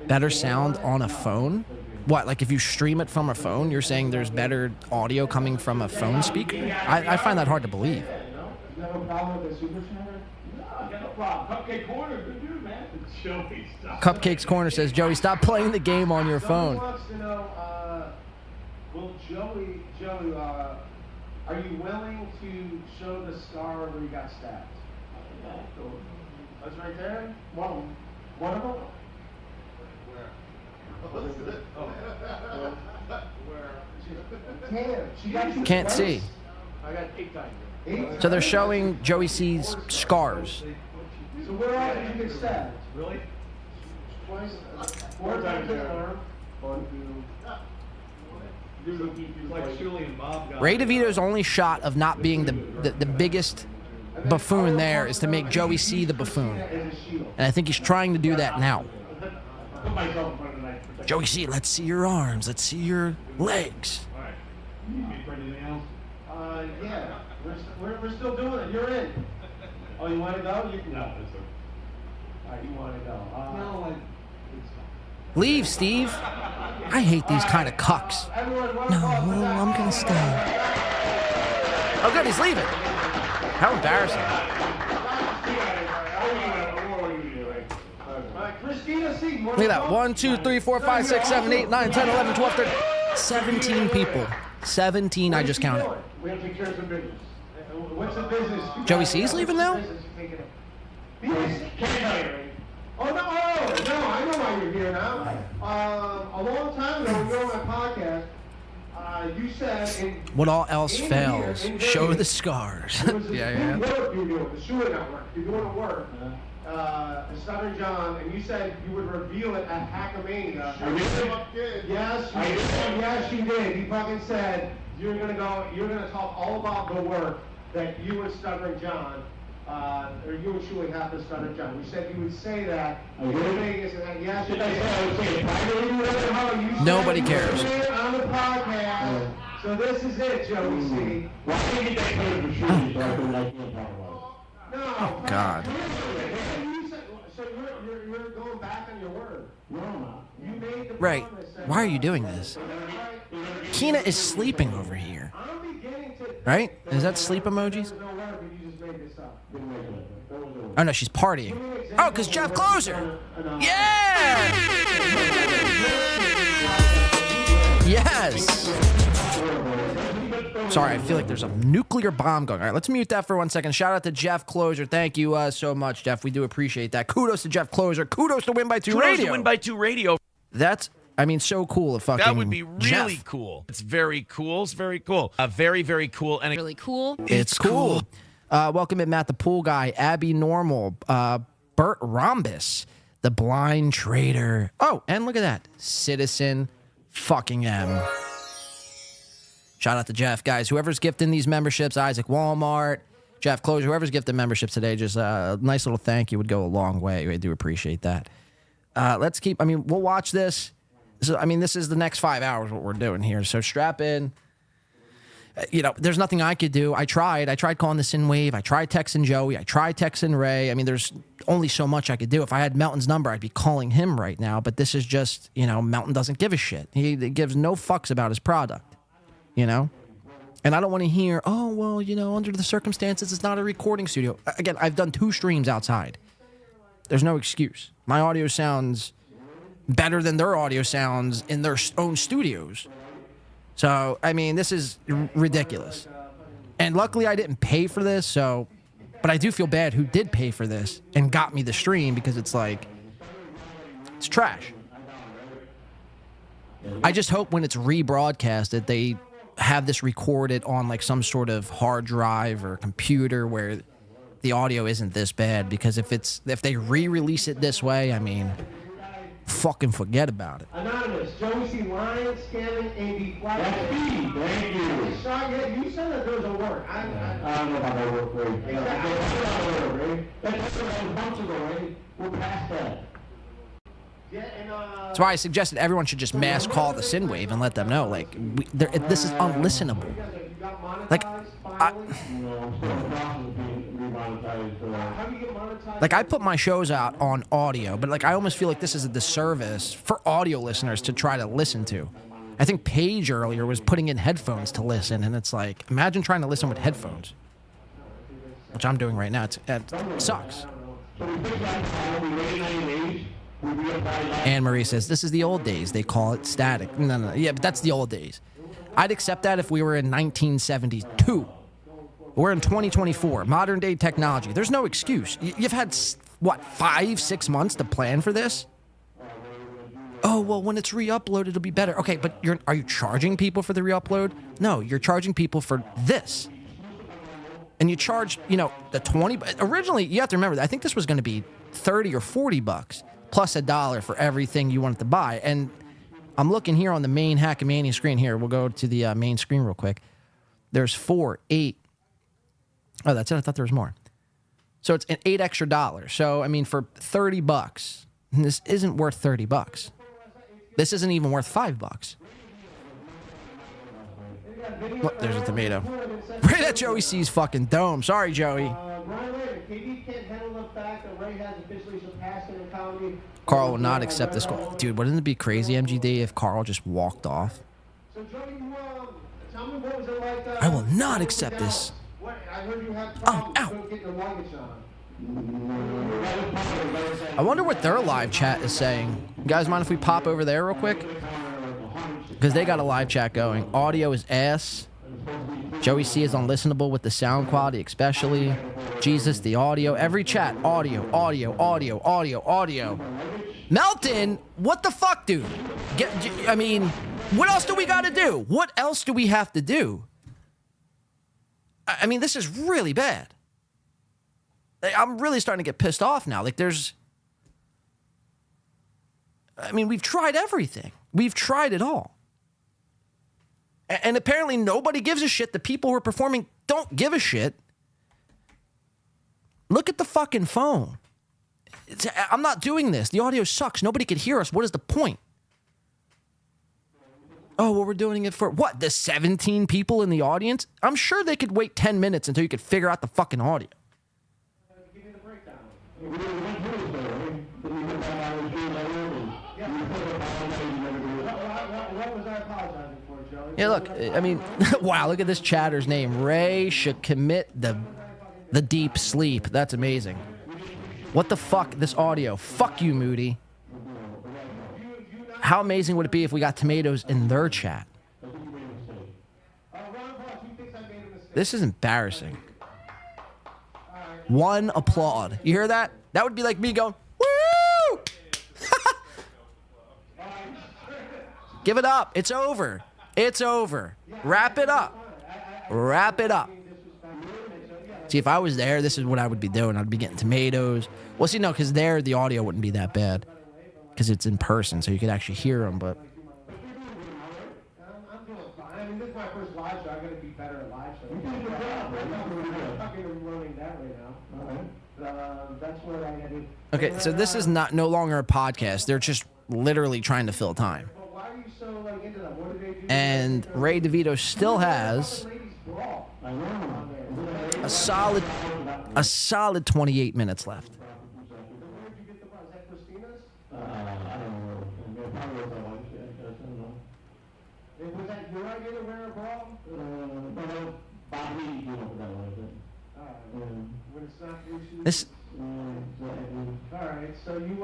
Better sound on a phone? What, like if you stream it from a phone, you're saying there's better audio coming from a phone speaker? I find that hard to believe. You have a problem with the Super Center? No, I got no problem. Cupcake Corner, good dude, man. Joey, stop. Cupcakes Corner says, Joey, stop playing the game on your phone. Joey wants to know, well, Joey, are you willing to show the scar where you got stabbed? That's right there? One of them? Where? She got you Can't twice? see. I got 8 times. So they're showing Joey C's scars. So where else did you get stabbed? Really? Twice? 4 times in the arm. 1, 2. It's like Shuley and Bob got Ray DeVito's only shot of not being the biggest buffoon there is to make Joey C the buffoon. And I think he's trying to do that now. Joey C, let's see your arms. Let's see your legs. We're still doing it. You're in. Oh, you want to go? You can go. All right, you want to go? No, Leave, Steve. I hate these kind of cucks. No, I'm gonna stay. Oh, good, he's leaving. How embarrassing. Look at that. 1, 2, 3, 4, 5, 6, 7, 8, 9, 10, 11, 12, 13. 17 people. 17 I just counted. We have to take care of some business. What's the business? Joey C's leaving now? Oh, no, I know why you're here now. A long time ago, when you were on my podcast, you said... What all else fails, show the scars. Yeah. Work you're doing, the Sewer Network. You're doing the work. Southern John, and you said you would reveal it at Hackamania. Yes, you did. You fucking said you're gonna talk all about the work that you and Stuttering John, or you and Shuey have to Stuttering John. You said you would say that in Vegas, and yes, you did. Nobody cares. On the podcast. So this is it, Joey C. Why did you take over for Shuey so I can't talk about it? No. Oh, God. So you're going back on your word. No. You made the Right. Why are you doing this? Keena is sleeping over here. Right? Is that sleep emojis? Oh, no, she's partying. Oh, because Jeff Closer. Yeah! Yes! Sorry, I feel like there's a nuclear bomb going. All right, let's mute that for 1 second. Shout out to Jeff Closer. Thank you so much, Jeff. We do appreciate that. Kudos to Jeff Closer. Kudos to Win by 2 Radio. Kudos to Win by 2 Radio. That's, I mean, so cool. Fucking That would be really Jeff. cool. It's very cool. It's very cool. Very, very cool. And Really cool. It's cool. Welcome in Matt the Pool Guy, Abby Normal, Bert Rhombus, The Blind Trader. Oh, and look at that. Citizen fucking M. Shout out to Jeff, guys. Whoever's gifting these memberships, Isaac Walmart, Jeff Closer, whoever's gifting memberships today, just a nice little thank you would go a long way. I do appreciate that. Let's keep, we'll watch this. This is the next 5 hours what we're doing here. So strap in. There's nothing I could do. I tried calling the Sin Wave. I tried texting Joey. I tried texting Ray. There's only so much I could do. If I had Melton's number, I'd be calling him right now. But this is just, Melton doesn't give a shit. He gives no fucks about his product. And I don't want to hear, oh, well, under the circumstances, it's not a recording studio. Again, I've done 2 streams outside. There's no excuse. My audio sounds better than their audio sounds in their own studios. So, this is ridiculous. And luckily, I didn't pay for this, but I do feel bad who did pay for this and got me the stream because it's trash. I just hope when it's rebroadcasted, they have this recorded on some sort of hard drive or computer where the audio isn't this bad, because if they re-release it this way, fucking forget about it. Anonymous, Joey C. Ryan, scamming AB flat. That's me. Thank you. You said that there was a work. I don't know about that work, Ray. That's months ago, Ray. We're past that. That's why I suggested everyone should just mass call the Sin Wave and let them know, this is unlistenable. I put my shows out on audio, but I almost feel like this is a disservice for audio listeners to try to listen to. I think Paige earlier was putting in headphones to listen, and it's imagine trying to listen with headphones, which I'm doing right now. It sucks. Anne Marie says, this is the old days. They call it static. No. Yeah, but that's the old days. I'd accept that if we were in 1972. We're in 2024. Modern day technology. There's no excuse. You've had, 5-6 months to plan for this? Oh, well, when it's re-uploaded, it'll be better. Okay, but are you charging people for the re-upload? No, you're charging people for this. And you charge, the 20. Originally, you have to remember, I think this was going to be $30 or $40 plus $1 for everything you wanted to buy. And I'm looking here on the main Hackamania screen here. We'll go to the main screen real quick. There's 4, 8. Oh, that's it. I thought there was more. So it's an $8 extra. So, for $30, this isn't worth $30. This isn't even worth $5. Look, there's a tomato. Pray that Joey sees fucking dome. Sorry, Joey. Carl will not accept this call. Dude, wouldn't it be crazy, MGD, if Carl just walked off? I will not accept this. I'm out. I wonder what their live chat is saying. You guys mind if we pop over there real quick? Because they got a live chat going. Audio is ass. Joey C is unlistenable with the sound quality, especially. Jesus, the audio. Every chat, audio, audio, audio, audio, audio. Melton, what the fuck, dude? I mean, what else do we got to do? What else do we have to do? I mean, this is really bad. I'm really starting to get pissed off now. Like, we've tried everything. We've tried it all. And apparently nobody gives a shit. The people who are performing don't give a shit. Look at the fucking phone. I'm not doing this. The audio sucks. Nobody could hear us. What is the point? Oh, well, we're doing it for what? The 17 people in the audience? I'm sure they could wait 10 minutes until you could figure out the fucking audio. Yeah, look, I mean, wow, look at this chatter's name. Ray should commit the deep sleep. That's amazing. What the fuck, this audio? Fuck you, Moody. How amazing would it be if we got tomatoes in their chat? This is embarrassing. One applaud. You hear that? That would be like me going, woo! Give it up. It's over. It's over. Wrap it up. Wrap it up. See, if I was there, this is what I would be doing. I'd be getting tomatoes. Well, see, no, because there, the audio wouldn't be that bad. Because it's in person, so you could actually hear them, but... I'm doing fine. I mean, this is my first live show. I gotta be better at live shows. I'm fucking learning that right now. That's what I did. Okay, so this is no longer a podcast. They're just literally trying to fill time. Why are you so into that? What do they do? And Ray Devito still has a solid 28 minutes left. Was that your idea to wear a bra? When it's not your shoes? This... Alright, so you,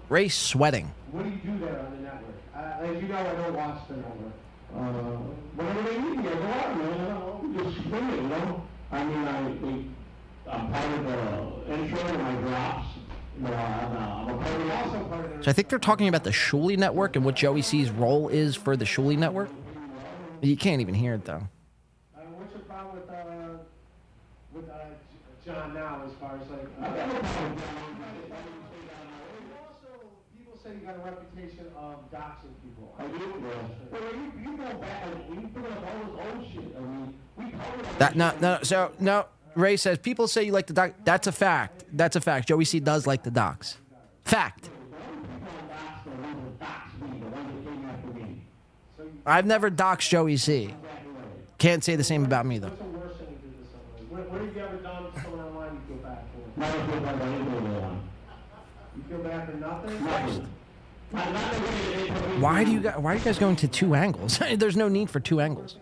Ray's sweating. What do you do there on the network? As you know, I don't watch the network. Whatever they need me, I go out, man. Just swing it, you know? I mean, I'm part of the intro and my drops. So I think they're talking about the Shuley Network and what Joey C's role is for the Shuley Network. You can't even hear it, though. What's your problem with John now, as far as, like... People say you got a reputation of doxing people. I do, bro. You go back, you put up all this old shit. I mean, we covered... No. Ray says, people say you like the dox. That's a fact. That's a fact. Joey C does like the dox. Fact. I've never doxed Joey C. Can't say the same about me, though. What's the worst thing you did to someone? What have you ever done to someone online you feel bad for? Never feel bad about anything. You feel bad for nothing? Why are you guys going to two angles? There's no need for two angles.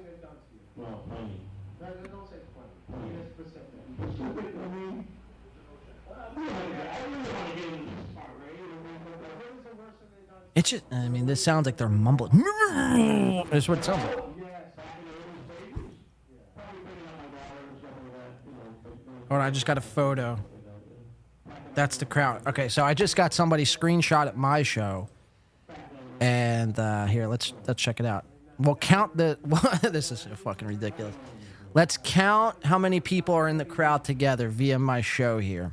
It's just, I mean, this sounds like they're mumbling. That's what it sounds like. Hold on, I just got a photo. That's the crowd. Okay, so I just got somebody screenshot at my show. And here, let's check it out. We'll count the... This is so fucking ridiculous. Let's count how many people are in the crowd together via my show here.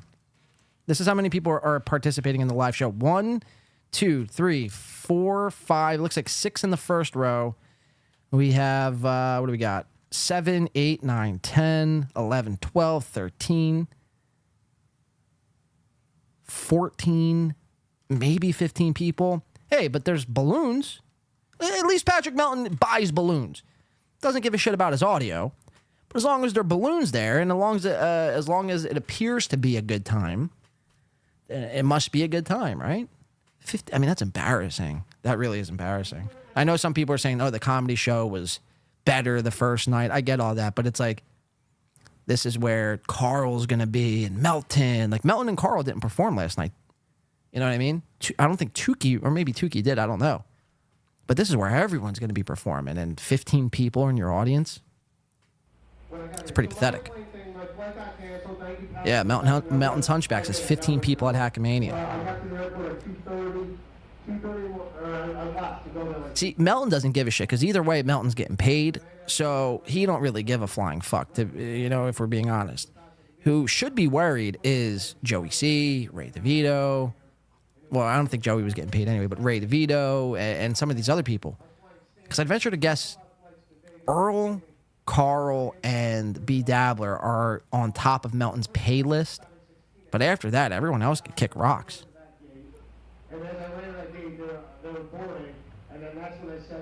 This is how many people are participating in the live show. 1, 2, 3, 4, 5. Looks like 6 in the first row. We have, what do we got? 7, 8, 9, 10, 11, 12, 13, 14, maybe 15 people. Hey, but there's balloons. At least Patrick Melton buys balloons. Doesn't give a shit about his audio. But as long as there are balloons there, and as long as it appears to be a good time, it must be a good time, right? 50, I mean, that's embarrassing. That really is embarrassing. I know some people are saying, oh, the comedy show was better the first night. I get all that, but it's like, this is where Carl's going to be and Melton. Like, Melton and Carl didn't perform last night. You know what I mean? I don't think Tukey, or maybe Tukey did. I don't know. But this is where everyone's going to be performing, and 15 people in your audience. It's pretty pathetic. Yeah, Melton's Hunchback says 15 people at Hackamania. See, Melton doesn't give a shit, because either way, Melton's getting paid, so he don't really give a flying fuck, if we're being honest. Who should be worried is Joey C., Ray DeVito. Well, I don't think Joey was getting paid anyway, but Ray DeVito and some of these other people. Because I'd venture to guess Earl, Carl, and B. Dabbler are on top of Melton's pay list. But after that, everyone else could kick rocks.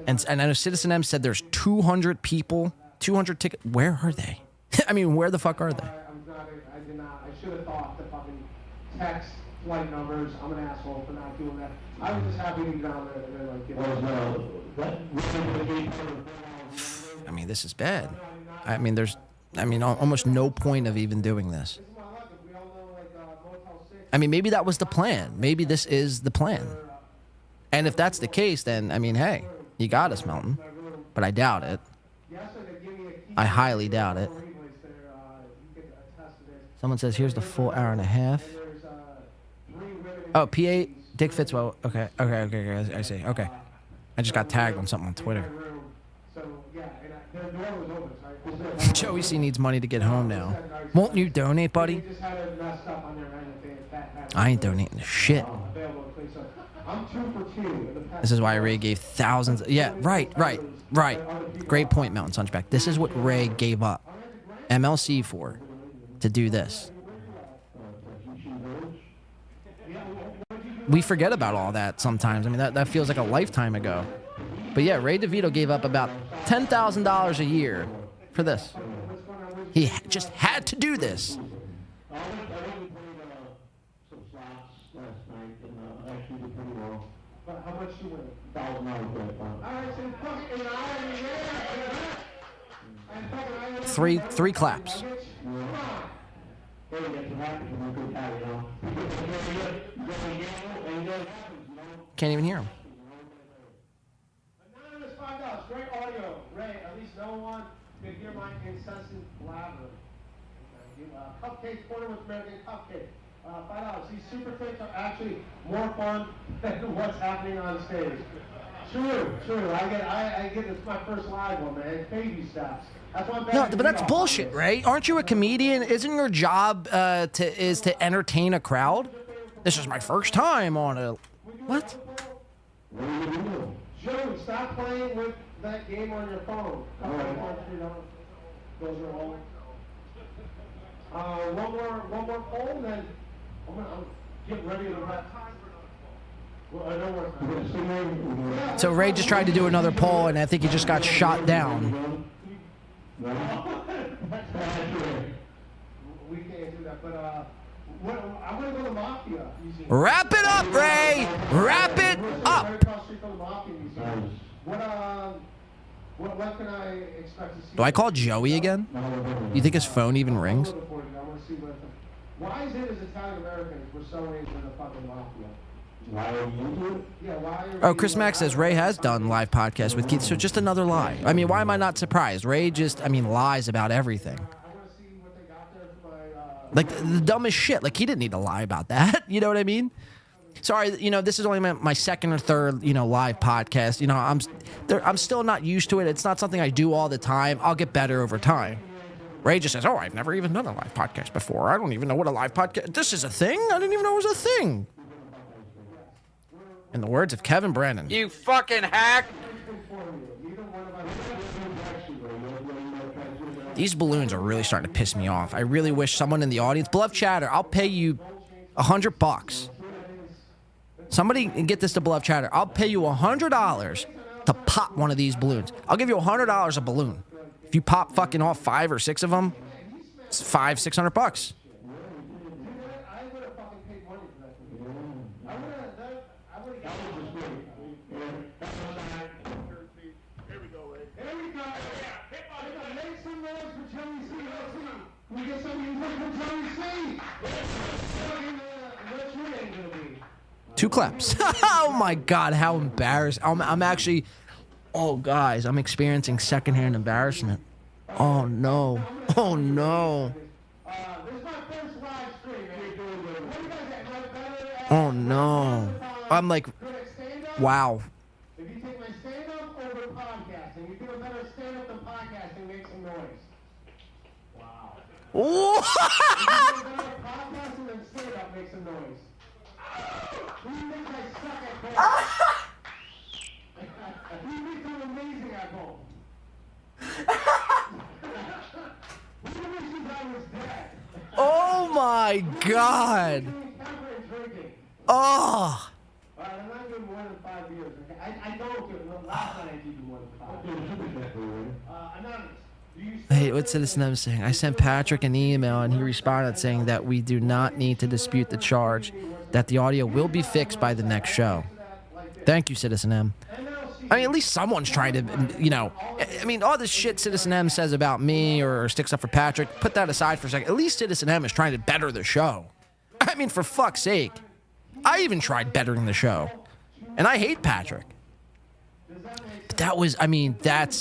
And I know Citizen M said there's 200 people, 200 tickets. Where are they? I mean, where the fuck are they? I should have thought to fucking text flight numbers. I'm an asshole for not doing that. I was just happy to get down there and I mean, this is bad. I mean, there's almost no point of even doing this. I mean, maybe that was the plan. Maybe this is the plan. And if that's the case, then, I mean, hey, you got us, Melton. But I doubt it. I highly doubt it. Someone says, here's the full hour and a half. Oh, PA, Dick Fitzwell. Okay, I see. Okay. I just got tagged on something on Twitter. Joey C needs money to get home now. Won't you donate, buddy? I ain't donating shit. This is why Ray gave thousands. Yeah, right. Great point, Mountain Hunchback. This is what Ray gave up MLC for, to do this. We forget about all that sometimes. I mean, that feels like a lifetime ago. But yeah, Ray DeVito gave up about $10,000 a year for this. He just had to do this. Three claps. Can't even hear him. Anonymous $5. Great audio. Ray, at least no one could hear my incessant blabber. Cupcake corner with American Cupcake. $5. These super kicks are actually more fun than what's happening on stage. True. I get this my first live one, man. Baby steps. That's why no, but that's bullshit, Ray. Aren't you a comedian? Isn't your job to entertain a crowd? This is my first time on a what? Joey, stop playing with that game on your phone. Those are all. One more poll, then I'm getting ready to wrap. So Ray just tried to do another poll, and I think he just got shot down. We can't do that, but I'm gonna go to Mafia. Wrap it up, Ray. Wrap it up. What can I expect to see? Do I call Joey again? You think his phone even rings? Why is it as Italian Americans we're so into the fucking Mafia? Oh, Chris Mack says Ray has done live podcasts with Keith, so just another lie. I mean, why am I not surprised? Ray lies about everything. Like, the dumbest shit. Like, he didn't need to lie about that. You know what I mean? Sorry, this is only my second or third, live podcast. I'm still not used to it. It's not something I do all the time. I'll get better over time. Ray just says, oh, I've never even done a live podcast before. I don't even know what a live podcast... This is a thing? I didn't even know it was a thing. In the words of Kevin Brennan. You fucking hack! These balloons are really starting to piss me off. I really wish someone in the audience... Beloved Chatter, I'll pay you $100. Somebody get this to Beloved Chatter. I'll pay you $100 to pop one of these balloons. I'll give you $100 a balloon. If you pop fucking all 5 or 6 of them, it's $500-$600. Two claps. Oh my God, how embarrassed. I'm actually, oh guys, I'm experiencing secondhand embarrassment. Oh no. Oh no. Oh no. I'm like, wow. If you take my stand-up over podcasting, you do a better stand-up than podcasting, make some noise. Wow. What? If you do a better podcasting than stand-up, make some noise. Who thinks I suck at both? Who thinks I'm amazing at both? Who wishes I was dead? Oh my God. Oh. All right, I'm not doing more than 5 years. Okay? I don't do it. The last night I did do more than 5. Anonymous. Hey, what's Citizen M saying? I sent Patrick an email and he responded saying that we do not need to dispute the charge, that the audio will be fixed by the next show. Thank you, Citizen M. I mean, at least someone's trying to, you know, I mean, all this shit Citizen M says about me or sticks up for Patrick, put that aside for a second. At least Citizen M is trying to better the show. I mean, for fuck's sake. I even tried bettering the show. And I hate Patrick. But that was, I mean, that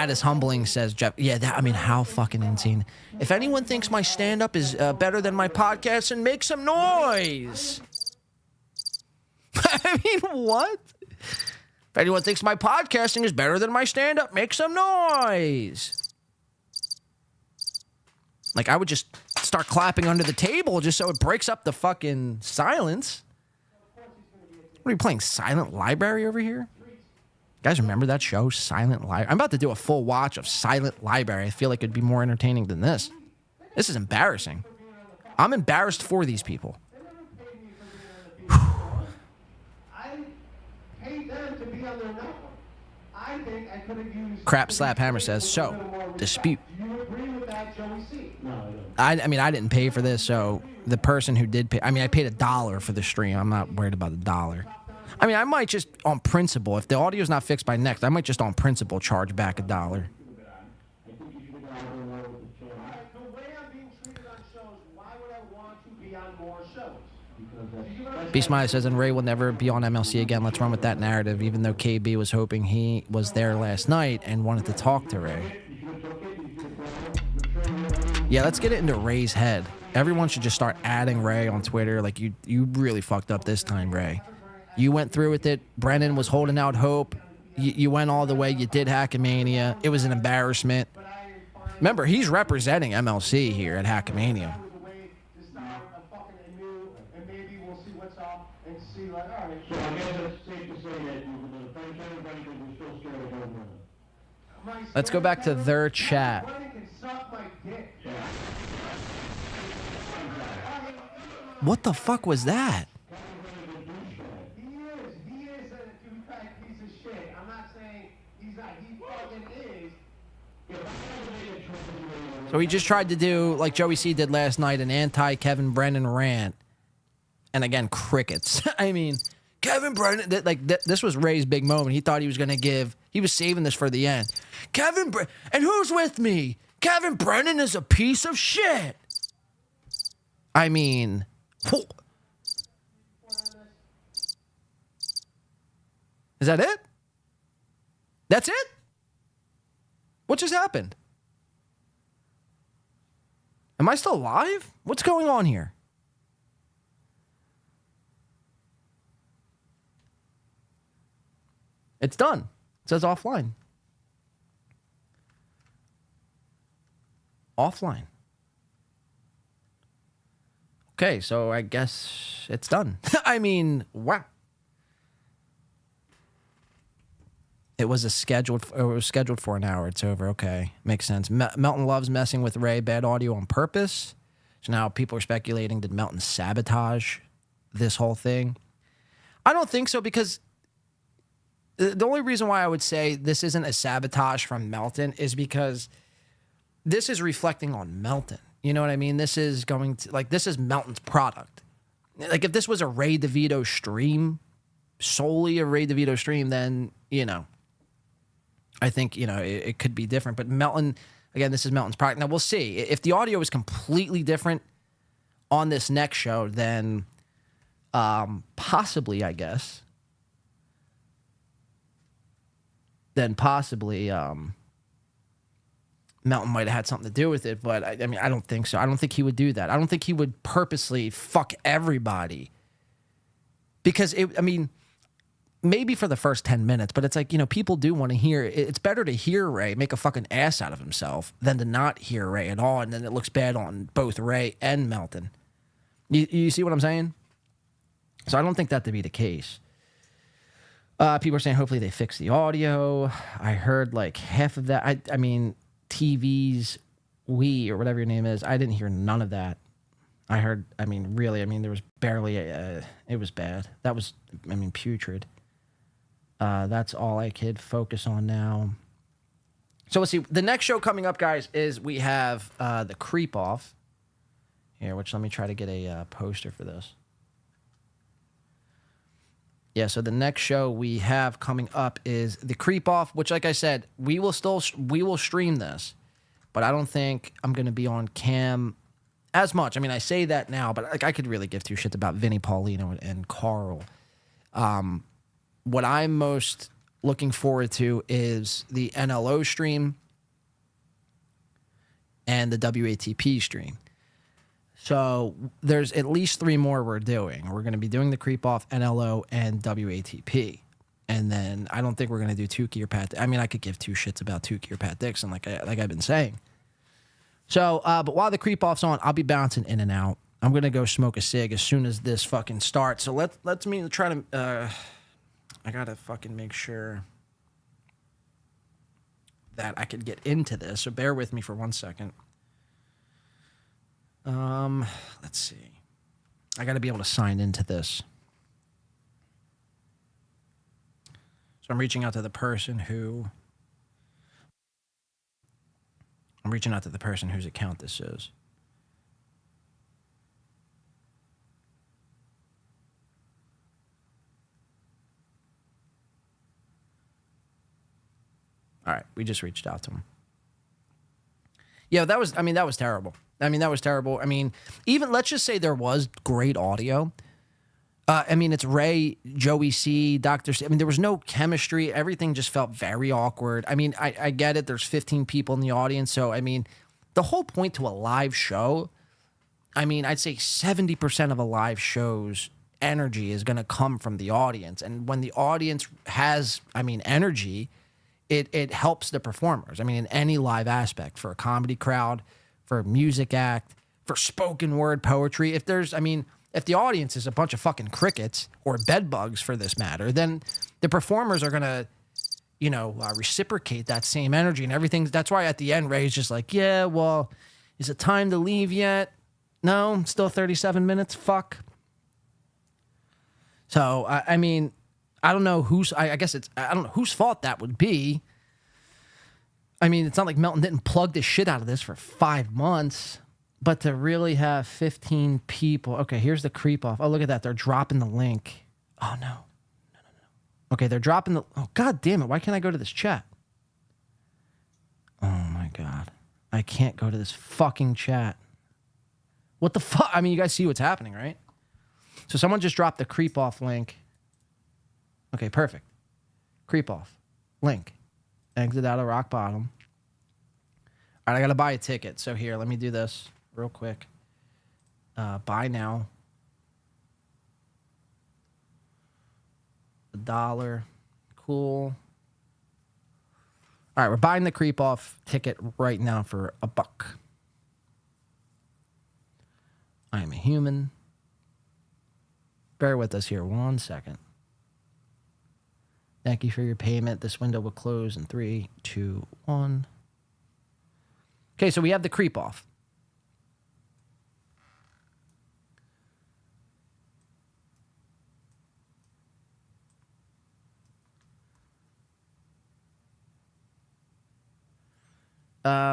is humbling, says Jeff. Yeah, that, I mean, how fucking insane. If anyone thinks my stand-up is better than my podcast, then make some noise. I mean, what? If anyone thinks my podcasting is better than my stand-up, make some noise. Like, I would just start clapping under the table just so it breaks up the fucking silence. What are you playing, Silent Library over here? You guys remember that show, Silent Library? I'm about to do a full watch of Silent Library. I feel like it'd be more entertaining than this. This is embarrassing. I'm embarrassed for these people. Crap Slap Hammer says, so, dispute. I mean, I didn't pay for this, so the person who did pay, I mean, I paid $1 for the stream. I'm not worried about $1. I mean, I might just, on principle, if the audio's not fixed by next, I might just on principle charge back $1. Beastmaya says, and Ray will never be on MLC again. Let's run with that narrative, even though KB was hoping he was there last night and wanted to talk to Ray. Yeah, let's get it into Ray's head. Everyone should just start adding Ray on Twitter. Like, you really fucked up this time, Ray. You went through with it. Brennan was holding out hope. You went all the way. You did Hackamania. It was an embarrassment. Remember, he's representing MLC here at Hackamania. Let's go back to their chat. What the fuck was that? So he just tried to do, like Joey C did last night, an anti-Kevin Brennan rant. And again, crickets. I mean, Kevin Brennan, this was Ray's big moment. He thought he was going to give, he was saving this for the end. And who's with me? Kevin Brennan is a piece of shit. I mean, is that it? That's it? What just happened? Am I still live? What's going on here? It's done. It says offline. Offline. Okay, so I guess it's done. I mean, wow. It was scheduled for an hour. It's over. Okay, makes sense. Melton loves messing with Ray. Bad audio on purpose. So now people are speculating, did Melton sabotage this whole thing? I don't think so, because The only reason why I would say this isn't a sabotage from Melton is because this is reflecting on Melton. You know what I mean? This is this is Melton's product. Like, if this was a Ray Devito stream, solely a Ray DeVito stream, then, I think, it could be different. But Melton, again, this is Melton's product. Now, we'll see. If the audio is completely different on this next show, then possibly, I guess, Melton might have had something to do with it. But, I mean, I don't think so. I don't think he would do that. I don't think he would purposely fuck everybody. Because, maybe for the first 10 minutes, but it's like, people do want to hear. It's better to hear Ray make a fucking ass out of himself than to not hear Ray at all, and then it looks bad on both Ray and Melton. You see what I'm saying? So I don't think that to be the case. People are saying hopefully they fix the audio. I heard like half of that. I mean, TV's Wii or whatever your name is, I didn't hear none of that. I heard, there was barely, it was bad. That was, putrid. That's all I could focus on now. So let's see. The next show coming up, guys, is we have the Creep Off here, which let me try to get a poster for this. Yeah, so the next show we have coming up is the Creep Off, which, like I said, we will stream this, but I don't think I'm going to be on cam as much. I say that now, but I could really give two shits about Vinny Paulino and Carl. What I'm most looking forward to is the NLO stream and the WATP stream. So there's at least 3 more we're doing. We're going to be doing the Creep Off, NLO, and WATP. And then I don't think we're going to do Tukey or Pat. I could give two shits about Tukey or Pat Dixon, like I've been saying. So, but while the Creep Off's on, I'll be bouncing in and out. I'm going to go smoke a cig as soon as this fucking starts. So let's me try to... I got to fucking make sure that I could get into this. So bear with me for 1 second. Let's see. I got to be able to sign into this. So I'm reaching out to the person whose account this is. All right, we just reached out to him. Yeah, that was terrible. That was terrible. Even let's just say there was great audio. It's Ray, Joey C, Dr. C. There was no chemistry. Everything just felt very awkward. I get it. There's 15 people in the audience. So, the whole point to a live show, I'd say 70% of a live show's energy is going to come from the audience. And when the audience has, energy, it helps the performers. In any live aspect, for a comedy crowd, for a music act, for spoken word poetry. If the audience is a bunch of fucking crickets or bed bugs for this matter, then the performers are going to, reciprocate that same energy and everything. That's why at the end, Ray's just like, yeah, well, is it time to leave yet? No, still 37 minutes. Fuck. So, I don't know I don't know whose fault that would be. It's not like Melton didn't plug the shit out of this for 5 months, but to really have 15 people. Okay, here's the Creep Off. Oh, look at that. They're dropping the link. Oh, no. Okay, they're dropping the... Oh, God damn it. Why can't I go to this chat? Oh, my God. I can't go to this fucking chat. What the fuck? You guys see what's happening, right? So someone just dropped the Creep Off link. Okay, perfect. Creep Off. Link. Exit out of rock bottom. All right, I got to buy a ticket. So here, let me do this real quick. Buy now. $1. Cool. All right, we're buying the Creep Off ticket right now for $1. I am a human. Bear with us here 1 second. Thank you for your payment. This window will close in 3, 2, 1. Okay, so we have the Creep Off.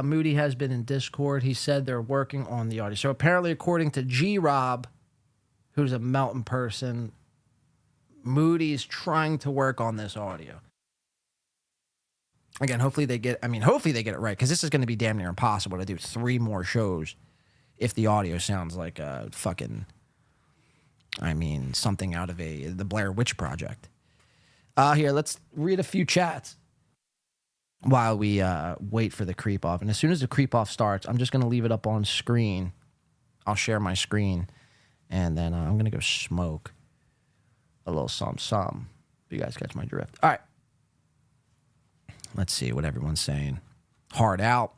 Moody has been in Discord. He said they're working on the audio. So apparently, according to G-Rob, who's a Melton person, Moody's trying to work on this audio. Again, hopefully they get it right, because this is going to be damn near impossible to do 3 more shows if the audio sounds like a fucking, something out of the Blair Witch Project. Here, let's read a few chats while we wait for the creep off. And as soon as the creep off starts, I'm just going to leave it up on screen. I'll share my screen, and then I'm going to go smoke a little some. You guys catch my drift. All right. Let's see what everyone's saying. Hard out.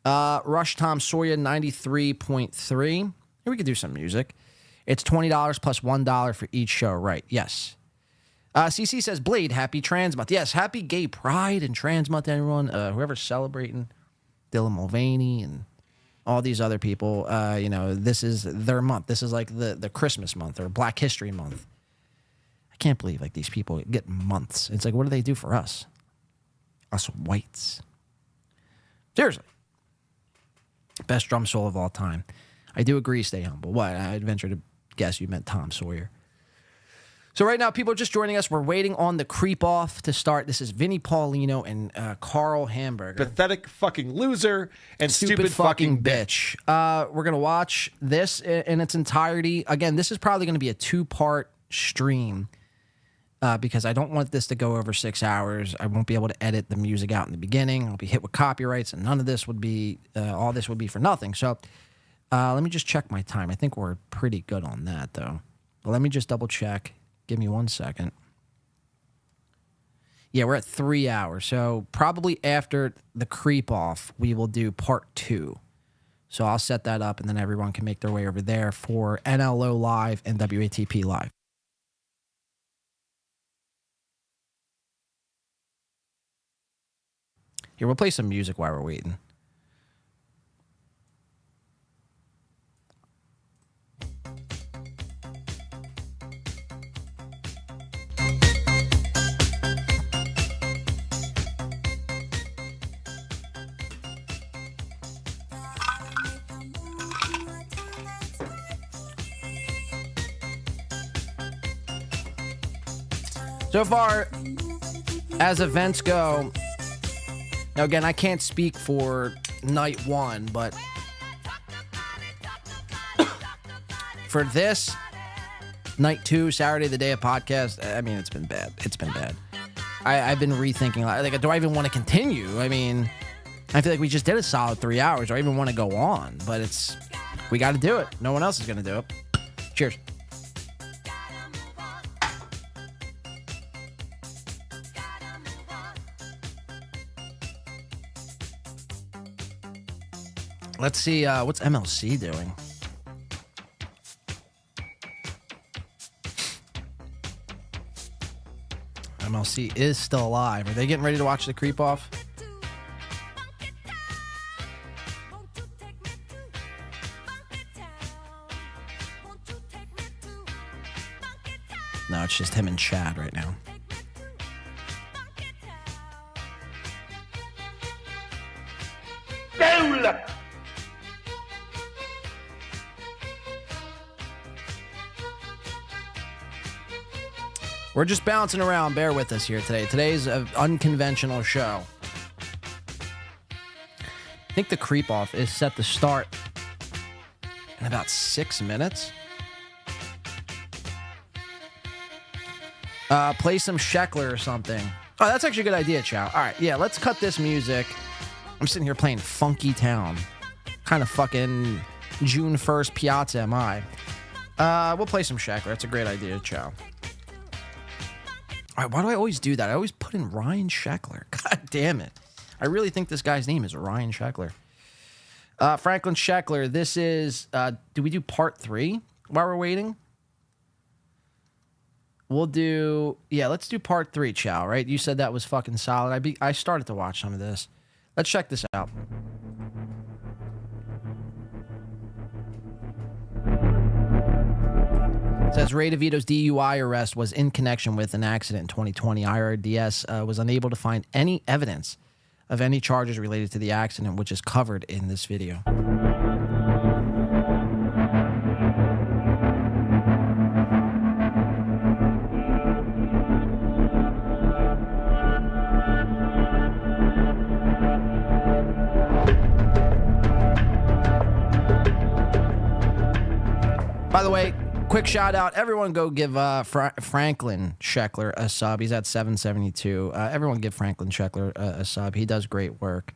Rush Tom Sawyer 93.3. Here we could do some music. It's $20 plus $1 for each show, right? Yes. CC says, Blade, happy Trans Month. Yes, happy Gay Pride and Trans Month, everyone. Whoever's celebrating, Dylan Mulvaney and all these other people, this is their month. This is like the Christmas month or Black History Month. I can't believe like these people get months. It's like, what do they do for us? Us whites. Seriously. Best drum solo of all time. I do agree, stay humble. What? I'd venture to guess you meant Tom Sawyer. So right now, people are just joining us. We're waiting on the creep off to start. This is Vinny Paulino and Carl Hamburger. Pathetic fucking loser and stupid fucking bitch. We're going to watch this in its entirety. Again, this is probably going to be a 2-part stream because I don't want this to go over 6 hours. I won't be able to edit the music out in the beginning. I'll be hit with copyrights, and none of this would be, all this would be for nothing. So let me just check my time. I think we're pretty good on that, though. But let me just double check. Give me 1 second. Yeah, we're at 3 hours. So probably after the creep off, we will do part 2. So I'll set that up, and then everyone can make their way over there for NLO Live and WATP Live. Here, we'll play some music while we're waiting. So far, as events go, now again, I can't speak for night 1, but for this, night 2, Saturday, the day of podcast, it's been bad. It's been bad. I've been rethinking, like, do I even want to continue? I feel like we just did a solid 3 hours. Do I even want to go on? But we got to do it. No one else is going to do it. Cheers. Let's see, what's MLC doing? MLC is still alive. Are they getting ready to watch the creep off? No, it's just him and Chad right now. We're just bouncing around. Bear with us here today. Today's an unconventional show. I think the creep off is set to start in about 6 minutes. Play some Sheckler or something. Oh, that's actually a good idea, Chow. All right, yeah, let's cut this music. I'm sitting here playing Funky Town. Kind of fucking June 1st Piazza am I. We'll play some Sheckler. That's a great idea, Chow. All right, why do I always do that? I always put in Ryan Sheckler. God damn it. I really think this guy's name is Ryan Sheckler. Franklin Sheckler, this is... do we do part 3 while we're waiting? We'll do... Yeah, let's do part 3, Chow, right? You said that was fucking solid. I started to watch some of this. Let's check this out. It says Ray DeVito's DUI arrest was in connection with an accident in 2020. IRDS was unable to find any evidence of any charges related to the accident, which is covered in this video. By the way, quick shout out. Everyone go give Franklin Sheckler a sub. He's at 772. Everyone give Franklin Sheckler a sub. He does great work.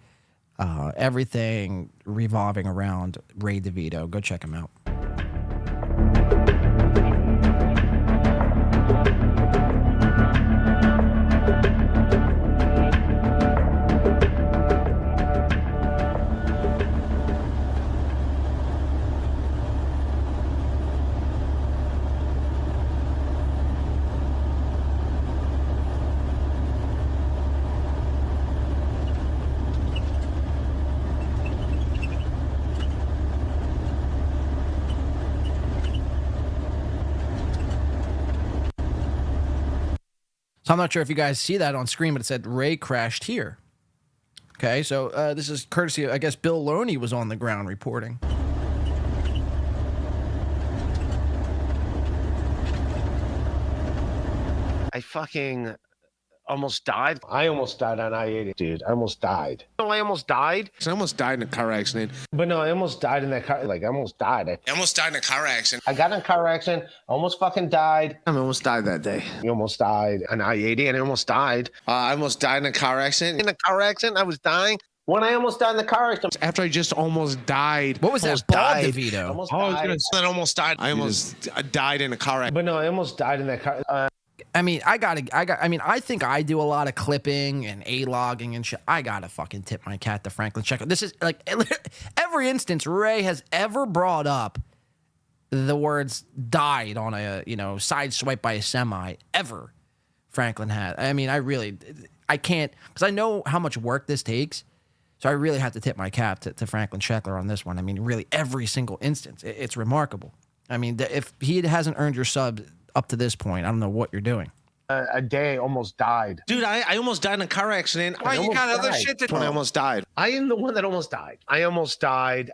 Everything revolving around Ray DeVito. Go check him out. So I'm not sure if you guys see that on screen, but it said Ray crashed here. Okay, so this is courtesy of, I guess, Bill Loney was on the ground reporting. I fucking almost died. I almost died on I-80, dude. I almost died. No, I almost died. I almost died in a car accident. But no, I almost died in that car. Like, I almost died. I almost died in a car accident. I got in a car accident. Almost fucking died. I almost died that day. You almost died on I-80, and I almost died. I almost died in a car accident. In a car accident, I was dying. When I almost died in the car accident. After I just almost died. What was that? Ball DeVito. Almost I died. was gonna almost died. I almost died in a car accident. But no, I almost died in that car. I mean, I think I do a lot of clipping and A-logging and shit. I gotta fucking tip my cat to Franklin Sheckler. This is like every instance Ray has ever brought up the words died on a, side swipe by a semi ever. Franklin had. I mean, I can't, because I know how much work this takes. So I really have to tip my cap to Franklin Sheckler on this one. I mean, really every single instance. It's remarkable. I mean, if he hasn't earned your sub up to this point, I don't know what you're doing. A day almost died. Dude, I almost died in a car accident. Why you got other shit to do? When I almost died. I am the one that almost died. I almost died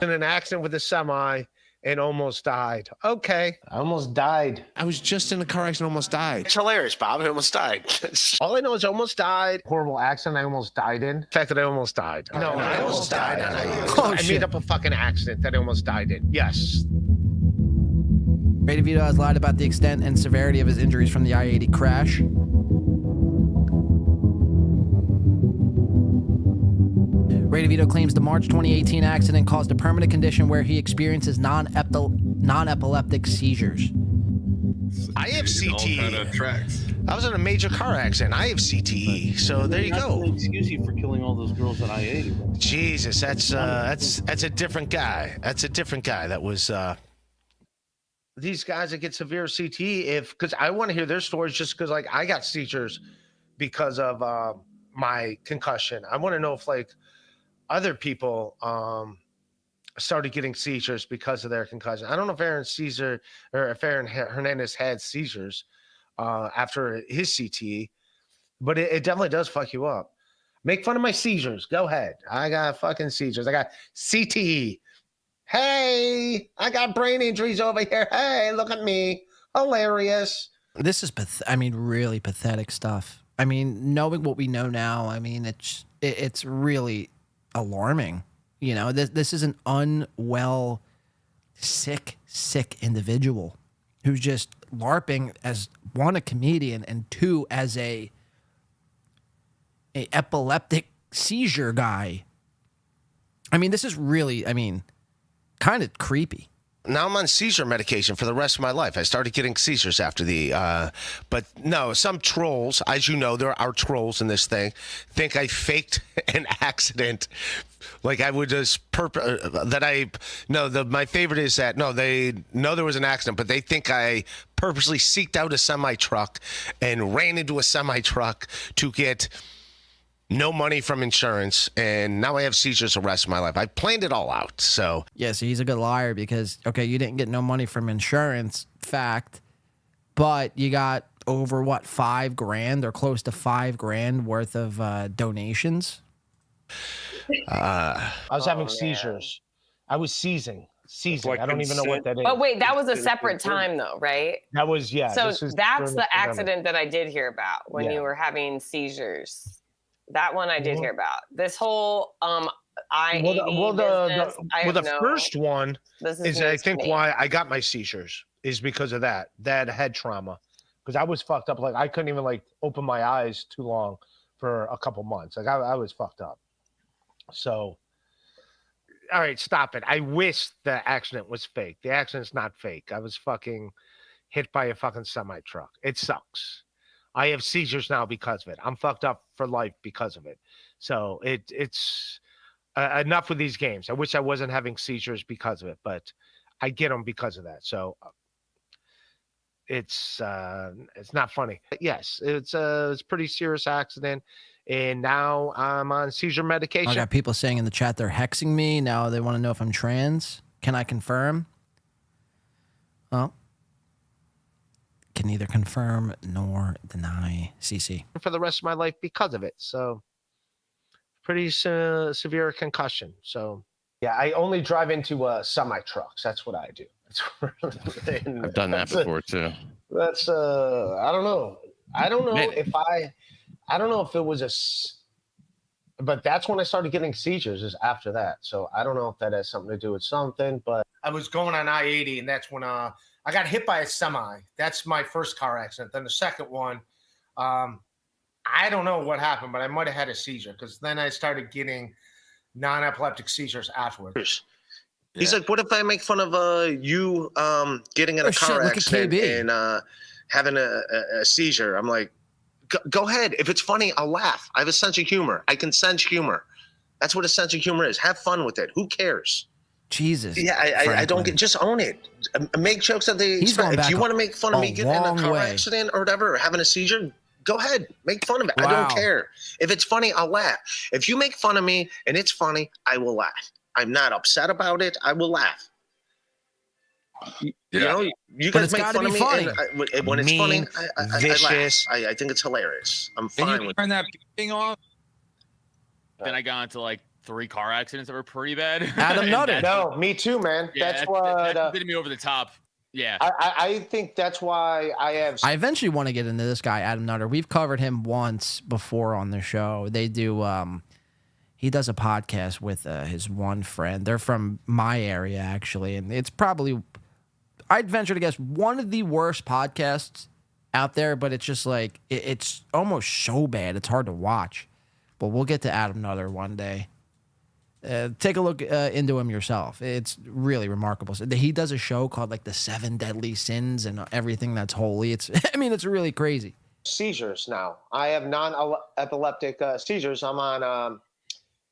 in an accident with a semi and almost died. Okay. I almost died. I was just in a car accident, almost died. It's hilarious, Bob. I almost died. All I know is I almost died. Horrible accident I almost died in. The fact that I almost died. No, I almost died. I made up a fucking accident that I almost died in. Yes. Ray DeVito has lied about the extent and severity of his injuries from the I-80 crash. Ray DeVito claims the March 2018 accident caused a permanent condition where he experiences non-epileptic seizures. I have CTE. I was in a major car accident. I have CTE. So there you go. Excuse you for killing all those girls at I-80. Jesus, that's a different guy. That's a different guy. That was these guys that get severe CTE. Because I want to hear their stories, just because like I got seizures because of my concussion. I want to know if like other people started getting seizures because of their concussion. I don't know if Aaron Hernandez had seizures after his CTE, but it definitely does fuck you up. Make fun of my seizures. Go ahead. I got fucking seizures. I got CTE. Hey, I got brain injuries over here. Hey, look at me. Hilarious. This is, really pathetic stuff. I mean, knowing what we know now, I mean, it's really alarming. This is an unwell, sick individual who's just LARPing as, one, a comedian, and two, as a epileptic seizure guy. I mean, this is really, kind of creepy. Now I'm on seizure medication for the rest of my life. I started getting seizures after but no, some trolls, as you know, there are trolls in this thing, think I faked an accident. Like I would just my favorite is that, no, they know there was an accident, but they think I purposely seeked out a semi-truck and ran into a semi-truck to get no money from insurance, and now I have seizures the rest of my life. I planned it all out, so. Yeah, so he's a good liar because, okay, you didn't get no money from insurance, fact, but you got over what, $5,000 or close to $5,000 worth of donations. I was having seizures. I was seizing. I don't even know what that is. But wait, that was a separate time though, right? That was, yeah. So this is that's during the pandemic. accident that I did hear about when Yeah. you were having seizures. That one I did hear about. This whole business, the first one This is is news I to think me. why I got my seizures is because of that head trauma, because I was fucked up. Like I couldn't even like open my eyes too long for a couple months. Like I was fucked up. So, all right, stop it. I wish the accident was fake. The accident's not fake. I was fucking hit by a fucking semi truck. It sucks. I have seizures now because of it. I'm fucked up for life because of it. So it's enough with these games. I wish I wasn't having seizures because of it, but I get them because of that. So it's not funny. But yes, it's a pretty serious accident, and now I'm on seizure medication. I got people saying in the chat they're hexing me. Now they want to know if I'm trans. Can I confirm? Well, can neither confirm nor deny CC. For the rest of my life because of it. So pretty severe concussion. So yeah, I only drive into semi trucks. That's what I do. I've done that before too. That's I don't know. I don't know if it was but that's when I started getting seizures is after that. So I don't know if that has something to do with something, but I was going on I-80 and that's when I got hit by a semi. That's my first car accident. Then the second one, I don't know what happened, but I might have had a seizure because then I started getting non-epileptic seizures afterwards. He's like, what if I make fun of you getting in a car accident and having a seizure? I'm like, go ahead. If it's funny, I'll laugh. I have a sense of humor. I can sense humor. That's what a sense of humor is. Have fun with it. Who cares? Jesus. Yeah, I don't get. Just own it. Make jokes that they. If you want to make fun of me getting in a car accident or whatever, or having a seizure, go ahead. Make fun of it. Wow. I don't care. If it's funny, I'll laugh. If you make fun of me and it's funny, I will laugh. I'm not upset about it. I will laugh. You know, you guys make fun of me. Funny. And when it's funny, vicious. I laugh. I think it's hilarious. I'm Then fine you with turn that thing off. Then I got into like 3 car accidents that were pretty bad. Adam Nutter. No, me too, man. Yeah, that's what that did me over the top. Yeah. I think that's why I have. I eventually want to get into this guy, Adam Nutter. We've covered him once before on the show. They do. He does a podcast with his one friend. They're from my area, actually, and it's probably, I'd venture to guess, one of the worst podcasts out there. But it's just like it's almost so bad it's hard to watch. But we'll get to Adam Nutter one day. Take a look into him yourself. It's really remarkable. He does a show called like the 7 Deadly Sins and everything that's holy. It's it's really crazy. Seizures now. I have non-epileptic seizures. I'm on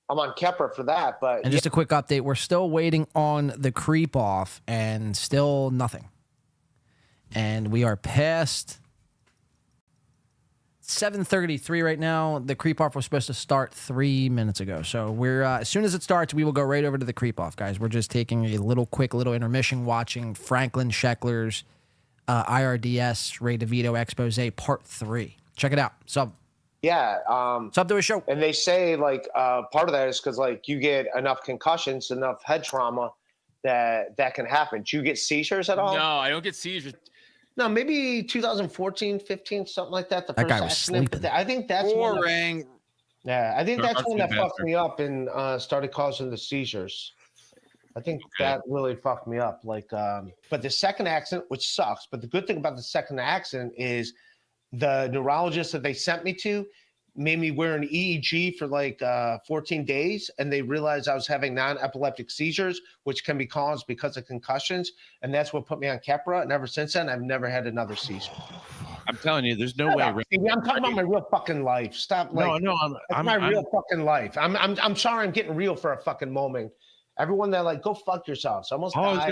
Keppra for that. But And just a quick update: we're still waiting on the creep off, and still nothing. And we are past 7:33 right now. The creep off was supposed to start 3 minutes ago. So we're as soon as it starts, we will go right over to the creep off, guys. We're just taking a quick intermission, watching Franklin Sheckler's IRDS Ray DeVito expose part 3. Check it out. So sub to a show. And they say like part of that is because like you get enough concussions, enough head trauma that can happen. Do you get seizures at all? No, I don't get seizures. No, maybe 2014, 15, something like that. The That first guy was accident. sleeping. I think that's Boring. Yeah, I think that's That's one that too fucked bad, me up and started causing the seizures. I think that really fucked me up. Like, but the second accident, which sucks, but the good thing about the second accident is the neurologist that they sent me to made me wear an EEG for like 14 days, and they realized I was having non-epileptic seizures, which can be caused because of concussions, and that's what put me on Keppra. And ever since then, I've never had another seizure. I'm telling you, there's no way. I'm talking about my real fucking life. Stop. Like, No, I'm my real fucking life. I'm sorry, I'm getting real for a fucking moment. Everyone that like, go fuck yourselves. Almost. All I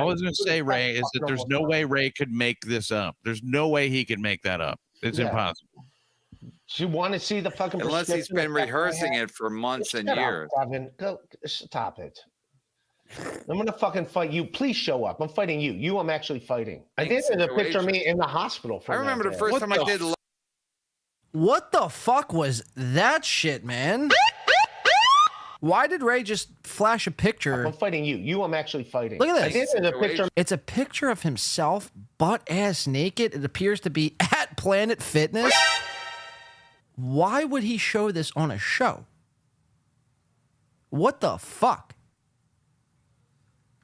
was gonna say, Ray, is that there's no way Ray could make this up. There's no way he could make that up. It's impossible. You want to see the fucking unless he's been rehearsing it for months and years. Kevin, go stop it. I'm gonna fucking fight you. Please show up. I'm fighting you. You, I'm actually fighting. I Same did a picture of situation. me in the hospital. I remember the first time I did. What the fuck was that shit, man? Why did Ray just flash a picture? I'm fighting you. You, I'm actually fighting. Look at I this. did a picture. It's a picture of himself, butt-ass naked. It appears to be at Planet Fitness. Why would he show this on a show? What the fuck?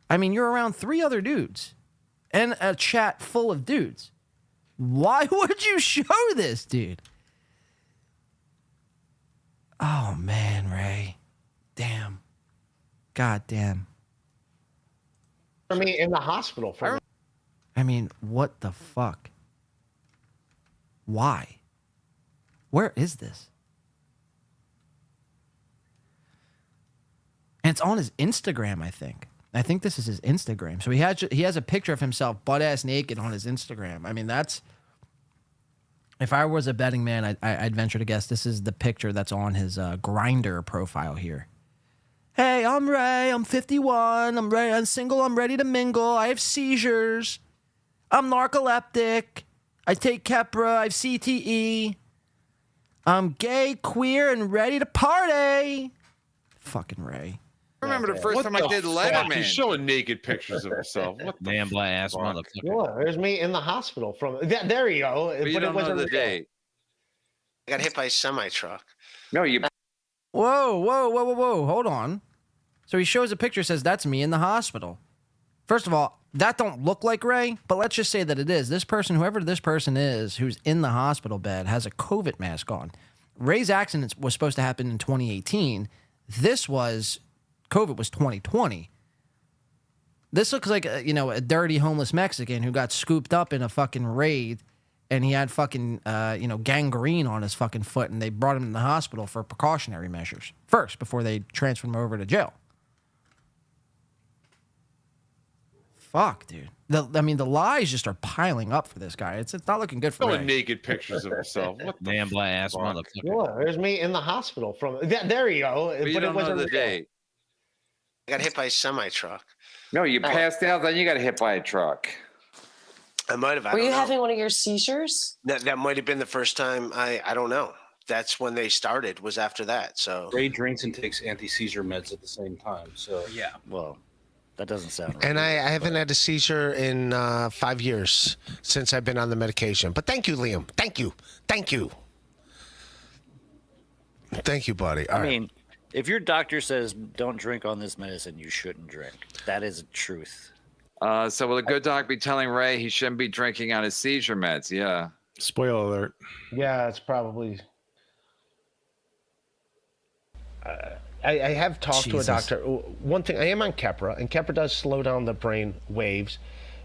I mean, you're around 3 other dudes and a chat full of dudes. Why would you show this, dude? Oh, man, Ray. Damn. God damn. For me in the hospital. I mean, what the fuck? Why? Where is this? And it's on his Instagram, I think. I think this is his Instagram. So he has a picture of himself butt-ass naked on his Instagram. I mean, that's... If I was a betting man, I'd venture to guess this is the picture that's on his Grindr profile here. Hey, I'm Ray. I'm 51. I'm single. I'm ready to mingle. I have seizures. I'm narcoleptic. I take Keppra. I have CTE. I'm gay, queer, and ready to party. Fucking Ray. I remember the first time I did Letterman. He's showing naked pictures of himself. What the damn black ass motherfucker? Yeah, there's me in the hospital from. There you go. But you it don't know wasn't the real. date. I got hit by a semi truck. No, you. Whoa. Hold on. So he shows a picture, says, that's me in the hospital. First of all, that don't look like Ray, but let's just say that it is. This person, whoever this person is who's in the hospital bed, has a COVID mask on. Ray's accident was supposed to happen in 2018. COVID was 2020. This looks like, a dirty homeless Mexican who got scooped up in a fucking raid, and he had fucking, gangrene on his fucking foot, and they brought him to the hospital for precautionary measures first before they transferred him over to jail. Fuck, dude. The lies just are piling up for this guy. It's not looking good for showing Ray. naked pictures of himself. What the damn black ass motherfucker? Yeah, there's me in the hospital from. There you go. But you it don't know wasn't the real. date. I got hit by a semi truck. No, you passed out, then you got hit by a truck. I might have. Were you having one of your seizures? That might have been the first time. I don't know. That's when they started. Was after that. So Ray drinks and takes anti-seizure meds at the same time. So yeah, well, that doesn't sound right. And I haven't had a seizure in 5 years since I've been on the medication. But thank you, Liam. Thank you, buddy. All I right. mean, if your doctor says don't drink on this medicine, you shouldn't drink. That is a truth. So will a good doc be telling Ray he shouldn't be drinking on his seizure meds? Yeah. Spoiler alert. Yeah, it's probably. I have talked to a doctor. One thing, I am on Keppra, and Keppra does slow down the brain waves,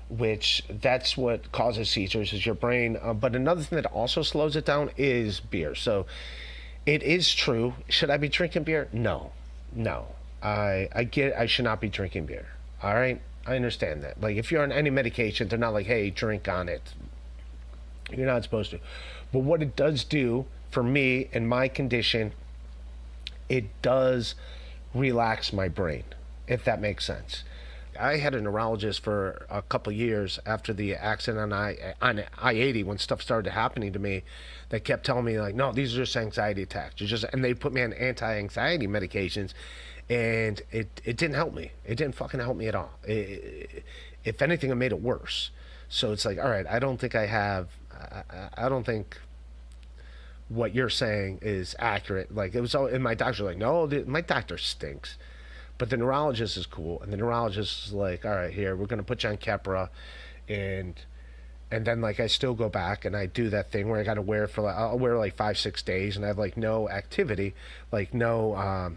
which that's what causes seizures, is your brain. But another thing that also slows it down is beer. So it is true. Should I be drinking beer? No. I get I should not be drinking beer. All right? I understand that. Like, if you're on any medication, they're not like, hey, drink on it. You're not supposed to. But what it does do for me and my condition, it does relax my brain, if that makes sense. I had a neurologist for a couple years after the accident on I-80 when stuff started happening to me, that kept telling me, like, no, these are just anxiety attacks. And they put me on anti-anxiety medications, and it didn't help me. It didn't fucking help me at all. If anything, it made it worse. So it's like, all right, I don't think what you're saying is accurate. Like, it was all, and my doctor's like, no, my doctor stinks. But the neurologist is cool, and the neurologist is like, all right, here, we're going to put you on Keppra, and then, like, I still go back and I do that thing where I got to wear for, like, I'll wear like 5-6 days, and I have like no activity, like no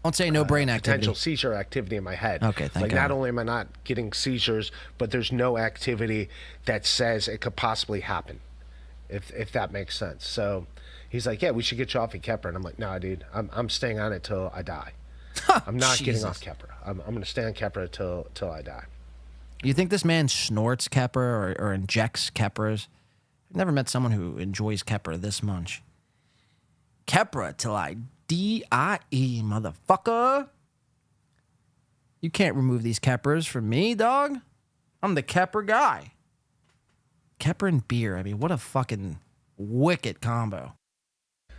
Don't say no brain activity. Potential seizure activity in my head. Okay, thank Like, God. not only am I not getting seizures, but there's no activity that says it could possibly happen, if that makes sense. So he's like, yeah, we should get you off of Keppra. And I'm like, no, dude, I'm staying on it till I die. I'm not getting off Keppra. I'm going to stay on Keppra till I die. You think this man snorts Keppra or injects Keppras? I've never met someone who enjoys Keppra this much. Keppra till I die, motherfucker. You can't remove these Keppers from me, dog. I'm the Kepper guy. Kepper and beer. I mean, what a fucking wicked combo.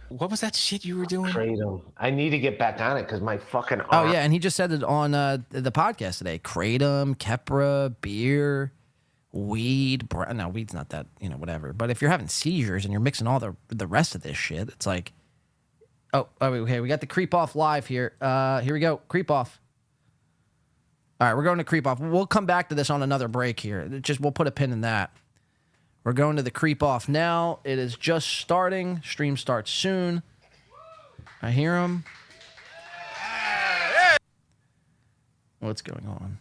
What was that shit you were doing? Kratom. I need to get back on it because my fucking arm. Oh, yeah, and he just said it on the podcast today. Kratom, Keppra, beer, weed. No, weed's not that, whatever. But if you're having seizures and you're mixing all the rest of this shit, it's like, okay, we got the Creep Off live here. Here we go, Creep Off. All right, we're going to Creep Off. We'll come back to this on another break here. We'll put a pin in that. We're going to the Creep Off now. It is just starting. Stream starts soon. I hear him. What's going on?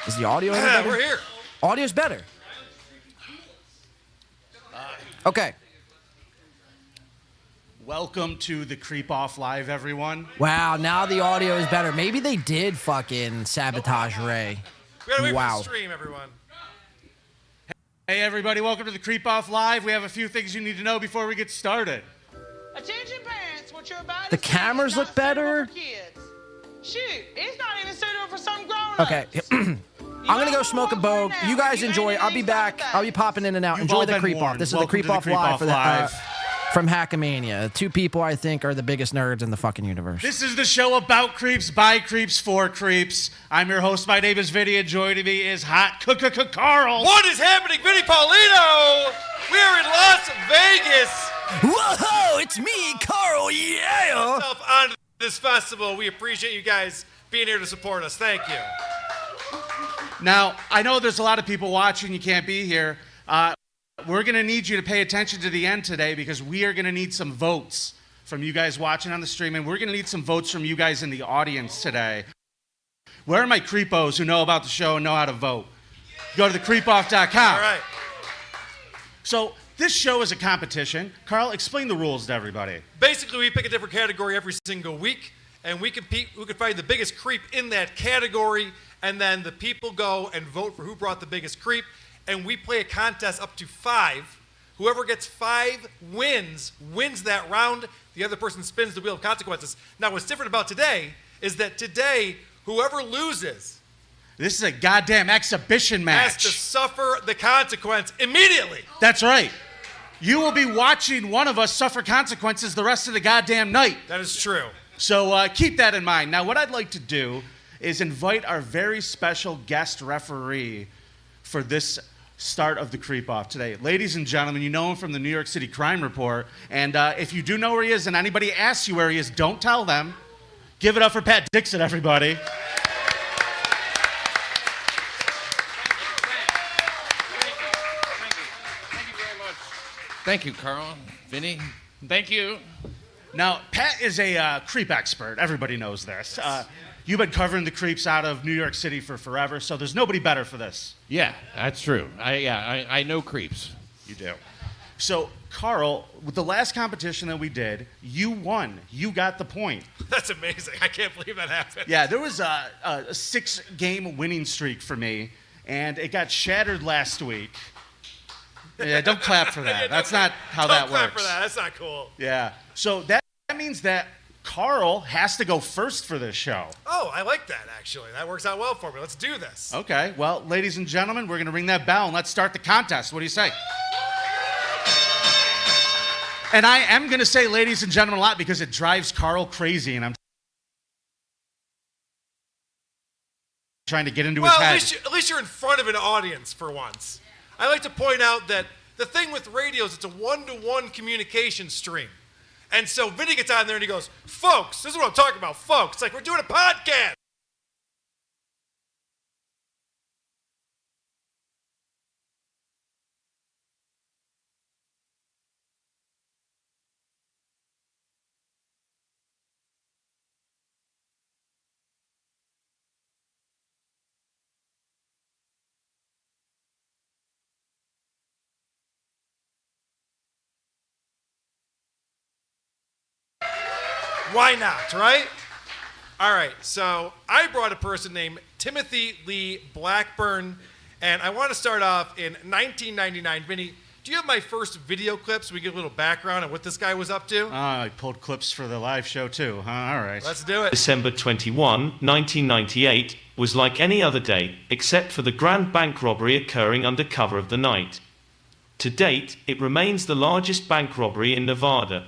Is the audio any better? We're here. Audio's better. Okay. Welcome to the Creep Off Live, everyone. Wow, now the audio is better. Maybe they did fucking sabotage Ray. We gotta wait Wow. for the stream, everyone. Hey, everybody, welcome to the Creep Off Live. We have a few things you need to know before we get started. Attention parents, what you're about The cameras look better. Shoot, it's not even suitable for some grown-ups. Okay. I'm going to go smoke a bogue. You guys enjoy. I'll be back. I'll be popping in and out. You've Enjoy all the been Creep Off. warned. This is the Welcome Creep to the Off Creep Live Off for Live. from Hackamania. Two people I think are the biggest nerds in the fucking universe. This is the show about creeps, by creeps, for creeps. I'm your host. My name is Vinny, and joining me is Hot Carl. What is happening, Vinny Paulino? We're in Las Vegas. Whoa, it's me, Carl. Yeah. On this festival, we appreciate you guys being here to support us. Thank you. Now, I know there's a lot of people watching. You can't be here. We're going to need you to pay attention to the end today because we are going to need some votes from you guys watching on the stream, and we're going to need some votes from you guys in the audience today. Where are my creepos who know about the show and know how to vote? Go to thecreepoff.com. All right. So this show is a competition. Carl, explain the rules to everybody. Basically, we pick a different category every single week, and we compete. Who can find the biggest creep in that category, and then the people go and vote for who brought the biggest creep, and we play a contest up to 5. Whoever gets 5 wins that round. The other person spins the wheel of consequences. Now, what's different about today is that today, whoever loses This is a goddamn exhibition match. has to suffer the consequence immediately. That's right. You will be watching one of us suffer consequences the rest of the goddamn night. That is true. So keep that in mind. Now, what I'd like to do is invite our very special guest referee for this start of the Creep Off today. Ladies and gentlemen, you know him from the New York City Crime Report. And if you do know where he is and anybody asks you where he is, don't tell them. Give it up for Pat Dixon, everybody. Thank you, Carl. Vinny, thank you. Now, Pat is a creep expert. Everybody knows this. You've been covering the creeps out of New York City for forever, so there's nobody better for this. Yeah, that's true. I know creeps. You do. So, Carl, with the last competition that we did, you won. You got the point. That's amazing. I can't believe that happened. Yeah, there was a 6-game winning streak for me, and it got shattered last week. Yeah, don't clap for that. That's not how that works. Don't clap for that. That's not cool. Yeah. So that means that Carl has to go first for this show. Oh, I like that, actually. That works out well for me. Let's do this. Okay. Well, ladies and gentlemen, we're going to ring that bell and let's start the contest. What do you say? And I am going to say ladies and gentlemen a lot because it drives Carl crazy and I'm trying to get into his head. At least you're in front of an audience for once. I like to point out that the thing with radios, it's a one-to-one communication stream. And so Vinny gets on there and he goes, folks, this is what I'm talking about, folks. It's like we're doing a podcast. Why not, right? All right, so I brought a person named Timothy Lee Blackburn, and I want to start off in 1999. Vinny, Do you have my first video clip so we get a little background on what this guy was up to? I pulled clips for the live show too. All right. Let's do it. December 21, 1998 was like any other day, except for the grand bank robbery occurring under cover of the night. To date, it remains the largest bank robbery in Nevada.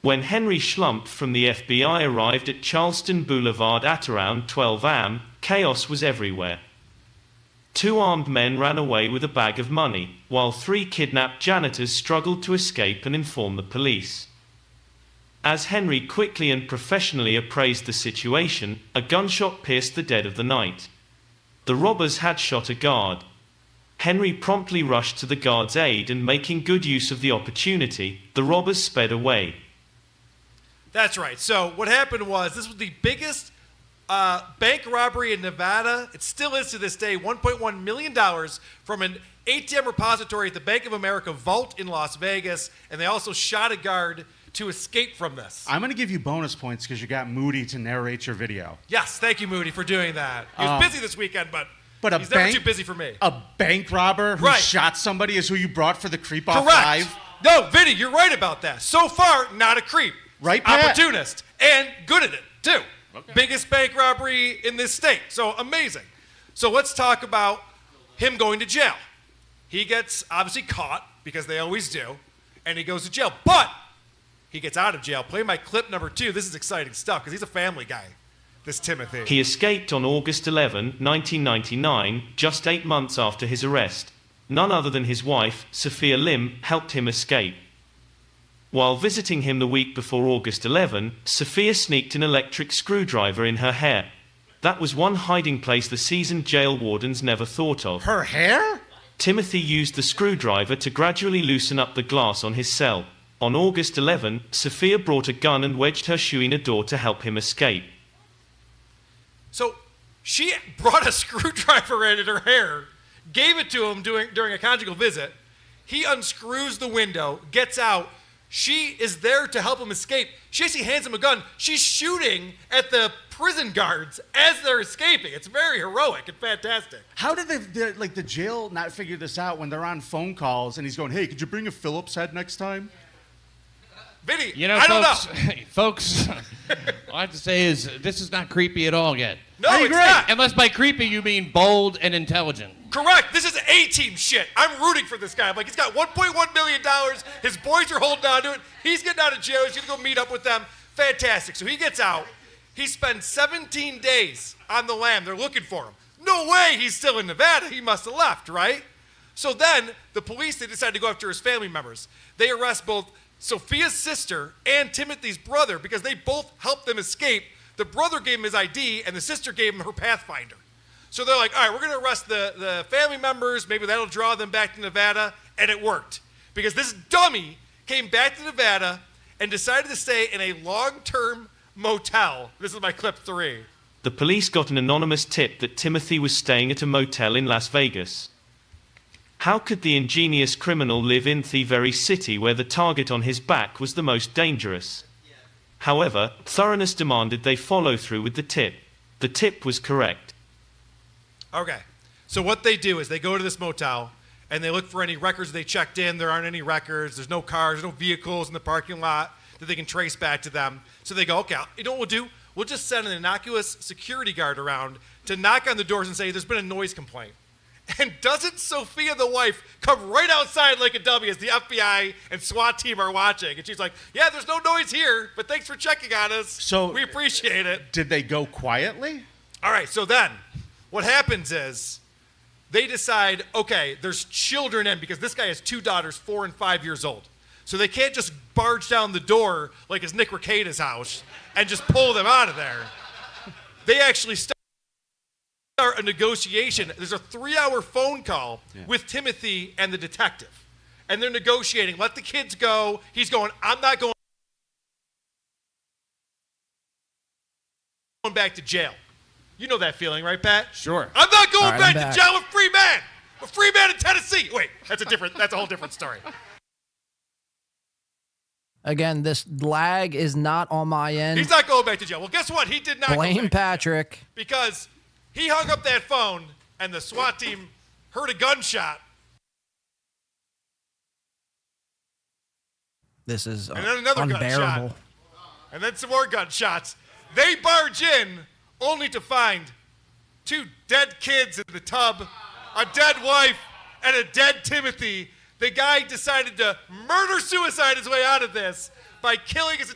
When Henry Schlump from the FBI arrived at Charleston Boulevard at around 12 a.m., chaos was everywhere. 2 armed men ran away with a bag of money, while 3 kidnapped janitors struggled to escape and inform the police. As Henry quickly and professionally appraised the situation, a gunshot pierced the dead of the night. The robbers had shot a guard. Henry promptly rushed to the guard's aid, and making good use of the opportunity, the robbers sped away. That's right. So what happened was, this was the biggest bank robbery in Nevada. It still is to this day. $1.1 million from an ATM repository at the Bank of America vault in Las Vegas, and they also shot a guard to escape from this. I'm going to give you bonus points because you got Moody to narrate your video. Yes, thank you, Moody, for doing that. He was busy this weekend, but he's never too busy for me. A bank robber who shot somebody is who you brought for the Creep Off Correct. Live? No, Vinny, you're right about that. So far, not a creep. Right, Pat? Opportunist. And good at it, too. Okay. Biggest bank robbery in this state. So amazing. So let's talk about him going to jail. He gets obviously caught, because they always do, and he goes to jail. But he gets out of jail. Play my clip number 2. This is exciting stuff, because he's a family guy, this Timothy. He escaped on August 11, 1999, just 8 months after his arrest. None other than his wife, Sophia Lim, helped him escape. While visiting him the week before August 11, Sophia sneaked an electric screwdriver in her hair. That was one hiding place the seasoned jail wardens never thought of. Her hair? Timothy used the screwdriver to gradually loosen up the glass on his cell. On August 11, Sophia brought a gun and wedged her shoe in a door to help him escape. So she brought a screwdriver in her hair, gave it to him during a conjugal visit. He unscrews the window, gets out. She is there to help him escape. She actually hands him a gun. She's shooting at the prison guards as they're escaping. It's very heroic and fantastic. How did the jail not figure this out when they're on phone calls and he's going, hey, could you bring a Phillips head next time? Vinny, You know, I don't folks, know. folks, all I have to say is this is not creepy at all yet. No, it's not. Unless by creepy you mean bold and intelligent. Correct. This is A-team shit. I'm rooting for this guy. I'm like, he's got $1.1 million. His boys are holding on to it. He's getting out of jail. He's going to go meet up with them. Fantastic. So he gets out. He spends 17 days on the lam. They're looking for him. No way he's still in Nevada. He must have left, right? So then the police, they decide to go after his family members. They arrest both Sophia's sister and Timothy's brother because they both helped them escape. The brother gave him his ID, and the sister gave him her Pathfinder. So they're like, all right, we're going to arrest the family members. Maybe that'll draw them back to Nevada. And it worked. Because this dummy came back to Nevada and decided to stay in a long-term motel. This is my clip 3. The police got an anonymous tip that Timothy was staying at a motel in Las Vegas. How could the ingenious criminal live in the very city where the target on his back was the most dangerous? However, thoroughness demanded they follow through with the tip. The tip was correct. Okay. So what they do is they go to this motel and they look for any records they checked in. There aren't any records. There's no cars, no vehicles in the parking lot that they can trace back to them. So they go, okay, you know what we'll do? We'll just send an innocuous security guard around to knock on the doors and say, there's been a noise complaint. And doesn't Sophia, the wife, come right outside like a dummy as the FBI and SWAT team are watching? And she's like, yeah, there's no noise here, but thanks for checking on us. So we appreciate it. Did they go quietly? All right, so then what happens is they decide, okay, there's children in because this guy has 2 daughters, 4 and 5 years old. So they can't just barge down the door like it's Nick Rekieta's house and just pull them out of there. They actually start a negotiation. There's a 3-hour phone call with Timothy and the detective. And they're negotiating. Let the kids go. He's going, I'm not going back to jail. You know that feeling, right, Pat? Sure. I'm not going back I'm to jail. I'm a free man. A free man in Tennessee. Wait, that's a whole different story. Again, this lag is not on my end. He's not going back to jail. Well, guess what? He did not Blame Patrick. because he hung up that phone and the SWAT team heard a gunshot. This is And then another unbearable. gunshot. And then some more gunshots. They barge in only to find 2 dead kids in the tub, a dead wife, and a dead Timothy. The guy decided to murder-suicide his way out of this by killing his...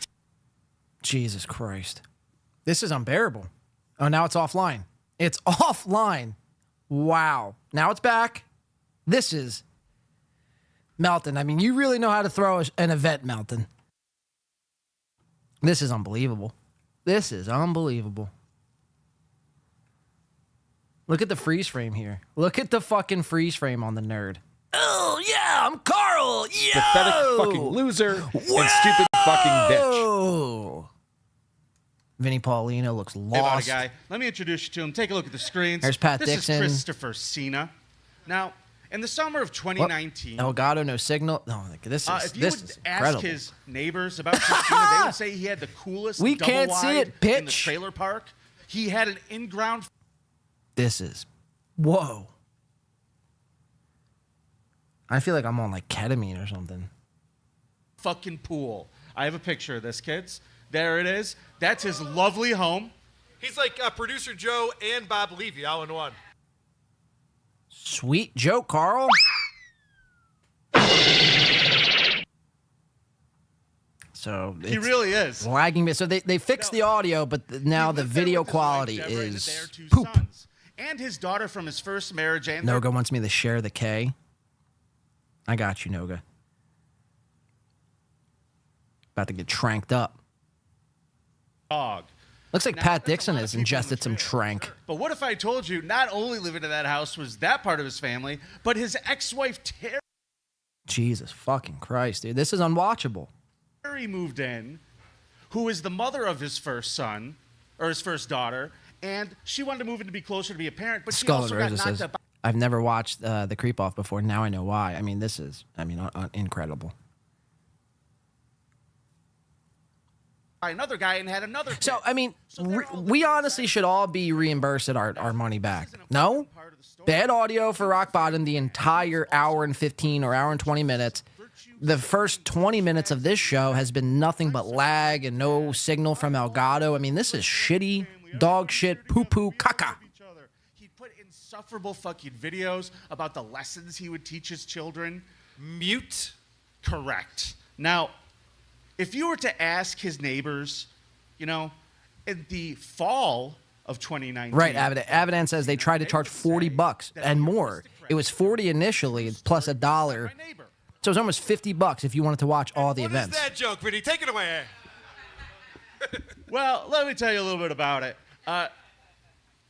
Jesus Christ. This is unbearable. Oh, now it's offline. It's offline. Wow. Now it's back. This is... Melton, I mean, you really know how to throw an event, Melton. This is unbelievable. This is unbelievable. Look at the freeze frame here. Look at the fucking freeze frame on the nerd. Oh, yeah, I'm Carl. Yo! Pathetic fucking loser and stupid fucking bitch. Vinny Paulino looks Hey, buddy lost. guy. Let me introduce you to him. Take a look at the screens. There's Pat this Dixon. is Christopher Cena. Now, in the summer of 2019, Elgato, no signal. No, this is if you this would is ask incredible. his neighbors about Christina, they would say he had the coolest We double can't see wide it, in the bitch. trailer park. He had an in-ground This is whoa. I feel like I'm on like ketamine or something. fucking pool. I have a picture of this, kids. There it is. That's his lovely home. He's like producer Joe and Bob Levy all in one. Sweet joke, Carl. So He it's really is. lagging. So they fixed the audio, but now the video quality Deborah and is their 2 poop. sons, and his daughter from his first marriage. And their Noga wants me to share the K. I got you, Noga. About to get tranked up. dog. Looks like Pat Dixon has ingested some trank. But what if I told you not only living in that house was that part of his family, but his ex-wife Jesus fucking Christ, dude. This is unwatchable. Terry moved in, who is the mother of his first son, or his first daughter, and she wanted to move in to be closer to be a parent, but she Skull and also got Rosa knocked says, up. I've never watched The Creep Off before. Now I know why. I mean, this is, incredible. By another guy and had another kid. So, I mean, we honestly should all be reimbursed our money back. No? Bad audio for Rock Bottom the entire hour and 15 or hour and 20 minutes. The first 20 minutes of this show has been nothing but lag and no signal from Elgato. I mean, this is shitty, dog shit, poo-poo, caca. He'd put insufferable fucking videos about the lessons he would teach his children. Mute? Correct. Now, if you were to ask his neighbors, you know, in the fall of 2019. Right, Avidan says they tried to charge $40 and more. It was $40 initially plus $1. So it was almost $50 if you wanted to watch all the events. What is that joke, Vinny? Take it away. Well, let me tell you a little bit about it.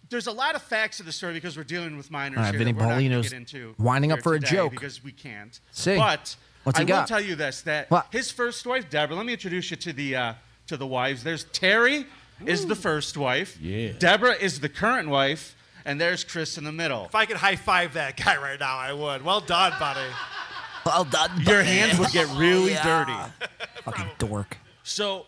There's a lot of facts of the story because we're dealing with minors All right, here Vinny that we're not gonna Paulino's get into winding up here for a today joke. because we can't. See. But What's I he will got? tell you this: that What? his first wife, Deborah. Let me introduce you to the wives. There's Terry, is the first wife. Yeah. Deborah is the current wife, and there's Chris in the middle. If I could high five that guy right now, I would. Well done, buddy. Well done, Your buddy. hands would get really dirty. Fucking dork. So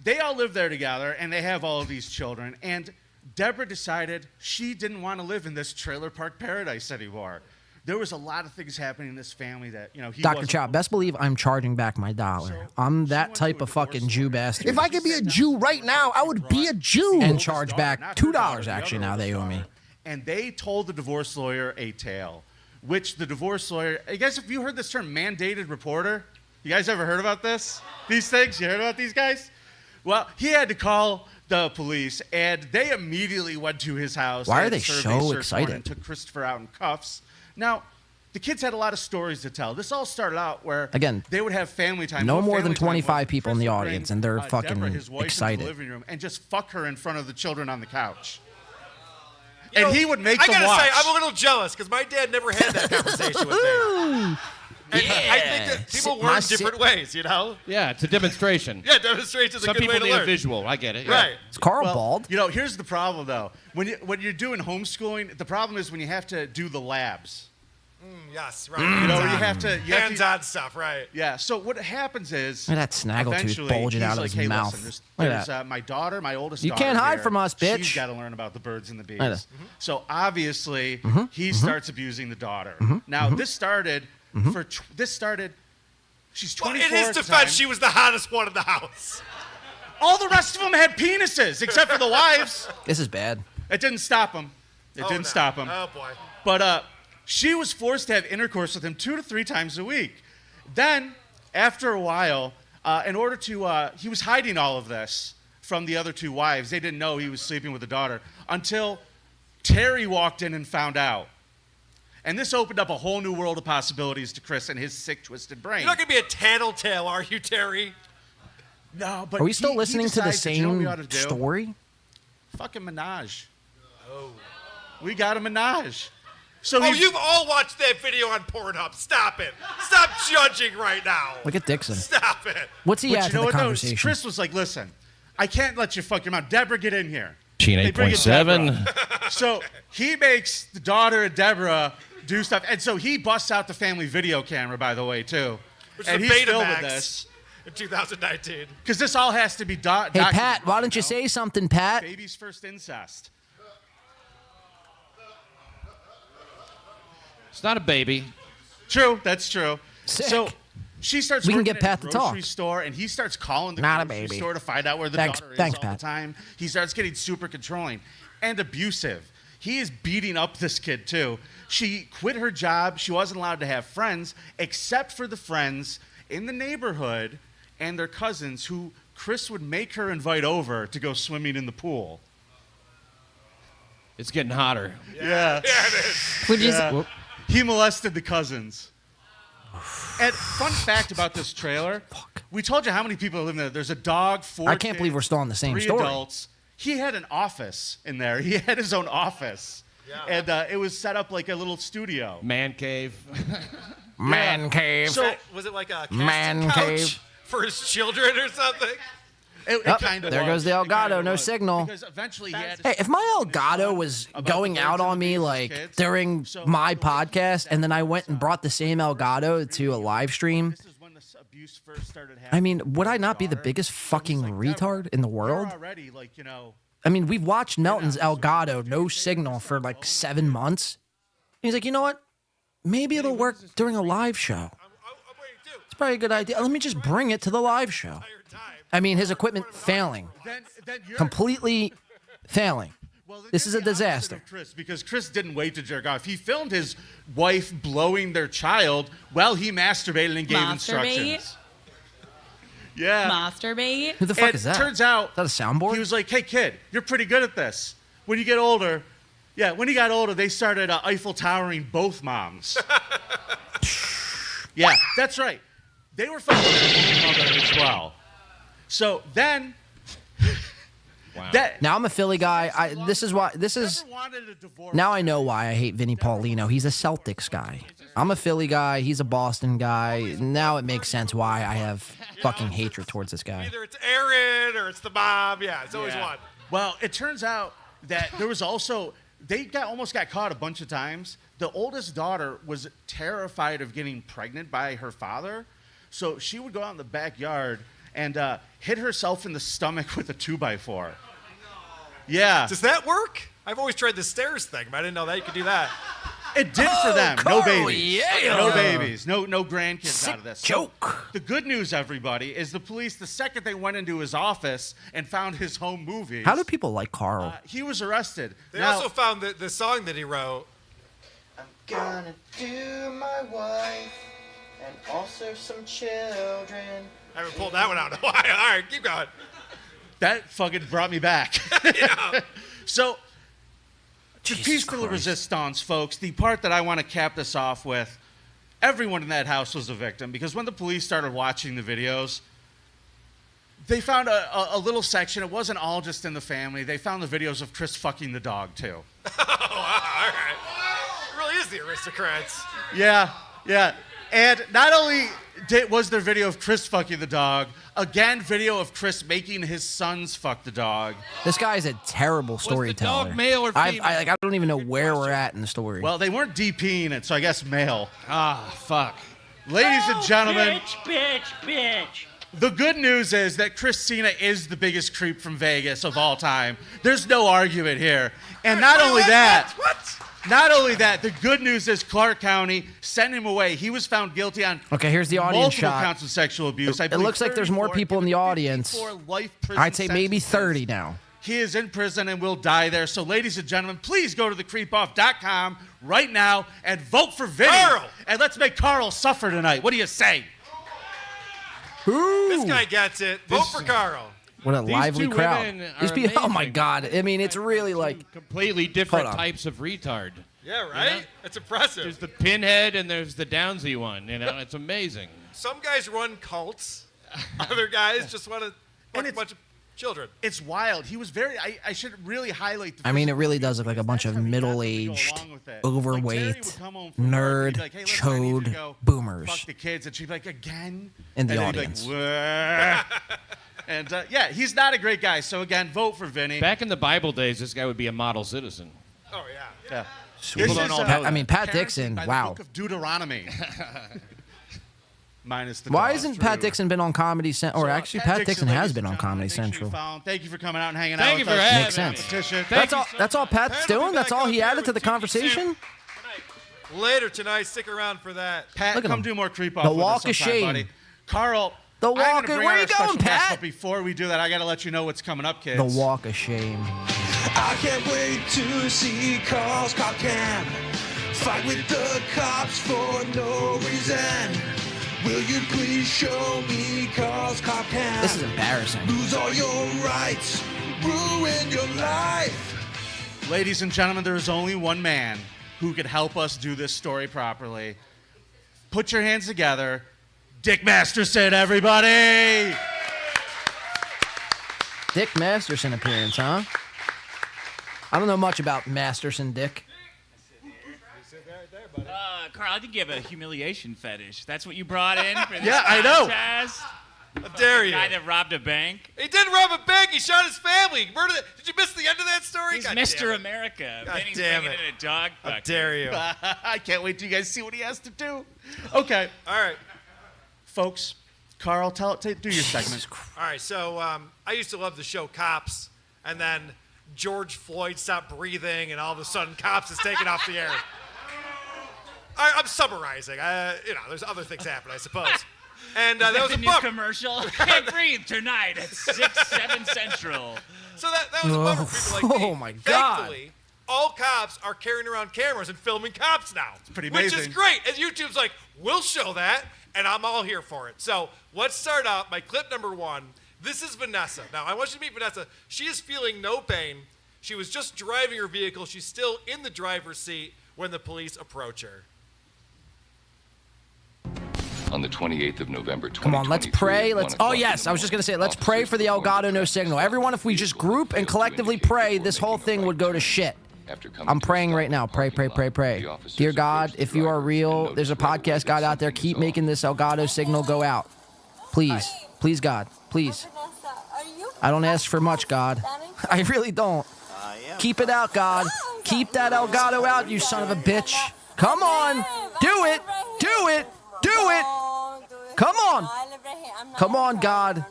they all live there together, and they have all of these children. And Deborah decided she didn't want to live in this trailer park paradise anymore. There was a lot of things happening in this family that, you know, he Dr. wasn't. Chow, best believe I'm charging back my dollar. I'm that type of fucking Jew bastard. If I could be a Jew right now, I would be a Jew. And charge back $2 actually now they owe me. And they told the divorce lawyer a tale, which the divorce lawyer, you guys, have you heard this term, mandated reporter? You guys ever heard about this? These things? You heard about these guys? Well, he had to call the police, and they immediately went to his house. Why are and they served a so search warrant excited? And took Christopher out in cuffs. Now, the kids had a lot of stories to tell. This all started out where Again, they would have family time. no What more family than time 25 was, people in the Chris would audience, bring, and they're Deborah, fucking his wife, excited. into the living room and just fuck her in front of the children on the couch. You And know, he would make I them gotta watch. say, I'm a little jealous because my dad never had that conversation with me. And I think that people learn different ways, you know? Yeah, it's a demonstration. Yeah, demonstration is a Some good way people to need learn. a visual. I get it. Yeah. Right. Is Carl Well, bald? You know, here's the problem, though. When you're doing homeschooling, the problem is when you have to do the labs. Yes, right. You know, where you have to hands-on stuff, right? Yeah. So what happens is Look at that snaggletooth eventually bulging he's out of like, his hey, mouth. Listen, Look at there's that. my daughter, my oldest You daughter. can't hide here. from us, bitch. She's got to learn about the birds and the bees. Look at that. So obviously he starts abusing the daughter. Mhm. Now Mhm. this started She's Well, 24 in his at the defense, time. she was the hottest one in the house. All the rest of them had penises, except for the wives. This is bad. It didn't stop him. It didn't stop him. Oh, boy. But she was forced to have intercourse with him 2 to 3 times a week. Then, after a while, in order to, he was hiding all of this from the other 2 wives. They didn't know he was sleeping with the daughter until Terry walked in and found out. And this opened up a whole new world of possibilities to Chris and his sick, twisted brain. You're not going to be a tattletale, are you, Terry? No, but Are we still he listening to the decides that, you know what we same ought to do? story? Fucking Minaj. Oh. We got a Minaj. So you've all watched that video on Pornhub. Stop it. Stop judging right now. Look at Dixon. Stop it. What's he But at you to know the what, though? conversation? Chris was like, listen, I can't let you fuck your mom. Deborah, get in here. Sheen They bring in 8.7. Deborah. So he makes the daughter of Deborah do stuff. And so he busts out the family video camera, by the way, too. Which and is a he's filming Betamax this. in 2019. Because this all has to be Hey, documented. Pat, why don't you say something, Pat? Baby's first incest. It's not a baby. True, that's true. Sick. So she starts We can working get Pat at a to grocery talk. store, and he starts calling the Not a grocery baby. store to find out where the Thanks- daughter thanks, is all Pat. the time. He starts getting super controlling and abusive. He is beating up this kid, too. She quit her job. She wasn't allowed to have friends, except for the friends in the neighborhood and their cousins who Chris would make her invite over to go swimming in the pool. It's getting hotter. Yeah. Yeah, it is. Would you Yeah. whoop. He molested the cousins. And fun fact about this trailer, we told you how many people live in there. There's a dog, 4 I can't believe we're still on the same 3 story. adults. He had an office in there. He had his own office. Yeah. And it was set up like a little studio. Man cave. Man cave. So Was it like a casting Man couch cave. for his children or something? it Oh, kind of there goes the Elgato, no was. signal. Because eventually he had Hey, if my Elgato was going out on me like during my podcast, and then I went and brought the same Elgato to a live stream, this is when the abuse first started happening. I mean, would I not be the biggest fucking retard in the world? You're already like, you know, I mean, we've watched Melton's Elgato, no signal, for like 7 months. He's like, you know what? Maybe it'll work during a live show. It's probably a good idea. Let me just bring it to the live show. I mean, his equipment failing, then you're completely failing. Well, This is a you're the opposite disaster. of Chris, because Chris didn't wait to jerk off. He filmed his wife blowing their child while he masturbated and gave Masturbate? instructions. Yeah. Masturbate? Who the fuck And is that? Turns out Is that a soundboard? he was like, "Hey kid, you're pretty good at this. When you get older, when he got older, they started Eiffel Towering both moms." Yeah, that's right. They were fucking their own mother as well. So then, Now I'm a Philly guy. This is now I know why I hate Vinny Paulino. He's a Celtics guy. I'm a Philly guy. He's a Boston guy. Now it makes sense why I have fucking hatred towards this guy. Either it's Aaron or it's the mom. Yeah, it's always one. Well, it turns out that there was also almost got caught a bunch of times. The oldest daughter was terrified of getting pregnant by her father, so she would go out in the backyard and hit herself in the stomach with a 2x4. Yeah. Does that work? I've always tried the stairs thing, but I didn't know that you could do that. It did for them. No Carl, babies. yeah. No babies. No grandkids out of this. Joke. The good news, everybody, is the police, the second they went into his office and found his home movies, How do people like Carl? he was arrested. They Now- also found the song that he wrote. I'm gonna do my wife and also some children. I haven't pulled that one out in a while. All right, keep going. That fucking brought me back. Yeah. So, to Jesus piece de la Christ. resistance, folks, the part that I want to cap this off with, everyone in that house was a victim, because when the police started watching the videos, they found a little section. It wasn't all just in the family. They found the videos of Chris fucking the dog, too. Oh, wow, all right. It really is the aristocrats. Yeah. And not only was there video of Chris fucking the dog, again, video of Chris making his sons fuck the dog. This guy's a terrible storyteller. dog male or female? I don't even know where we're at in the story. Well, they weren't DPing it, so I guess male. Ah, fuck. Ladies and gentlemen, Bitch. the good news is that Christina is the biggest creep from Vegas of all time. There's no argument here. And not only that, Not only that, the good news is Clark County sent him away. He was found guilty on Okay, here's the audience multiple shot. counts of sexual abuse. It looks like there's more people in the audience. I'd say maybe 30 now. He is in prison and will die there. So, ladies and gentlemen, please go to thecreepoff.com right now and vote for Vinny. Carl! And let's make Carl suffer tonight. What do you say? This guy gets it. Vote for Carl. What a lively two crowd. women These are people, oh my amazing. God. I mean, it's really like. Completely different Hold on. types of retard. Yeah, right? That's impressive. There's the pinhead and there's the Downsy one. You know, it's amazing. Some guys run cults. Other guys just want to fuck a bunch of children. It's wild. He was very. I should really highlight the. I mean, it really does look like a bunch of middle-aged, overweight, nerd, chode boomers. Fuck the kids, and she'd be like, again? In the and audience. He'd be like, "Wah." And yeah, he's not a great guy. So again, vote for Vinny. Back in the Bible days, this guy would be a model citizen. Oh, yeah. Yeah. Sweet. This is, Pat- I mean, Pat parenting Dixon, by the wow. book of Deuteronomy. Minus the. Why cost. hasn't Pat Dixon been on Comedy Central? Or actually, Pat Dixon has been on Comedy Central. Thank you for coming out and hanging Thank out you with for us. having Makes sense. Competition. That's all Pat's doing? That's all he added to the conversation? Later tonight, stick around for that. Pat, Look at come him. do more creep off The with walk us of sometime, shame. buddy. Carl, The I'm walk gonna of- bring where out you our special going, guest, Pat? But before we do that, I got to let you know what's coming up, kids. The walk of shame. I can't wait to see Carl's cop cam. Fight with the cops for no reason. Will you please show me Carl's cop cam? This is embarrassing. Lose all your rights, ruin your life. Ladies and gentlemen, there is only one man who could help us do this story properly. Put your hands together. Dick Masterson, everybody! Dick Masterson appearance, huh? I don't know much about Masterson Dick. Carl, I think you have a humiliation fetish. That's what you brought in for this Yeah, I know. contest? How dare you? Guy that robbed a bank. He didn't rob a bank. He shot his family. Murdered it. Did you miss the end of that story? He's God Mr. damn it. America. God Then he's damn bringing it. in a dog How bucket. dare you? I can't wait till you guys see what he has to do. Okay. All right. Folks, Carl, do your segment. All right, so I used to love the show Cops, and then George Floyd stopped breathing, and all of a sudden Cops is taken off the air. I'm summarizing. There's other things happen, I suppose. And that was the a new bummer. commercial. Can't breathe tonight at 6, 7 Central. So that was a bummer for people like me. Oh, my God. Thankfully, all cops are carrying around cameras and filming cops now. It's pretty Which is amazing. great. And YouTube's like, we'll show that, and I'm all here for it. So let's start out by clip number 1. This is Vanessa. Now, I want you to meet Vanessa. She is feeling no pain. She was just driving her vehicle. She's still in the driver's seat when the police approach her. On the 28th of November, Come on, let's pray. Oh, yes, I was just going to say, let's pray for the Elgato no signal. Everyone, if we just group and collectively pray, this whole thing would go to shit. I'm praying right now. Pray, pray, pray, pray. Dear God, if you are real, there's a podcast God out there. Keep making this Elgato signal go out. Please. Please, God. Please. I don't ask for much, God. I really don't. Keep it out, God. Keep that Elgato out, you son of a bitch. Come on. Do it. Do it. Do it. Come on. Come on, God.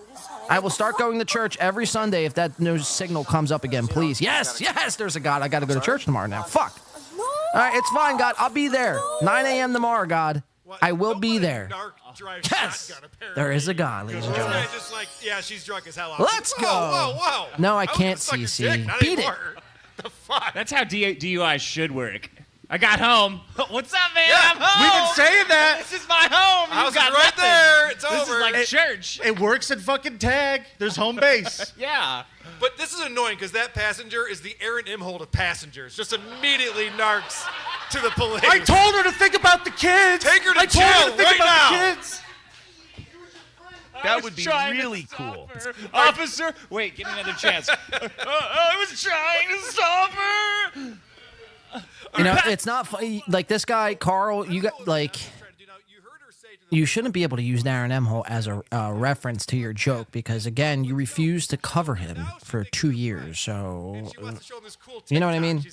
I will start going to church every Sunday if that no signal comes up again, please. Yes, yes, there's a God. I got to go to church tomorrow now. Fuck. All right, it's fine, God. I'll be there. 9 a.m. tomorrow, God. I will be there. Yes. There is a God, ladies and gentlemen. Just like, yeah, she's drunk as hell. Let's go. Whoa, whoa, whoa. No, I can't, CC. Beat it. The fuck? That's how DUI should work. I got home. What's up, man? Yeah, I'm home. We've been saying that. This is my home. You House is got right nothing. there. It's This over. is like church. It works at fucking Tag. There's home base. Yeah. But this is annoying because that passenger is the Aaron Imholt of passengers. Just immediately narcs to the police. I told her to think about the kids. Take her to I told her jail to think right about now. the kids. That would be really cool. Officer, wait, give me another chance. I was trying to stop her. You know, it's not funny. Like this guy, Carl, you got like, you shouldn't be able to use Darren Emholt as a reference to your joke because, again, you refused to cover him for 2 years. So, you know what I mean?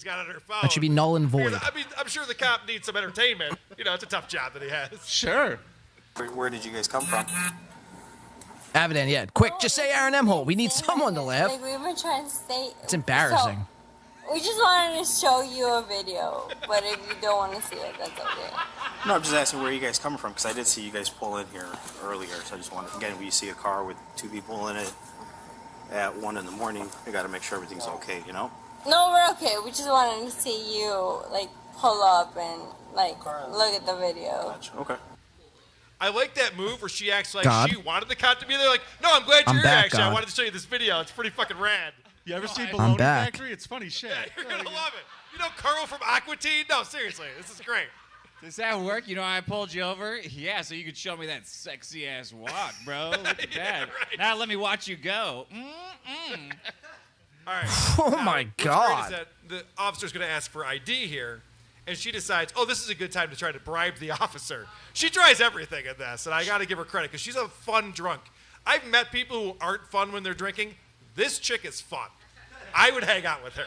That should be null and void. I mean, I'm sure the cop needs some entertainment. You know, it's a tough job that he has. Sure. Where did you guys come from? Evident, yeah. Quick, just say Aaron Emholt. We need someone to laugh. Like we were trying to say. It's embarrassing. We just wanted to show you a video, but if you don't want to see it, that's okay. No, I'm just asking where you guys coming from, because I did see you guys pull in here earlier, so I just wanted, again, when you see a car with 2 people in it at 1 in the morning, you got to make sure everything's okay, you know? No, we're okay. We just wanted to see you, like, pull up and, like, look at the video. Okay. I like that move where she acts like God. she wanted the cop to be there. Like, no, I'm glad I'm you're here, back, actually. I God. wanted to show you this video. It's pretty fucking rad. You ever see I'm Bologna back. Factory? It's funny shit. Yeah, you're going to love it. You know Carl from Aqua Teen? No, seriously. This is great. Does that work? You know, I pulled you over. Yeah, so you could show me that sexy ass walk, bro. Look at that. Right. Now let me watch you go. All right. Oh Now, my what's great God. is that the officer's going to ask for ID here, and she decides, oh, this is a good time to try to bribe the officer. She tries everything in this, and I got to give her credit because she's a fun drunk. I've met people who aren't fun when they're drinking. This chick is fun. I would hang out with her.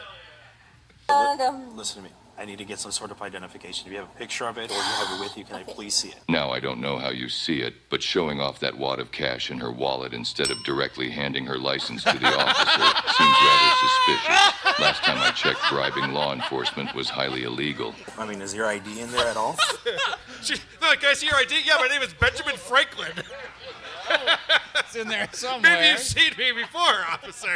Listen to me. I need to get some sort of identification. If you have a picture of it or you have it with you, can I please see it? Now, I don't know how you see it, but showing off that wad of cash in her wallet instead of directly handing her license to the officer seems rather suspicious. Last time I checked, bribing law enforcement was highly illegal. I mean, is your ID in there at all? They're like, can I see your ID? Yeah, my name is Benjamin Franklin. It's in there somewhere. Maybe you've seen me before, officer.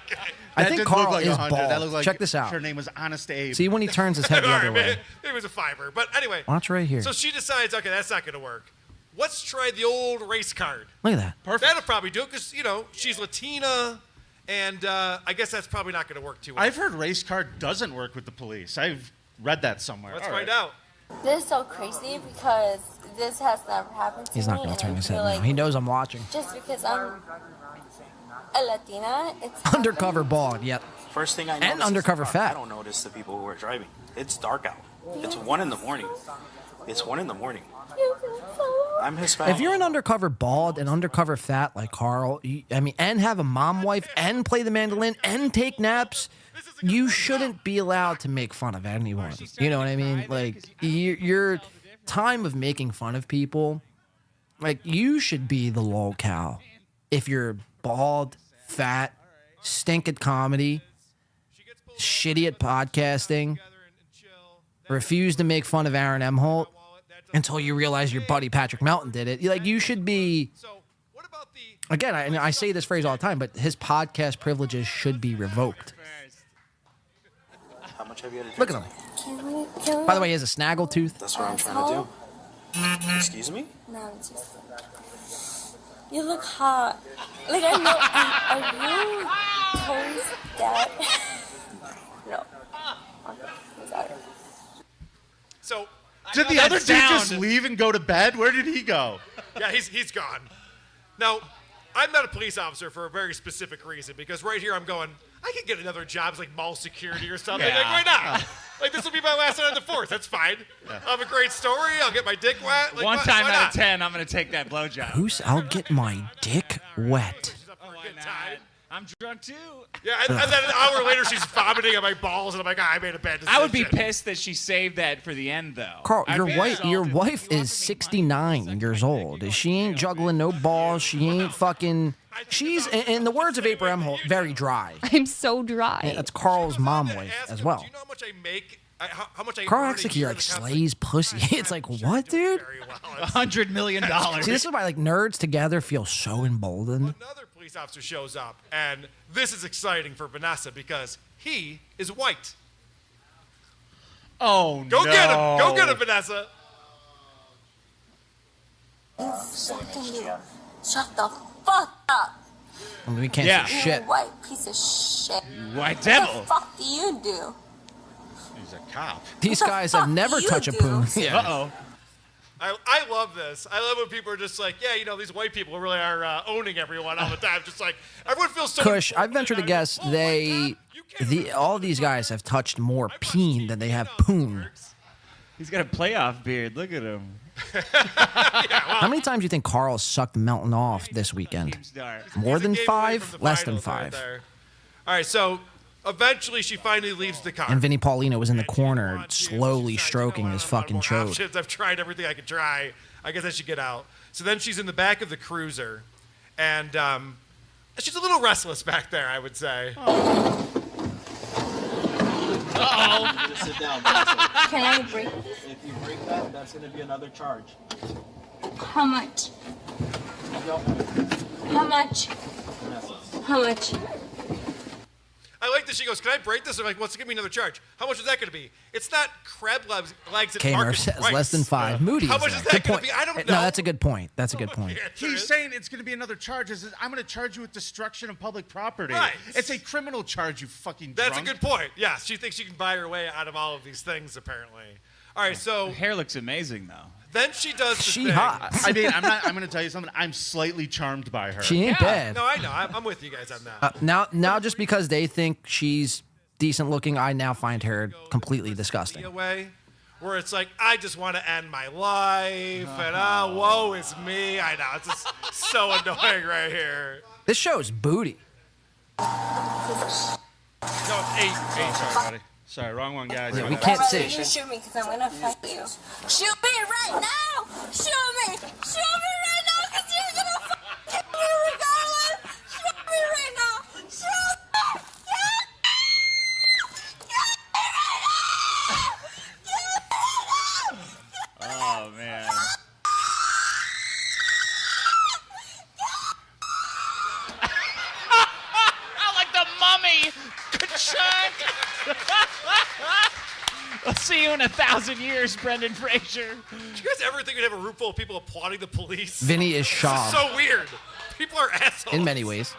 Okay. I That think didn't Carl look like is 100. That bald. looked like Check this out. Her name was Honest Abe. See when he turns his head the All other right, way. It was a fiver. But anyway. Watch right here. So she decides, okay, that's not going to work. Let's try the old race card. Look at that. Perfect. That'll probably do it because, you know, she's Latina, and I guess that's probably not going to work too well. I've heard race card doesn't work with the police. I've read that somewhere. Let's All find right. out. This is so crazy because this has never happened to me. He's not going and to turn I his feel head like now. He knows I'm watching. just because I'm a Latina, it's Undercover bald, yep. First thing I And notice undercover is fat. I don't notice the people who are driving. It's dark out. It's 1 in the morning. It's 1 in the morning. I'm Hispanic. If you're an undercover bald and undercover fat like Carl, and have a mom wife and play the mandolin and take naps, you shouldn't be allowed to make fun of anyone. You know what I mean? Like, your time of making fun of people, like, you should be the locale. If you're bald, fat, stink at comedy, shitty at podcasting, refuse to make fun of Aaron Emholt until you realize your buddy Patrick Melton did it. Like, you should be. Again, I say this phrase all the time, but his podcast privileges should be revoked. How much have you had to Look drink? at him. By the way, he has a snaggle tooth. That's what I'm trying to do. Excuse me? No, it's just. You look hot. Like, I know. Are you Tori's dad? No. I'm sorry. So, Did the other dude just leave and go to bed? Where did he go? yeah, he's gone. Now, I'm not a police officer for a very specific reason because right here I'm going, I could get another job as like mall security or something. Yeah. Like, why not? Like, this will be my last night on the force. That's fine. I'll have a great story. I'll get my dick wet. Like, One why time out not? of 10, I'm going to take that blowjob. I'll get my dick wet. I'm drunk too. Yeah, and then an hour later she's vomiting on my balls, and I'm like, I made a bad decision. I would be pissed that she saved that for the end, though. Carl, I'd your be wife is 69 years old. She ain't juggling no balls. She ain't fucking. She's, in the words of Abraham Holt, very dry. I'm so dry. And that's Carl's mom wife as well. Do you know how much I make? How much I Carl earn acts a like he year like in the slays pussy. It's like, what, dude? $100 million. See, this is why like nerds together feel so emboldened. Another police officer shows up, and this is exciting for Vanessa because he is white. Oh, Go no. get him! Go get him, Vanessa! You fucking shut the fuck up. I mean, we can't Yeah. say shit. You white piece of shit. White What devil. the fuck do you do? He's a cop. These What the guys have fuck never do you touched a do? poon. Yeah. Uh-oh. I love this. I love when people are just like, yeah, you know, these white people really are owning everyone all the time. Just like, everyone feels so... Kush, I venture to guess all these guys have touched more peen than they have poon. He's got a playoff beard. Look at him. How many times do you think Carl sucked Melton off this weekend? More than 5? Less than 5. All right, so eventually she finally leaves the car. And Vinny Paulino was in the corner, slowly stroking his fucking chode. Options. I've tried everything I could try. I guess I should get out. So then she's in the back of the cruiser, and she's a little restless back there, I would say. Uh-oh. Just sit down. Can I break this? If you break that, that's going to be another charge. How much? How much? How much? I like that she goes, can I break this? I'm like, what's going to be another charge? How much is that going to be? It's not crab legs at Kmart market says price. less than 5. Moody. How is much there. is that Good going point. to be? I don't know. No, that's a good point. That's a good point. He's saying it's going to be another charge. I'm going to charge you with destruction of public property. Right. It's a criminal charge, you fucking That's drunk. a good point. Yeah, she thinks she can buy her way out of all of these things, apparently. All right, so Her hair looks amazing, though. then she does the She thing. hot. I mean, I'm going to tell you something. I'm slightly charmed by her. She ain't bad. No, I know. I'm with you guys on that. Now, just because they think she's decent looking, I now find her completely disgusting. Way where it's like, I just want to end my life, and woe is me. I know, it's just so annoying right here. This show's booty. No, it's 8. Sorry, buddy. Sorry, wrong one, guys. Yeah, we can't see. You shoot me because I'm gonna fight you. Shoot me right now! Shoot me! Shoot me right now because you're gonna kill me regardless! Shoot me right now! Shoot me! Shoot me! Shoot me right now! Shoot me right now! Oh, man. I like the mummy. Ka-chunk. I'll see you in 1,000 years, Brendan Fraser. Did you guys ever think we'd have a room full of people applauding the police? Vinny is This shocked. is so weird. People are assholes. In many ways.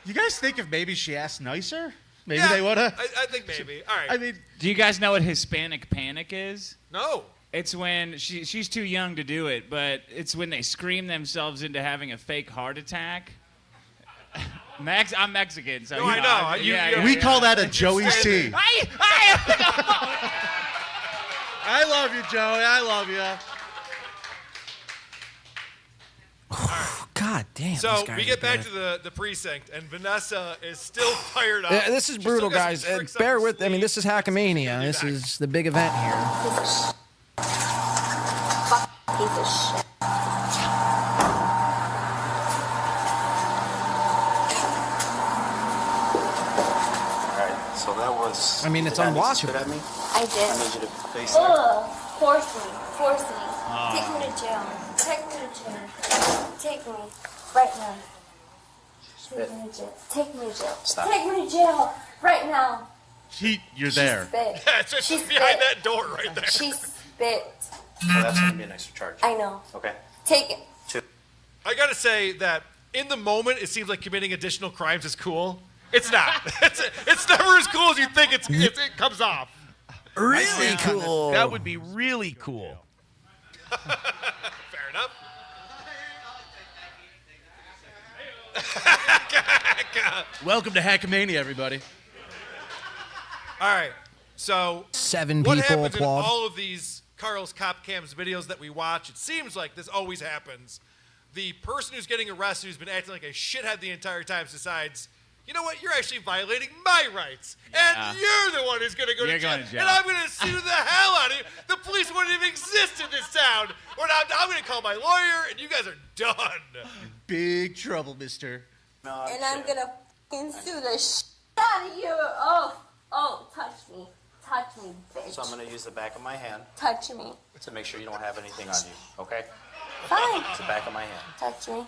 You guys think if maybe she asked nicer, maybe Yeah, they would have? I think maybe. All right. I mean, Do you guys know what Hispanic panic is? No. It's when she's too young to do it, but it's when they scream themselves into having a fake heart attack. I'm Mexican, so No, I know. we call that a Joey C. I love you, Joey. I love you. God damn. So this guy's we get back bad. to the precinct, and Vanessa is still fired up. Yeah, this is She brutal, still got guys. some tricks up Bear her with. I mean, this is Hackamania. This is the big event here. Piece of shit. Alright, so that was. I mean, it's Did that make you unwatchable. spit at me? I did. I need you to face that. Ugh. Force me. Force me. Take me to jail. Take me to jail. Take me. Right now. Take me to jail. Take me to jail. Stop. Take me to jail. Right now. You're there. Spit. Yeah, it's just She behind spit. that door right there. She spit. So that's going to be an extra charge. I know. Okay. Take it. I gotta say that in the moment, it seems like committing additional crimes is cool. It's not. It's never as cool as you think it comes off. Really cool. That would be really cool. Fair enough. Welcome to Hackamania, everybody. All right. So 7 what people happens applaud. in all of these Carl's Cop Cams videos that we watch? It seems like this always happens. The person who's getting arrested, who's been acting like a shithead the entire time, decides, you know what? You're actually violating my rights, and you're the one who's going to go to You're jail. going to jail. And I'm going to sue the hell out of you. The police wouldn't even exist in this town. Or I'm going to call my lawyer, and you guys are done. Big trouble, mister. And I'm gonna fucking sue the shit out of you. Oh, touch me. Touch me, bitch. So I'm going to use the back of my hand Touch me. to make sure you don't have anything on you. Okay? Fine. It's the back of my hand. Touch me.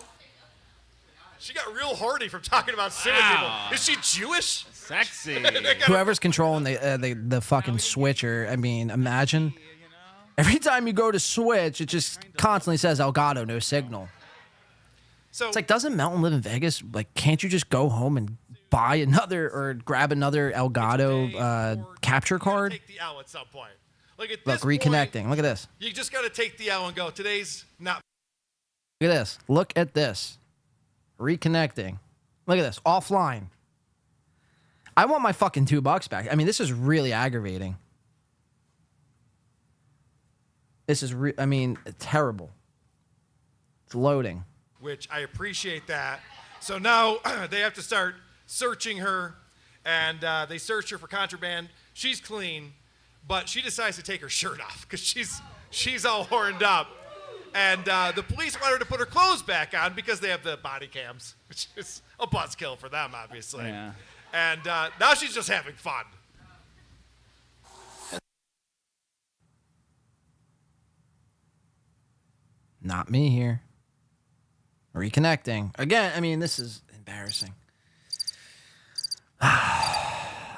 She got real hardy from talking about suing people. Is she Jewish? Sexy. Whoever's controlling the fucking switcher, I mean, imagine. Every time you go to switch, it just constantly says Elgato, no signal. So It's like, doesn't Melton live in Vegas? Like, can't you just go home and buy another or grab another Elgato capture card? take the L at some point. Like at Look, this point, reconnecting. Look at this. you just got to take the L and go. Today's not. Look at this. Look at this. Reconnecting. Look at this. Offline. I want my fucking $2 back. I mean, this is really aggravating. This is, terrible. It's loading. Which I appreciate that. So now they have to start searching her, and they search her for contraband. She's clean, but she decides to take her shirt off because she's all horned up. And the police want her to put her clothes back on because they have the body cams, which is a buzzkill for them, obviously. Yeah. And now she's just having fun. Not me here. Reconnecting. Again, I mean, this is embarrassing.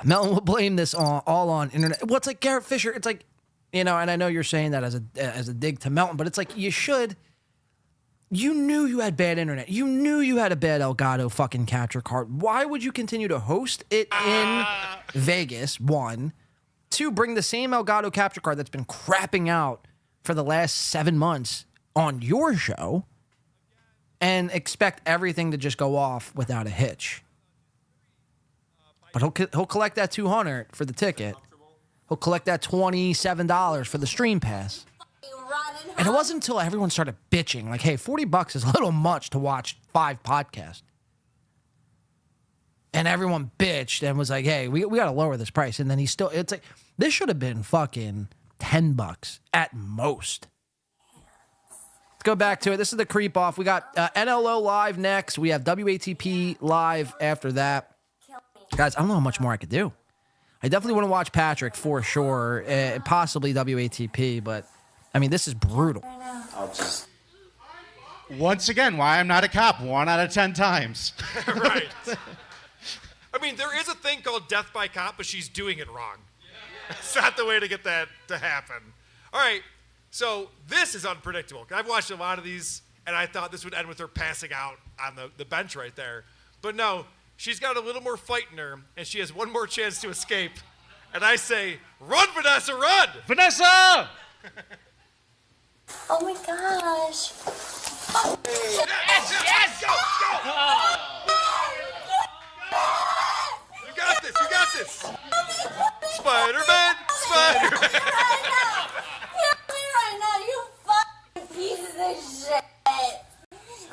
Melton will blame this all on internet. Well, it's like Garrett Fisher. It's like, you know, and I know you're saying that as a dig to Melton, but it's like you should. You knew you had bad internet. You knew you had a bad Elgato fucking capture card. Why would you continue to host it in Vegas? 1. 2, bring the same Elgato capture card that's been crapping out for the last 7 months on your show and expect everything to just go off without a hitch. But he'll collect that $200 for the ticket. He'll collect that $27 for the stream pass. And it wasn't until everyone started bitching, like, hey, $40 is a little much to watch 5 podcasts. And everyone bitched and was like, hey, we got to lower this price. And then it's like, this should have been fucking $10 at most. Let's go back to it. This is the creep off. We got NLO live next. We have WATP live after that. Guys, I don't know how much more I could do. I definitely want to watch Patrick for sure, possibly WATP, but I mean, this is brutal. Once again, why I'm not a cop, 1 out of 10 times. Right. I mean, there is a thing called death by cop, but she's doing it wrong. It's not the way to get that to happen. All right, so this is unpredictable. I've watched a lot of these, and I thought this would end with her passing out on the bench right there. But no, she's got a little more fight in her, and she has one more chance to escape. And I say, run, Vanessa, run! Vanessa! Oh my gosh. Yes! Go! You got this, you got this! Spider-Man! Kill me right now, you fucking pieces of shit.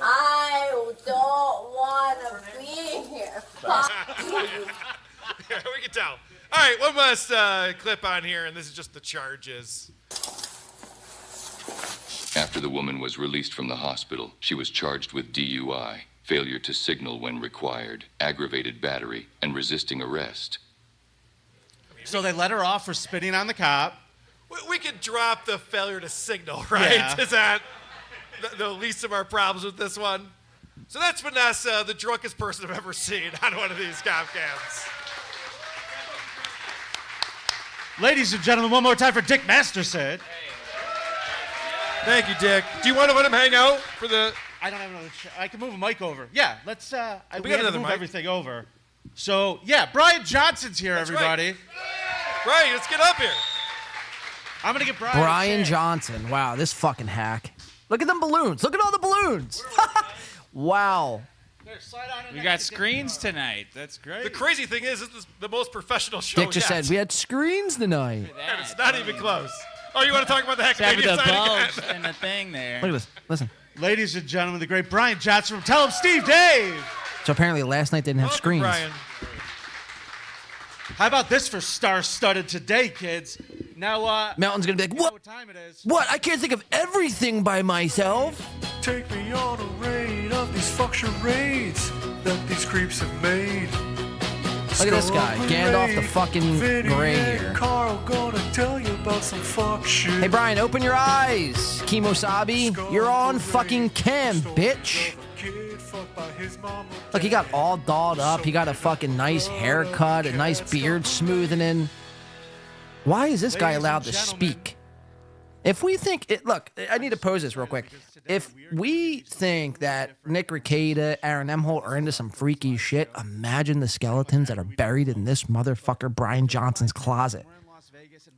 I don't want to be here. Fuck you. Yeah, we can tell. All right, one last clip on here, and this is just the charges. After the woman was released from the hospital, she was charged with DUI, failure to signal when required, aggravated battery, and resisting arrest. So they let her off for spitting on the cop. We could drop the failure to signal, right? Yeah. Is that the least of our problems with this one? So that's Vanessa, the drunkest person I've ever seen on one of these cop cams. Ladies and gentlemen, one more time for Dick Masterson. Thank you, Dick. Do you want to let him hang out for the... I don't have another I can move a mic over. Yeah, let's... we got have to another move mic. everything over. So, yeah, Brian Johnson's here, That's everybody. right. Brian, let's get up here. I'm going to get Brian. Brian Johnson. Wow, this fucking hack. Look at them balloons. Look at all the balloons. Wow. We got screens tonight. That's great. The crazy thing is, this is the most professional show Dick just yet. said we had screens tonight. And it's not even close. Oh, you want to talk about the Except for Hackmania the side bulbs again? and the thing there. Look at this. Listen. Ladies and gentlemen, the great Brian Johnson from Tell Him Steve Dave. So apparently last night didn't have screens. Brian. How about this for star-studded today, kids? Now, Melton's gonna be like, what? What? I can't think of everything by myself. Take me on a raid of these fuck charades that these creeps have made. Look at this guy, Gandalf the fucking Gray here. Carl gonna tell you about some fuck shit. Hey Brian, open your eyes. Kemosabi, you're on fucking cam, bitch. Look, he got all dolled up. He got a fucking nice haircut, a nice beard smoothening. Why is this guy allowed to speak? If we think it, look, I need to pose this real quick. If we think that Nick Rekieta, Aaron Emholt are into some freaky shit, imagine the skeletons that are buried in this motherfucker Brian Johnson's closet.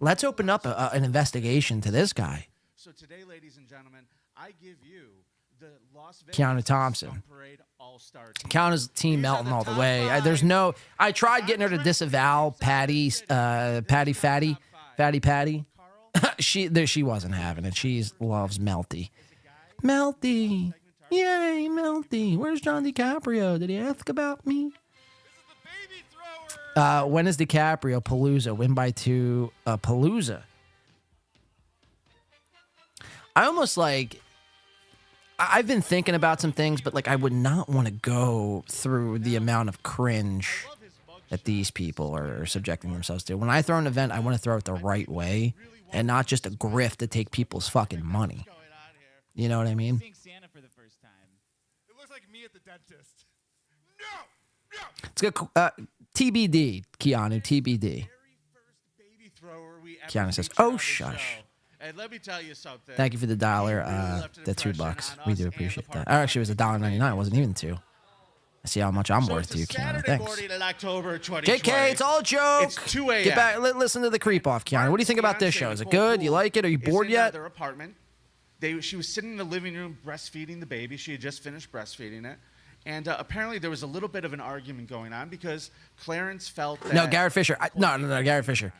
Let's open up an investigation to this guy. So today, ladies and gentlemen, I give you the Las Vegas Keanu Thompson. Parade All-Star Team. Count as Team Melton all the way. I tried getting her to disavow Patty Fatty. She wasn't having it. She loves Melty. Melty. Yay, Melty. Where's John DiCaprio? Did he ask about me? When is DiCaprio? Palooza. Win by 2. Palooza. I almost I've been thinking about some things, but I would not want to go through the amount of cringe that these people are subjecting themselves to. When I throw an event, I want to throw it the right way and not just a grift to take people's fucking money. You know what I mean? Seeing Santa for the first time. It looks like me at the dentist. It's good. TBD, Keanu. TBD. Keanu says, "Oh shush." And let me tell you something. Thank you for the dollar. The $2. We do appreciate that. Actually, it was $1.99. It wasn't even $2. I see how much I'm worth to you, Keanu. Thanks. Morning in October 2020. JK, it's all a joke. It's 2 a.m. Get back. Listen to the creep off, Keanu. What do you think about this show? Is it good? You like it? Are you bored yet? Their apartment. She was sitting in the living room breastfeeding the baby. She had just finished breastfeeding it. And apparently there was a little bit of an argument going on because Clarence felt that... No, Garrett Fisher. No, Garrett Fisher.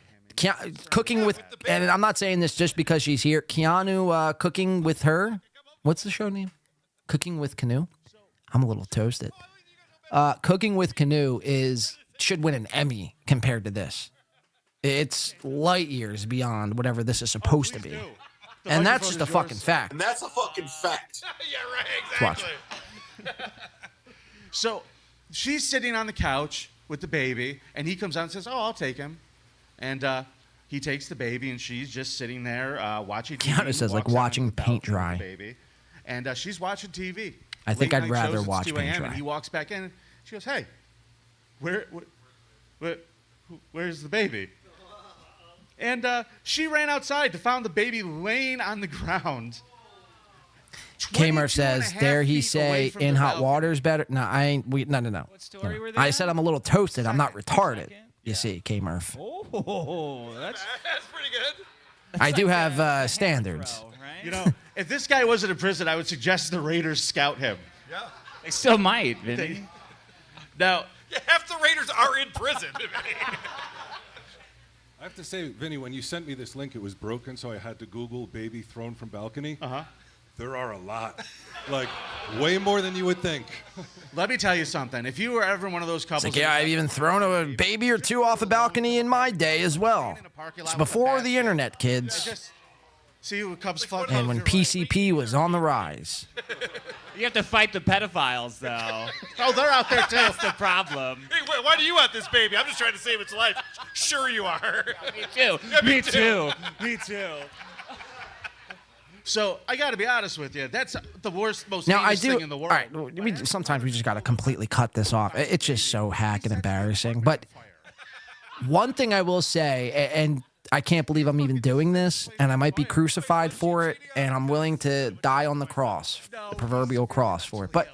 Cooking with... And I'm not saying this just because she's here. Keanu cooking with her. What's the show name? Cooking with Canoe? I'm a little toasted. Cooking with Canoe should win an Emmy compared to this. It's light years beyond whatever this is supposed to be. And that's just a fucking fact. And that's a fucking fact. Yeah, right, Watch. exactly. So she's sitting on the couch with the baby, and he comes out and says, "Oh, I'll take him." And he takes the baby, and she's just sitting there watching TV. Keanu says, like watching paint dry. Baby. And she's watching TV. I think Late I'd night rather shows, it's watch 2 paint a.m., dry. And he walks back in, and she goes, "Hey, where's the baby?" And she ran outside to find the baby laying on the ground. Kamer says, "Dare he say in hot water's better?" No, I ain't. No. story were they I at? said I'm a little toasted. I'm not retarded. You see, K-Murph. Oh, that's pretty good. I do have standards. You know, if this guy wasn't in prison, I would suggest the Raiders scout him. Yeah. They still might, Vinny. Now, Yeah, half the Raiders are in prison. I have to say, Vinny, when you sent me this link, it was broken, so I had to Google baby thrown from balcony. Uh-huh. There are a lot. Like, way more than you would think. Let me tell you something. If you were ever one of those couples... It's like, yeah, I've even thrown a baby or two off a balcony in my day as well. It's before the internet, kids. See who comes fucking... And when PCP was on the rise. You have to fight the pedophiles, though. Oh, they're out there, too. That's the problem. Hey, wait, why do you want this baby? I'm just trying to save its life. Sure you are. Me too. Yeah, Me too. Me too. So, I got to be honest with you. That's the worst, most Now, I heinous do. thing in the world. All right, sometimes we just got to completely cut this off. It's just so hack and embarrassing. But one thing I will say, and I can't believe I'm even doing this, and I might be crucified for it, and I'm willing to die on the cross, the proverbial cross for it. But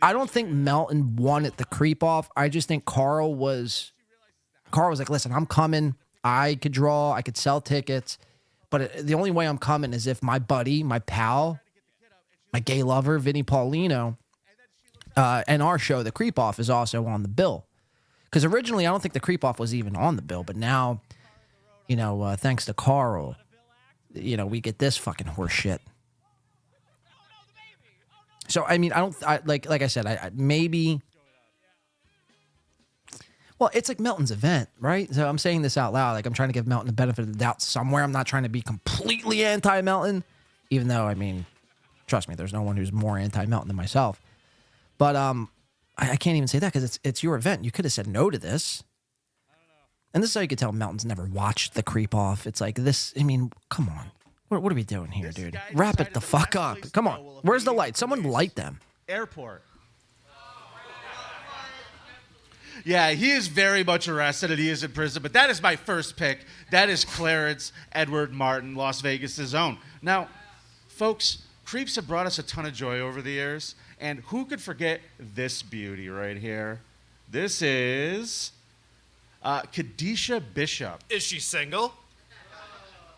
I don't think Melton wanted the creep off. I just think Carl was like, listen, I'm coming. I could draw. I could sell tickets. But the only way I'm coming is if my buddy, my pal, my gay lover, Vinny Paulino, and our show, The Creep Off, is also on the bill. Because originally, I don't think The Creep Off was even on the bill. But now, you know, thanks to Carl, you know, we get this fucking horse shit. So, I mean, like I said, maybe... Well, it's like Melton's event, right? So I'm saying this out loud. Like, I'm trying to give Melton the benefit of the doubt somewhere. I'm not trying to be completely anti-Melton, even though, I mean, trust me, there's no one who's more anti-Melton than myself. But I can't even say that because it's your event. You could have said no to this. And this is how you could tell Melton's never watched The Creep Off. It's like this, I mean, come on. What are we doing here, dude? Wrap it the fuck up. Come on. Where's the light? Someone light them. Airport. Yeah, he is very much arrested and he is in prison, but that is my first pick. That is Clarence Edward Martin, Las Vegas' own. Now, folks, creeps have brought us a ton of joy over the years, and who could forget this beauty right here? This is Kadisha Bishop. Is she single?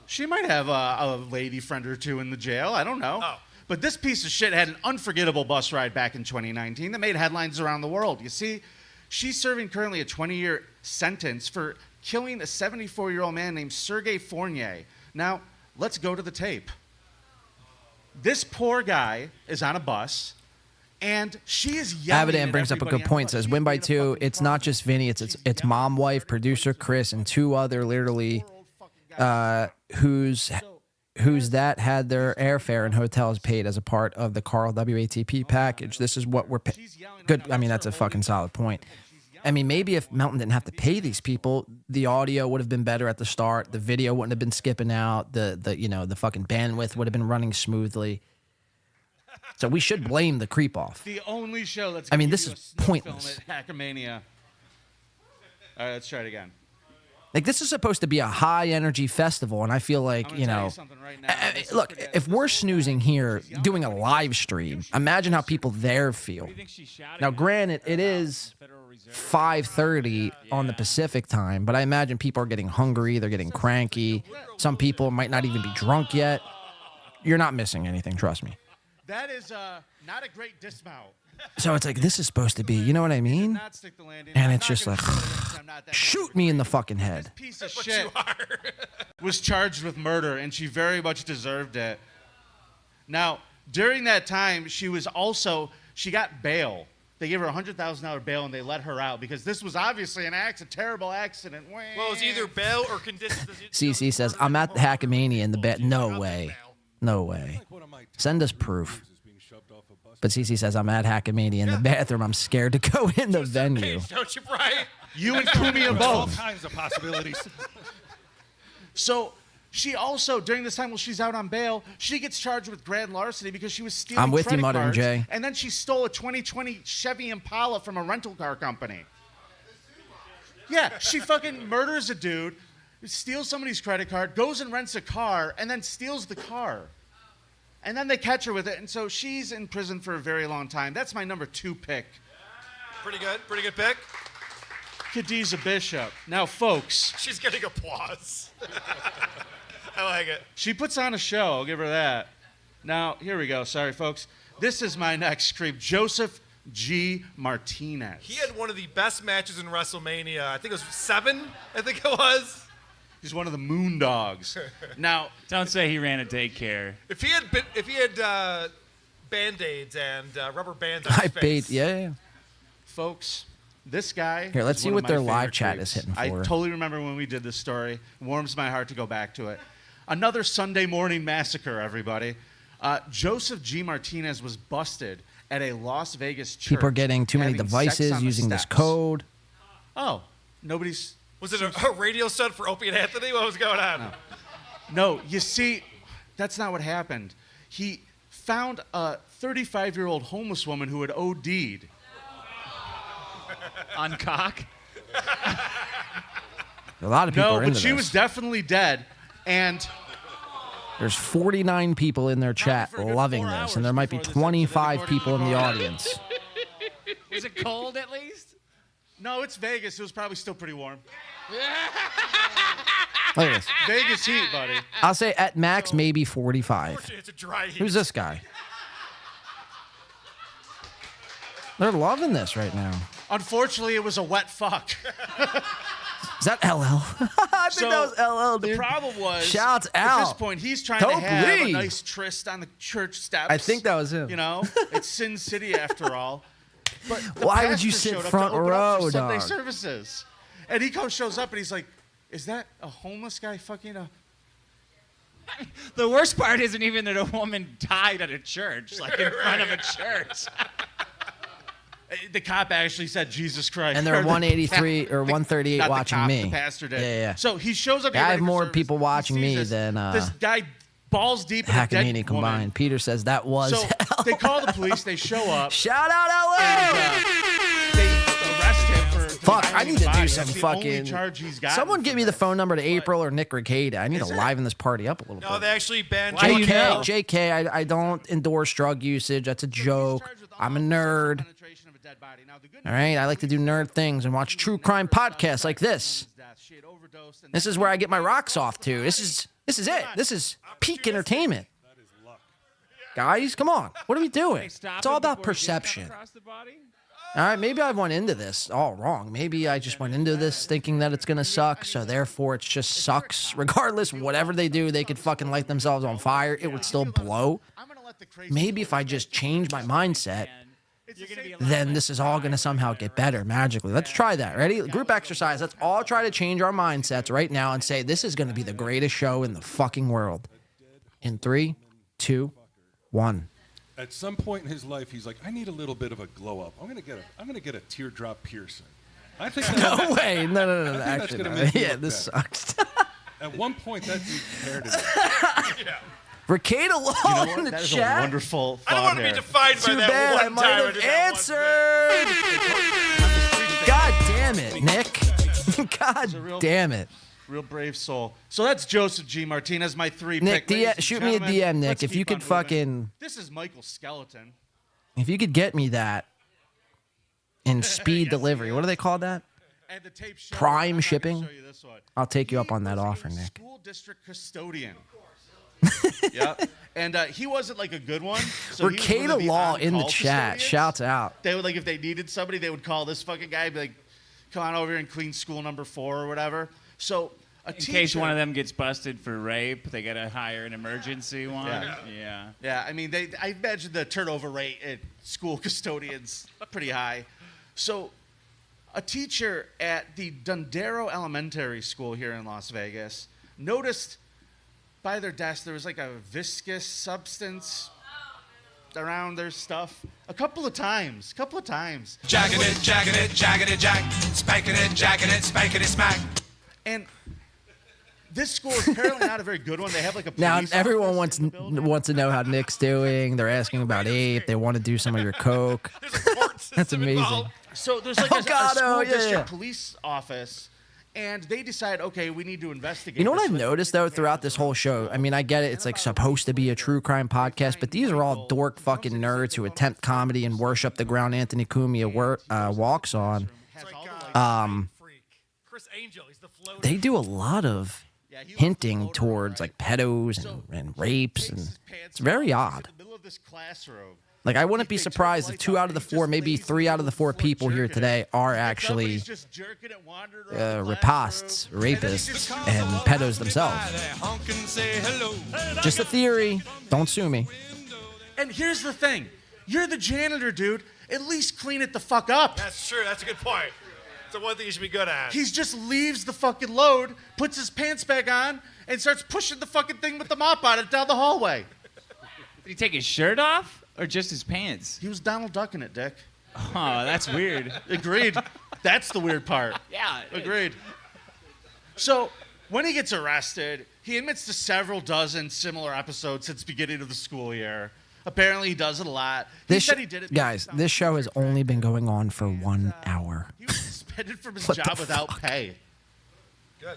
She might have a lady friend or two in the jail. I don't know. Oh. But this piece of shit had an unforgettable bus ride back in 2019 that made headlines around the world. You see, she's serving currently a 20-year sentence for killing a 74-year-old man named Sergei Fournier. Now, let's go to the tape. This poor guy is on a bus, and she is yelling. Avadan brings up a good point. Says, win by 2. It's not just Vinny. It's mom, wife, producer Chris, and 2 other literally who's that had their airfare and hotels paid as a part of the Carl WATP package. This is what we're good. I mean, that's a fucking solid point. I mean, maybe if Melton didn't have to pay these people, the audio would have been better at the start. The video wouldn't have been skipping out. The fucking bandwidth would have been running smoothly. So we should blame the creep off. The only show that's. I mean, gonna this give you is a snuff pointless. Film at Hackamania. All right, let's try it again. Like, this is supposed to be a high energy festival, and I feel like, you know, look, if we're snoozing here doing a live stream, imagine how people there feel. Now, granted, it is 5:30 on the Pacific time, but I imagine people are getting hungry, they're getting cranky. Some people might not even be drunk yet. You're not missing anything, trust me. That is not a great dismount. So it's like, this is supposed to be, you know what I mean? And it's just like, shoot me in the fucking head. Piece of shit was charged with murder, and she very much deserved it. Now, during that time, she got bail. They gave her a $100,000 bail, and they let her out because this was obviously a terrible accident. Well, it was either bail or conditions. CC says, I'm at the Hackamania in the bed. No way. No way. Send us proof. But CC says, I'm at Hackamania in the bathroom. I'm scared to go in the venue. Don't you, Brian? You and Kumi and both. All kinds of possibilities. So she also, during this time while she's out on bail, she gets charged with grand larceny because she was stealing I'm with you, credit Modern cards, Jay. and then she stole a 2020 Chevy Impala from a rental car company. Yeah, she fucking murders a dude, steals somebody's credit card, goes and rents a car, and then steals the car. And then they catch her with it, and so she's in prison for a very long time. That's my number 2 pick. Pretty good pick. Khadijah Bishop. Now, folks. She's getting applause. I like it. She puts on a show, I'll give her that. Now, here we go. Sorry, folks. This is my next creep, Joseph G. Martinez. He had one of the best matches in WrestleMania. I think it was 7, I think it was. He's one of the Moondogs. Now, don't say he ran a daycare. If he had Band-Aids and rubber bands on his face. Yeah. Folks, this guy. Here, let's is see one what of their my live favorite chat creeps. is hitting for. I totally remember when we did this story. Warms my heart to go back to it. Another Sunday morning massacre, everybody. Joseph G. Martinez was busted at a Las Vegas church. People are getting too many having sex devices on the using this steps. code. Oh, nobody's. Was it a radio stunt for Opie and Anthony? What was going on? No, you see, that's not what happened. He found a 35-year-old homeless woman who had OD'd. On cock? A lot of people are No, into but she this. was definitely dead, and There's 49 people in their chat loving this, and there might be 25 people in the audience. Was it cold at least? no, it's Vegas. It was probably still pretty warm. Look at this. Vegas heat, buddy. I'll say at max maybe 45. It's a dry heat. Who's this guy? They're loving this right now. Unfortunately, it was a wet fuck. Is that LL? I think that was LL, dude. The problem was, Shouts at out. this point, he's trying to have Totally. a nice tryst on the church steps. I think that was him. You know, it's Sin City after all. But the Why would you pastor sit showed up front to open up row, for Sunday dog? services, and he shows up and he's like, "Is that a homeless guy fucking a?" The worst part isn't even that a woman died at a church, like in front of a church. The cop actually said, "Jesus Christ." And they're 183 or 138 not the watching cop, me. The pastor did. Yeah. So he shows up. I have ready for more service. people watching He me sees than this guy balls deep in a dead Hackamania combined. woman. Peter says that was. So they call the police. They show up. Shout out LA! And, they arrest him for. Fuck, I need to do some That's the only fucking. charge he's got. Someone give me the phone number to April or Nick Rekieta. I need to liven this party up a little No, bit. they actually banned JK, I don't endorse drug usage. That's a joke. I'm a nerd. All right, I like to do nerd things and watch true crime podcasts like this. This is where I get my rocks off to. This is it. This is peak entertainment. Guys, come on. What are we doing? It's all about perception. All right, maybe I went into this all wrong. Maybe I just went into this thinking that it's going to suck, so therefore it just sucks. Regardless, whatever they do, they could fucking light themselves on fire. It would still blow. Maybe if I just change my mindset, then this is all going to somehow get better magically. Let's try that. Ready? Group exercise. Let's all try to change our mindsets right now and say this is going to be the greatest show in the fucking world. In 3, 2, 1. At some point in his life, he's like, I need a little bit of a glow up. I'm gonna get a teardrop piercing. I think that No way. No. I think that's Actually, gonna no. make me Yeah, look this better. sucks. At one point, that dude cared enough. Rekieta Law in the That is chat. a wonderful thought I don't want to be here. defined by Too that bad I one might time. I have did that answered. God damn it, Nick. God damn it. Real brave soul. So that's Joseph G. Martinez, my 3 Nick, pick. Ladies and shoot me a gentlemen, DM, Nick. let's If you keep could on moving. fucking, This is Michael Skeleton. if you could get me that in speed delivery. What do they call that? And the tape show, Prime shipping. show you this one. I'll take you up on that offer, Nick. School district custodian. Yeah. And he wasn't like a good one. So he was one of Rekieta Law in the on-call chat. custodians. Shouts out. They would like if they needed somebody, they would call this fucking guy, be like, "Come on over here and clean school number 4 or whatever." So a In teacher, case one of them gets busted for rape, they gotta hire an emergency one. Yeah. Yeah, I mean, I imagine the turnover rate at school custodians pretty high. So, a teacher at the Dundero Elementary School here in Las Vegas noticed by their desk there was like a viscous substance around their stuff a couple of times. Jacking it, jack. Spanking it, jacking it, spanking it, smack. And this school is apparently not a very good one. They have like a Now police everyone office wants to know how Nick's doing. They're asking about Ape. They want to do some of your coke. That's amazing. So there's like a Avocado, school yeah, district yeah. police office, and they decide, okay, we need to investigate. You know what this. I've noticed though throughout this whole show? I mean, I get it. It's like supposed to be a true crime podcast, but these are all dork fucking nerds who attempt comedy and worship the ground Anthony Cumia walks on. Chris Angel, he's the floater. They do a lot of hinting towards like pedos and rapes, and it's very odd. Middle of this classroom. Like, I wouldn't be surprised if 2 out of the 4, maybe 3 out of the 4 people here today are actually rapists, rapists, and pedos themselves. Just a theory. Don't sue me. And here's the thing: you're the janitor, dude. At least clean it the fuck up. That's true. That's a good point. It's the one thing you should be good at. He just leaves the fucking load, puts his pants back on, and starts pushing the fucking thing with the mop on it down the hallway. Did he take his shirt off or just his pants? He was Donald Ducking it, Dick. Oh, that's weird. Agreed. That's the weird part. Yeah. Agreed. So, when he gets arrested, he admits to several dozen similar episodes since the beginning of the school year. Apparently, he does it a lot. He said he did it. Guys, this show has only been going on for 1 hour. He was suspended from his What the job without fuck? pay. Good.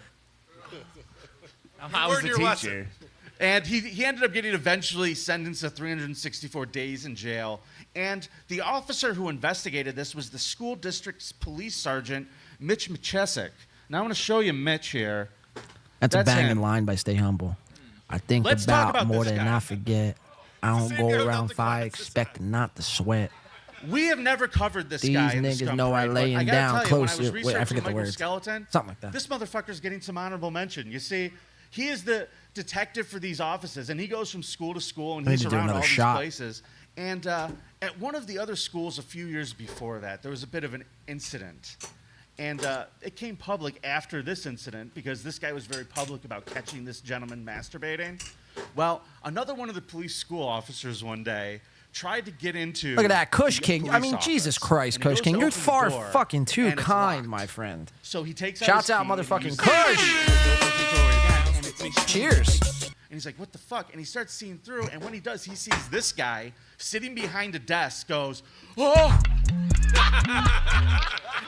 How was the teacher? And he ended up getting eventually sentenced to 364 days in jail. And the officer who investigated this was the school district's police sergeant, Mitch Machesik. Now I'm going to show you Mitch here. That's a banging him. line by Stay Humble. I think Let's talk about about more this than guy. I forget. I don't go around fire expecting not to sweat. We have never covered this These guy. in the niggas Scum know I Parade, but laying gotta down tell you, close when I to- was wait, I researching forget the Michael words. Skeleton, Something like that. This motherfucker's getting some honorable mention. You see, he is the detective for these offices, and he goes from school to school, and I need he's to do around another all these shot. places. And at one of the other schools a few years before that, there was a bit of an incident. And it came public after this incident because this guy was very public about catching this gentleman masturbating. Well, another one of the police school officers one day tried to get into. Look at that, Kush the King. I police mean, office, Jesus Christ, and he Kush goes King. to You're open the far door, fucking too and it's kind, locked. my friend. So he takes out Shouts his out, key and motherfucking uses Kush. it, and it's Cheers. And he's like, what the fuck? And he starts seeing through, and when he does, he sees this guy sitting behind a desk, goes, oh!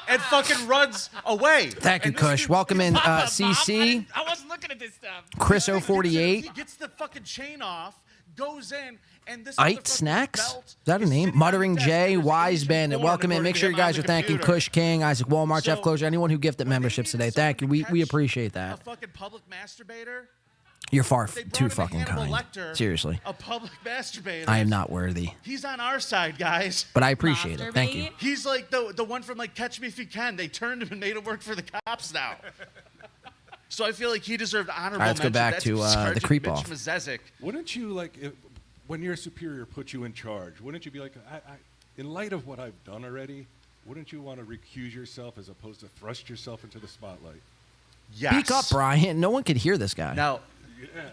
and fucking runs away. Thank you, Kush. Welcome in, CC. I wasn't looking at this stuff. Chris 048. He gets the fucking chain off, goes in, and this Ite Snacks? Is that a name? Muttering J, Wise Bandit. Welcome in. Make sure you guys are thanking Kush King, Isaac Walmart, Jeff Closer, anyone who gifted memberships today. Thank you. We appreciate a that. fucking public masturbator. You're far They brought too in fucking Hannibal kind. Lecter, Seriously. a public masturbator. I am not worthy. He's on our side, guys. But I appreciate it. Thank you. He's like the one from like Catch Me If You Can. They turned him and made him work for the cops now. So I feel like he deserved honorable All right, let's go mention. back That's to, the Sergeant creep Mitch off. Mazezik. Wouldn't you like, when your superior puts you in charge, wouldn't you be like, in light of what I've done already, wouldn't you want to recuse yourself as opposed to thrust yourself into the spotlight? Yes. Speak up, Brian. No one could hear this guy. Now,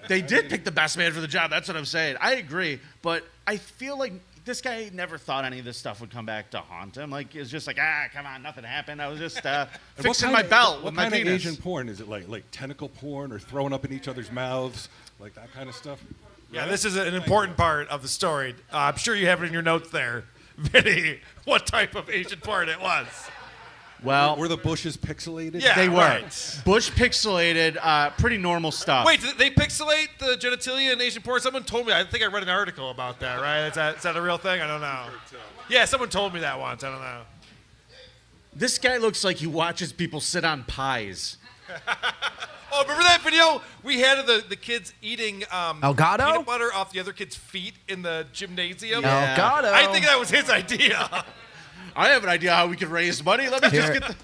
they did pick the best man for the job. That's what I'm saying. I agree, but I feel like this guy never thought any of this stuff would come back to haunt him. Like, it's just like, come on, nothing happened. I was just fixing my belt with my What kind of penis. Asian porn? Is it like tentacle porn or throwing up in each other's mouths? Like that kind of stuff? Yeah, this is an important part of the story. I'm sure you have it in your notes there, Vinny, what type of Asian porn it was. Well, were the bushes pixelated? Yeah, they were. right. Bush pixelated, pretty normal stuff. Wait, did they pixelate the genitalia in Asian porn? Someone told me. I think I read an article about that, right? Is that a real thing? I don't know. Yeah, someone told me that once. I don't know. This guy looks like he watches people sit on pies. Oh, remember that video we had of the kids eating Elgato? peanut butter off the other kid's feet in the gymnasium? Yeah. Elgato. I think that was his idea. I have an idea how we could raise money. Let me just Here. get the...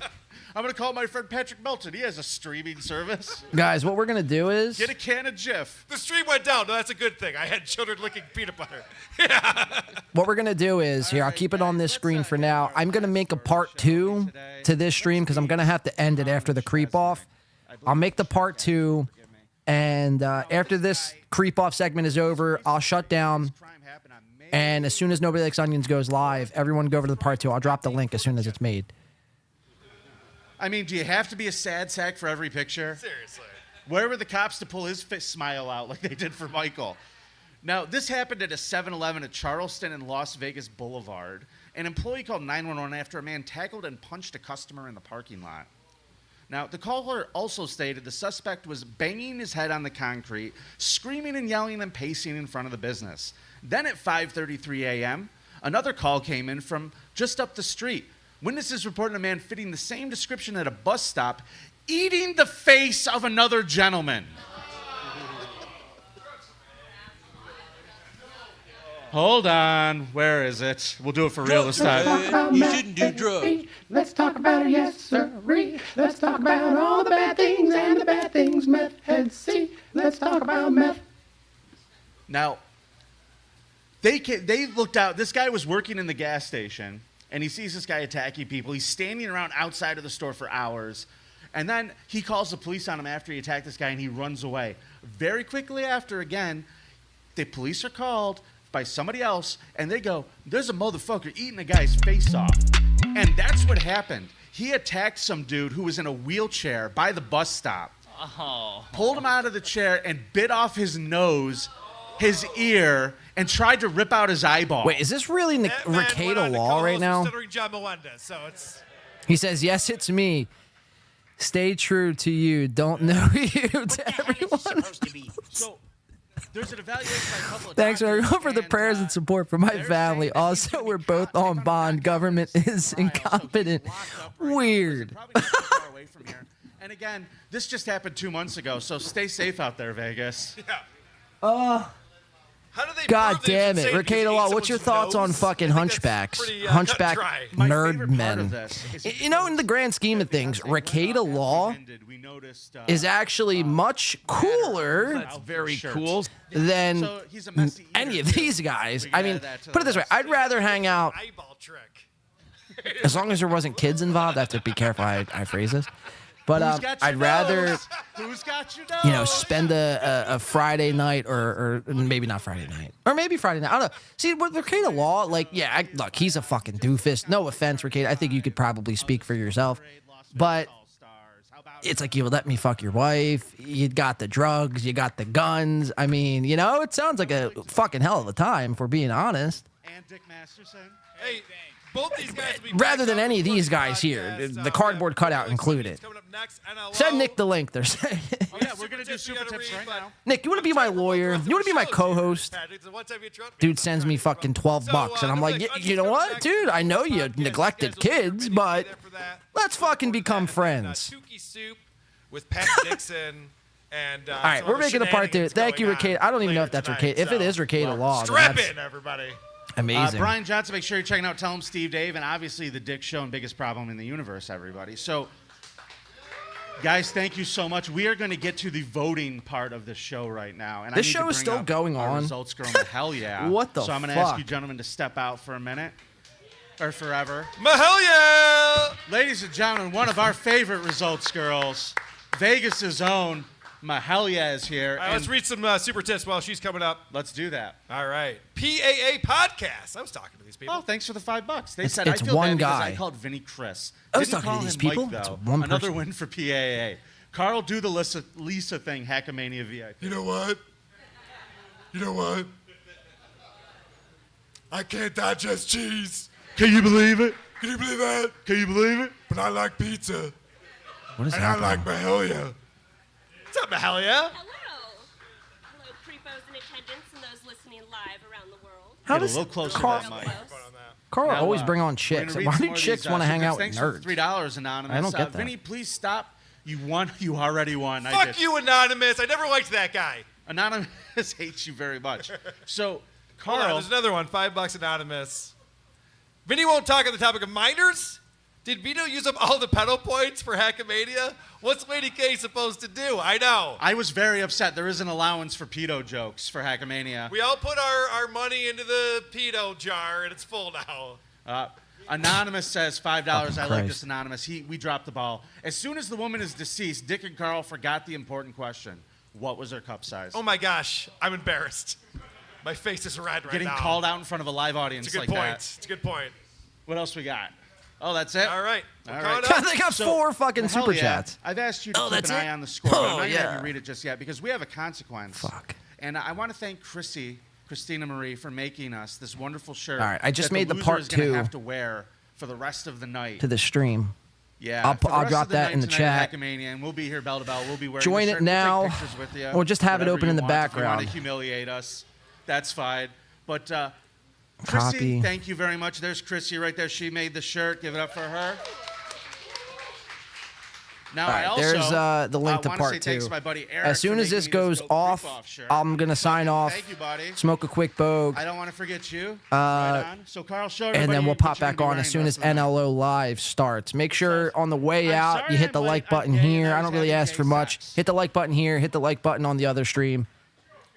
I'm going to call my friend Patrick Melton. He has a streaming service. Guys, what we're going to do is... Get a can of Jif. The stream went down. No, that's a good thing. I had children licking peanut butter. What we're going to do is, here, I'll keep it on this screen for now. I'm going to make a part 2 to this stream because I'm going to have to end it after the creep off. I'll make the part 2, and after this creep off segment is over, I'll shut down. And as soon as Nobody Likes Onions goes live, everyone go over to the part 2. I'll drop the link as soon as it's made. I mean, do you have to be a sad sack for every picture? Seriously. Where were the cops to pull his smile out like they did for Michael? Now, this happened at a 7-Eleven at Charleston and Las Vegas Boulevard. An employee called 911 after a man tackled and punched a customer in the parking lot. Now, the caller also stated the suspect was banging his head on the concrete, screaming and yelling and pacing in front of the business. Then at 5:33 a.m., another call came in from just up the street. Witnesses reported a man fitting the same description at a bus stop, eating the face of another gentleman. Hold on, where is it? We'll do it for real this time. You shouldn't do drugs. Let's talk about it, yes, sirree. Let's talk about all the bad things and the bad things meth heads see. Let's talk about meth. Now, they looked out. This guy was working in the gas station, and he sees this guy attacking people. He's standing around outside of the store for hours. And then he calls the police on him after he attacked this guy, and he runs away. Very quickly after, again, the police are called by somebody else, and they go, there's a motherfucker eating a guy's face off. And that's what happened. He attacked some dude who was in a wheelchair by the bus stop, pulled him out of the chair, and bit off his nose, his ear, and tried to rip out his eyeball. Wait, is this really Rekieta Law right now? John Melendez, so it's... He says, yes, it's me. Stay true to you. Don't know you to everyone. So there's an evaluation by a couple of Thanks everyone for the prayers and support for my family. Also, we're both on bond. Government is incompetent. Weird. far away from here. And again, this just happened 2 months ago, so stay safe out there, Vegas. Yeah. God damn it. Rekieta Law, what's your thoughts on fucking hunchbacks? Hunchback nerd men. You know, in the grand scheme of things, Rekieta Law is actually much cooler very cool than any of these guys. I mean, put it this way. I'd rather hang out, as long as there wasn't kids involved. I have to be careful how I phrase this. But I'd rather, spend a Friday night or maybe not Friday night. Or maybe Friday night. I don't know. See, with Rekieta Law, look, he's a fucking doofus. No offense, Rekieta. I think you could probably speak for yourself. But it's like, you let me fuck your wife. You got the drugs. You got the guns. I mean, it sounds like a fucking hell of a time, if we're being honest. And Dick Masterson. Hey, both these guys Rather than any of these guys here, the cardboard cutout included. Send Nick the link, they're saying. Oh, yeah, we're going to do super tips right now. Nick, you want to be my lawyer? You want to be my co-host? Dude sends me fucking $12, and I'm like, you know what, dude? I know you neglected kids, but let's fucking become friends. Soup with Pat Dixon and all right, we're making a part 2. Thank you, Rekieta. I don't even know if that's Rekieta. If it is Rekieta Law, strap in, everybody. Amazing. Brian Johnson, make sure you're checking out Tell Him Steve Dave, and obviously the Dick Show and Biggest Problem in the Universe, everybody. So, guys, thank you so much. We are going to get to the voting part of the show right now. And this I need show to is bring still up going our on. Results girl, hell yeah. What the So I'm going to ask fuck? you gentlemen to step out for a minute. Or forever. Hell yeah! Ladies and gentlemen, one of our favorite results girls, Vegas' own Mahalia is here. All right, let's read some super tips while she's coming up. Let's do that. All right. PAA Podcast. I was talking to these people. Oh, thanks for the $5. They It's- said it's I feel one bad because guy. I called Vinny Chris. I was Didn't talking to call these him people. Mike, It's though. one Another person. win for PAA. Carl, do the Lisa thing, Hackamania VIP. You know what? You know what? I can't digest cheese. Can you believe it? Can you believe that? Can you believe it? But I like pizza. What is and happening? I like Mahalia. What's up, Mahalia? Hello, creepos in attendance and those listening live around the world. How Get does a little closer Carl, to that mic. Carl Now, always bring on we're chicks? gonna read Why some do more of chicks these, want to hang super out with thanks for nerds? $3 anonymous. I don't get that. Vinny, please stop. You won. You already won. Fuck you, Anonymous. I never liked that guy. Anonymous hates you very much. So, Hold on, Carl. there's another one. $5 Anonymous. Vinny won't talk on the topic of minors. Did Vito use up all the pedal points for Hackamania? What's Lady K supposed to do? I know. I was very upset. There is an allowance for pedo jokes for Hackamania. We all put our money into the pedo jar, and it's full now. Anonymous says $5. I like Christ. this Anonymous. We dropped the ball. As soon as the woman is deceased, Dick and Carl forgot the important question. What was her cup size? Oh my gosh, I'm embarrassed. My face is red right Getting now. called out in front of a live audience It's a good like point. that. It's a good point. What else we got? Oh, that's it? All right. All We're right. caught up. They got 4 fucking hell super yeah. chats. I've asked you to Oh, keep that's an it? eye on the score. but I'm Oh, not going to have yeah. you read it just yet because we have a consequence. Fuck. And I want to thank Christina Marie, for making us this wonderful shirt. All right, I just that made the loser part is gonna 2 have to wear for the rest of the night. To the stream. Yeah, I'll for the rest drop of the that night in the tonight chat. at Hackamania, and we'll be here bell to bell. We'll be wearing Join the it shirt. We'll now, take pictures with you, or just have it whatever open you in the want. If you background. want to humiliate us, that's fine. But Chrissy, Copy. thank you very much. There's Chrissy right there. She made the shirt. Give it up for her. Now, All right, I also there's the link to wanna part say 2. thanks to my buddy Eric As soon for as this making me goes Go Creep off, shirt. I'm gonna sign off. Thank you, buddy. Smoke a quick bogue. I don't want to forget you. Right on. So Carl, show everybody And then we'll what pop you're gonna back be on wearing as soon the as rest of the night. NLO Live starts. Make sure on the way out you hit the like button here. I don't really ask for much. Hit the like button here. Hit the like button on the other stream.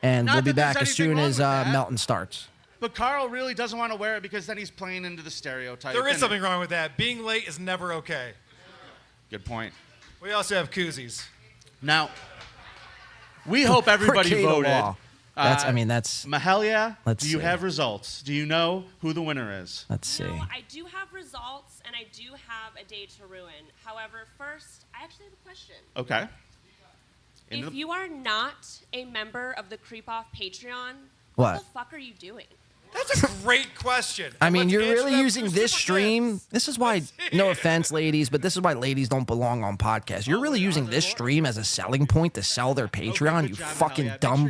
And Not we'll be that there's back as anything soon wrong as with that. Melton starts. But Carl really doesn't want to wear it because then he's playing into the stereotype. There is and- something wrong with that. Being late is never okay. Good point. We also have koozies. Now, we hope everybody Rekieta voted. law. That's Mahalia, Let's do you see. have results? Do you know who the winner is? Let's see. No, I do have results, and I do have a day to ruin. However, first, I actually have a question. Okay. If you are not a member of the Creep Off Patreon, What? the fuck are you doing? That's a great question. I mean, Let's you're answer really that using through this super stream. This is why, no offense, ladies, but this is why ladies don't belong on podcasts. You're really using this stream as a selling point to sell their Patreon, you fucking dumb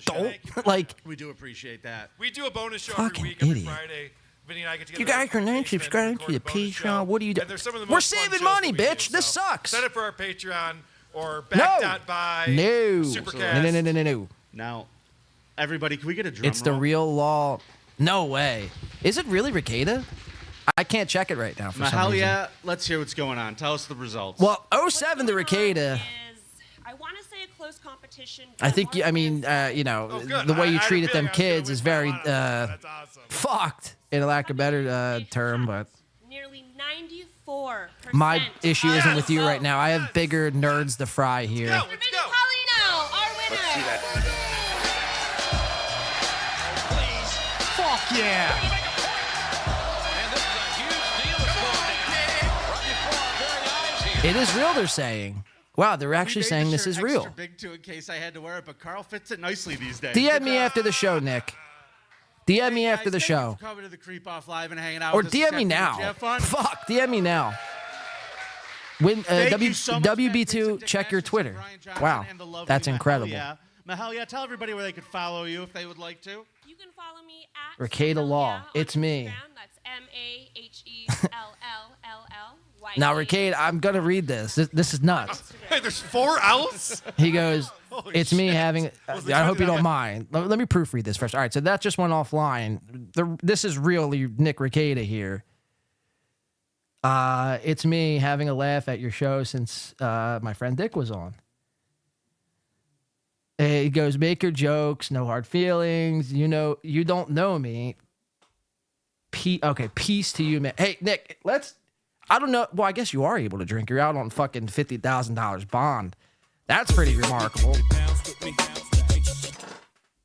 dolt. Like, We do appreciate that. We do a bonus show Fucking every week, every idiot. Friday. Vinny and I get together. you guys are not subscribing to the Patreon. What are you doing? And there's some of the We're most fun saving shows money, that we bitch. do, This so sucks. Sign up for our Patreon or No. back.by. No. Supercast. No. Now, everybody, can we get a drum It's the roll? real law. No way. Is it really Rekieta? I can't check it right now for some reason. Mahalia, let's hear what's going on. Tell us the results. Well, 07 to Rekieta. I want to say a close competition. I think, you know, the way you treated them kids is very fucked, in a lack of better term, but Nearly 94%. my issue isn't with you right now. I have bigger nerds to fry here. Vinny Paulino, our winner. Fuck yeah. It is real, they're saying. Wow, they're actually We made saying the this shirt is extra real. big too in case I had to wear it, but Carl fits it nicely these days. DM me after the show, Nick. DM me after the Thank you show. for coming to the Creep Off Live and hanging out Or with us this DM me afternoon. now. Did you have fun? Fuck, DM me now. When Thank you so much, WB2, check your Twitter. Wow, and the lovely that's incredible. Mahalia, tell everybody where they could follow you if they would like to. You can follow me at Rekieta Law, it's me. That's MAHELLLL. Now, Rekieta, I'm gonna read this. This is nuts. Hey, there's 4 L's? He goes, it's me having. the I hope you time don't mind. Let me proofread this first. All right, so that just went offline. This is really Nick Rekieta here. It's me having a laugh at your show since my friend Dick was on. He goes, make your jokes, no hard feelings. You know, you don't know me. Okay, peace to you, man. Hey, Nick, I don't know. Well, I guess you are able to drink. You're out on fucking $50,000 bond. That's pretty remarkable.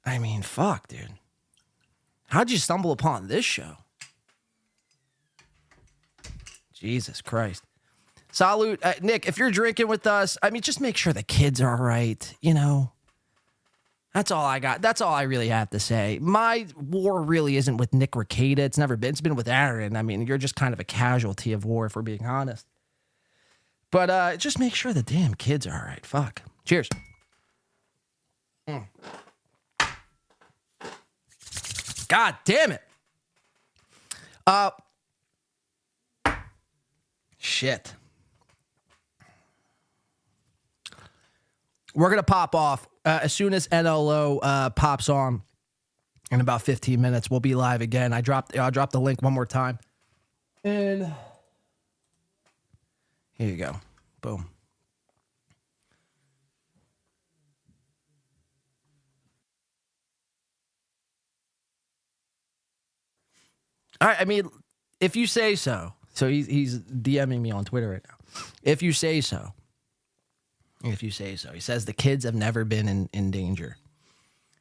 I mean, fuck, dude. How'd you stumble upon this show? Jesus Christ. Salute. Nick, if you're drinking with us, I mean, just make sure the kids are all right, you know. That's all I got. That's all I really have to say. My war really isn't with Nick Rekieta. It's never been. It's been with Aaron. I mean, you're just kind of a casualty of war, if we're being honest. But just make sure the damn kids are all right. Fuck. Cheers. God damn it. Shit. We're going to pop off as soon as NLO pops on in about 15 minutes. We'll be live again. I'll drop the link one more time. And here you go. Boom. All right, I mean, if you say so. So he's DMing me on Twitter right now. If you say so. If you say so. He says the kids have never been in danger.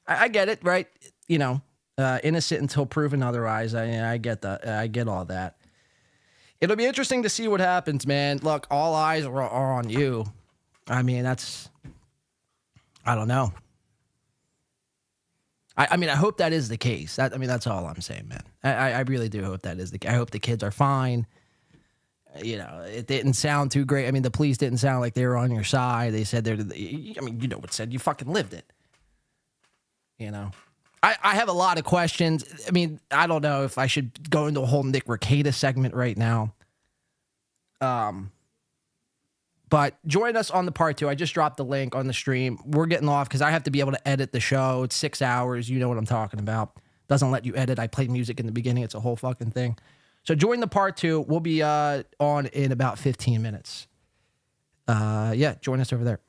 I get it, right? You know, innocent until proven otherwise. I get that. I get all that. It'll be interesting to see what happens, man. Look, all eyes are on you. I mean, I don't know. I mean, I hope that is the case. That's all I'm saying, man. I really do hope that is the case. I hope the kids are fine. You know, it didn't sound too great. I mean, the police didn't sound like they were on your side. They said I mean, you know what said. You fucking lived it. You know? I have a lot of questions. I mean, I don't know if I should go into a whole Nick Rekieta segment right now. But join us on the part 2. I just dropped the link on the stream. We're getting off because I have to be able to edit the show. It's 6 hours. You know what I'm talking about. Doesn't let you edit. I play music in the beginning. It's a whole fucking thing. So join the part 2. We'll be on in about 15 minutes. Yeah, join us over there.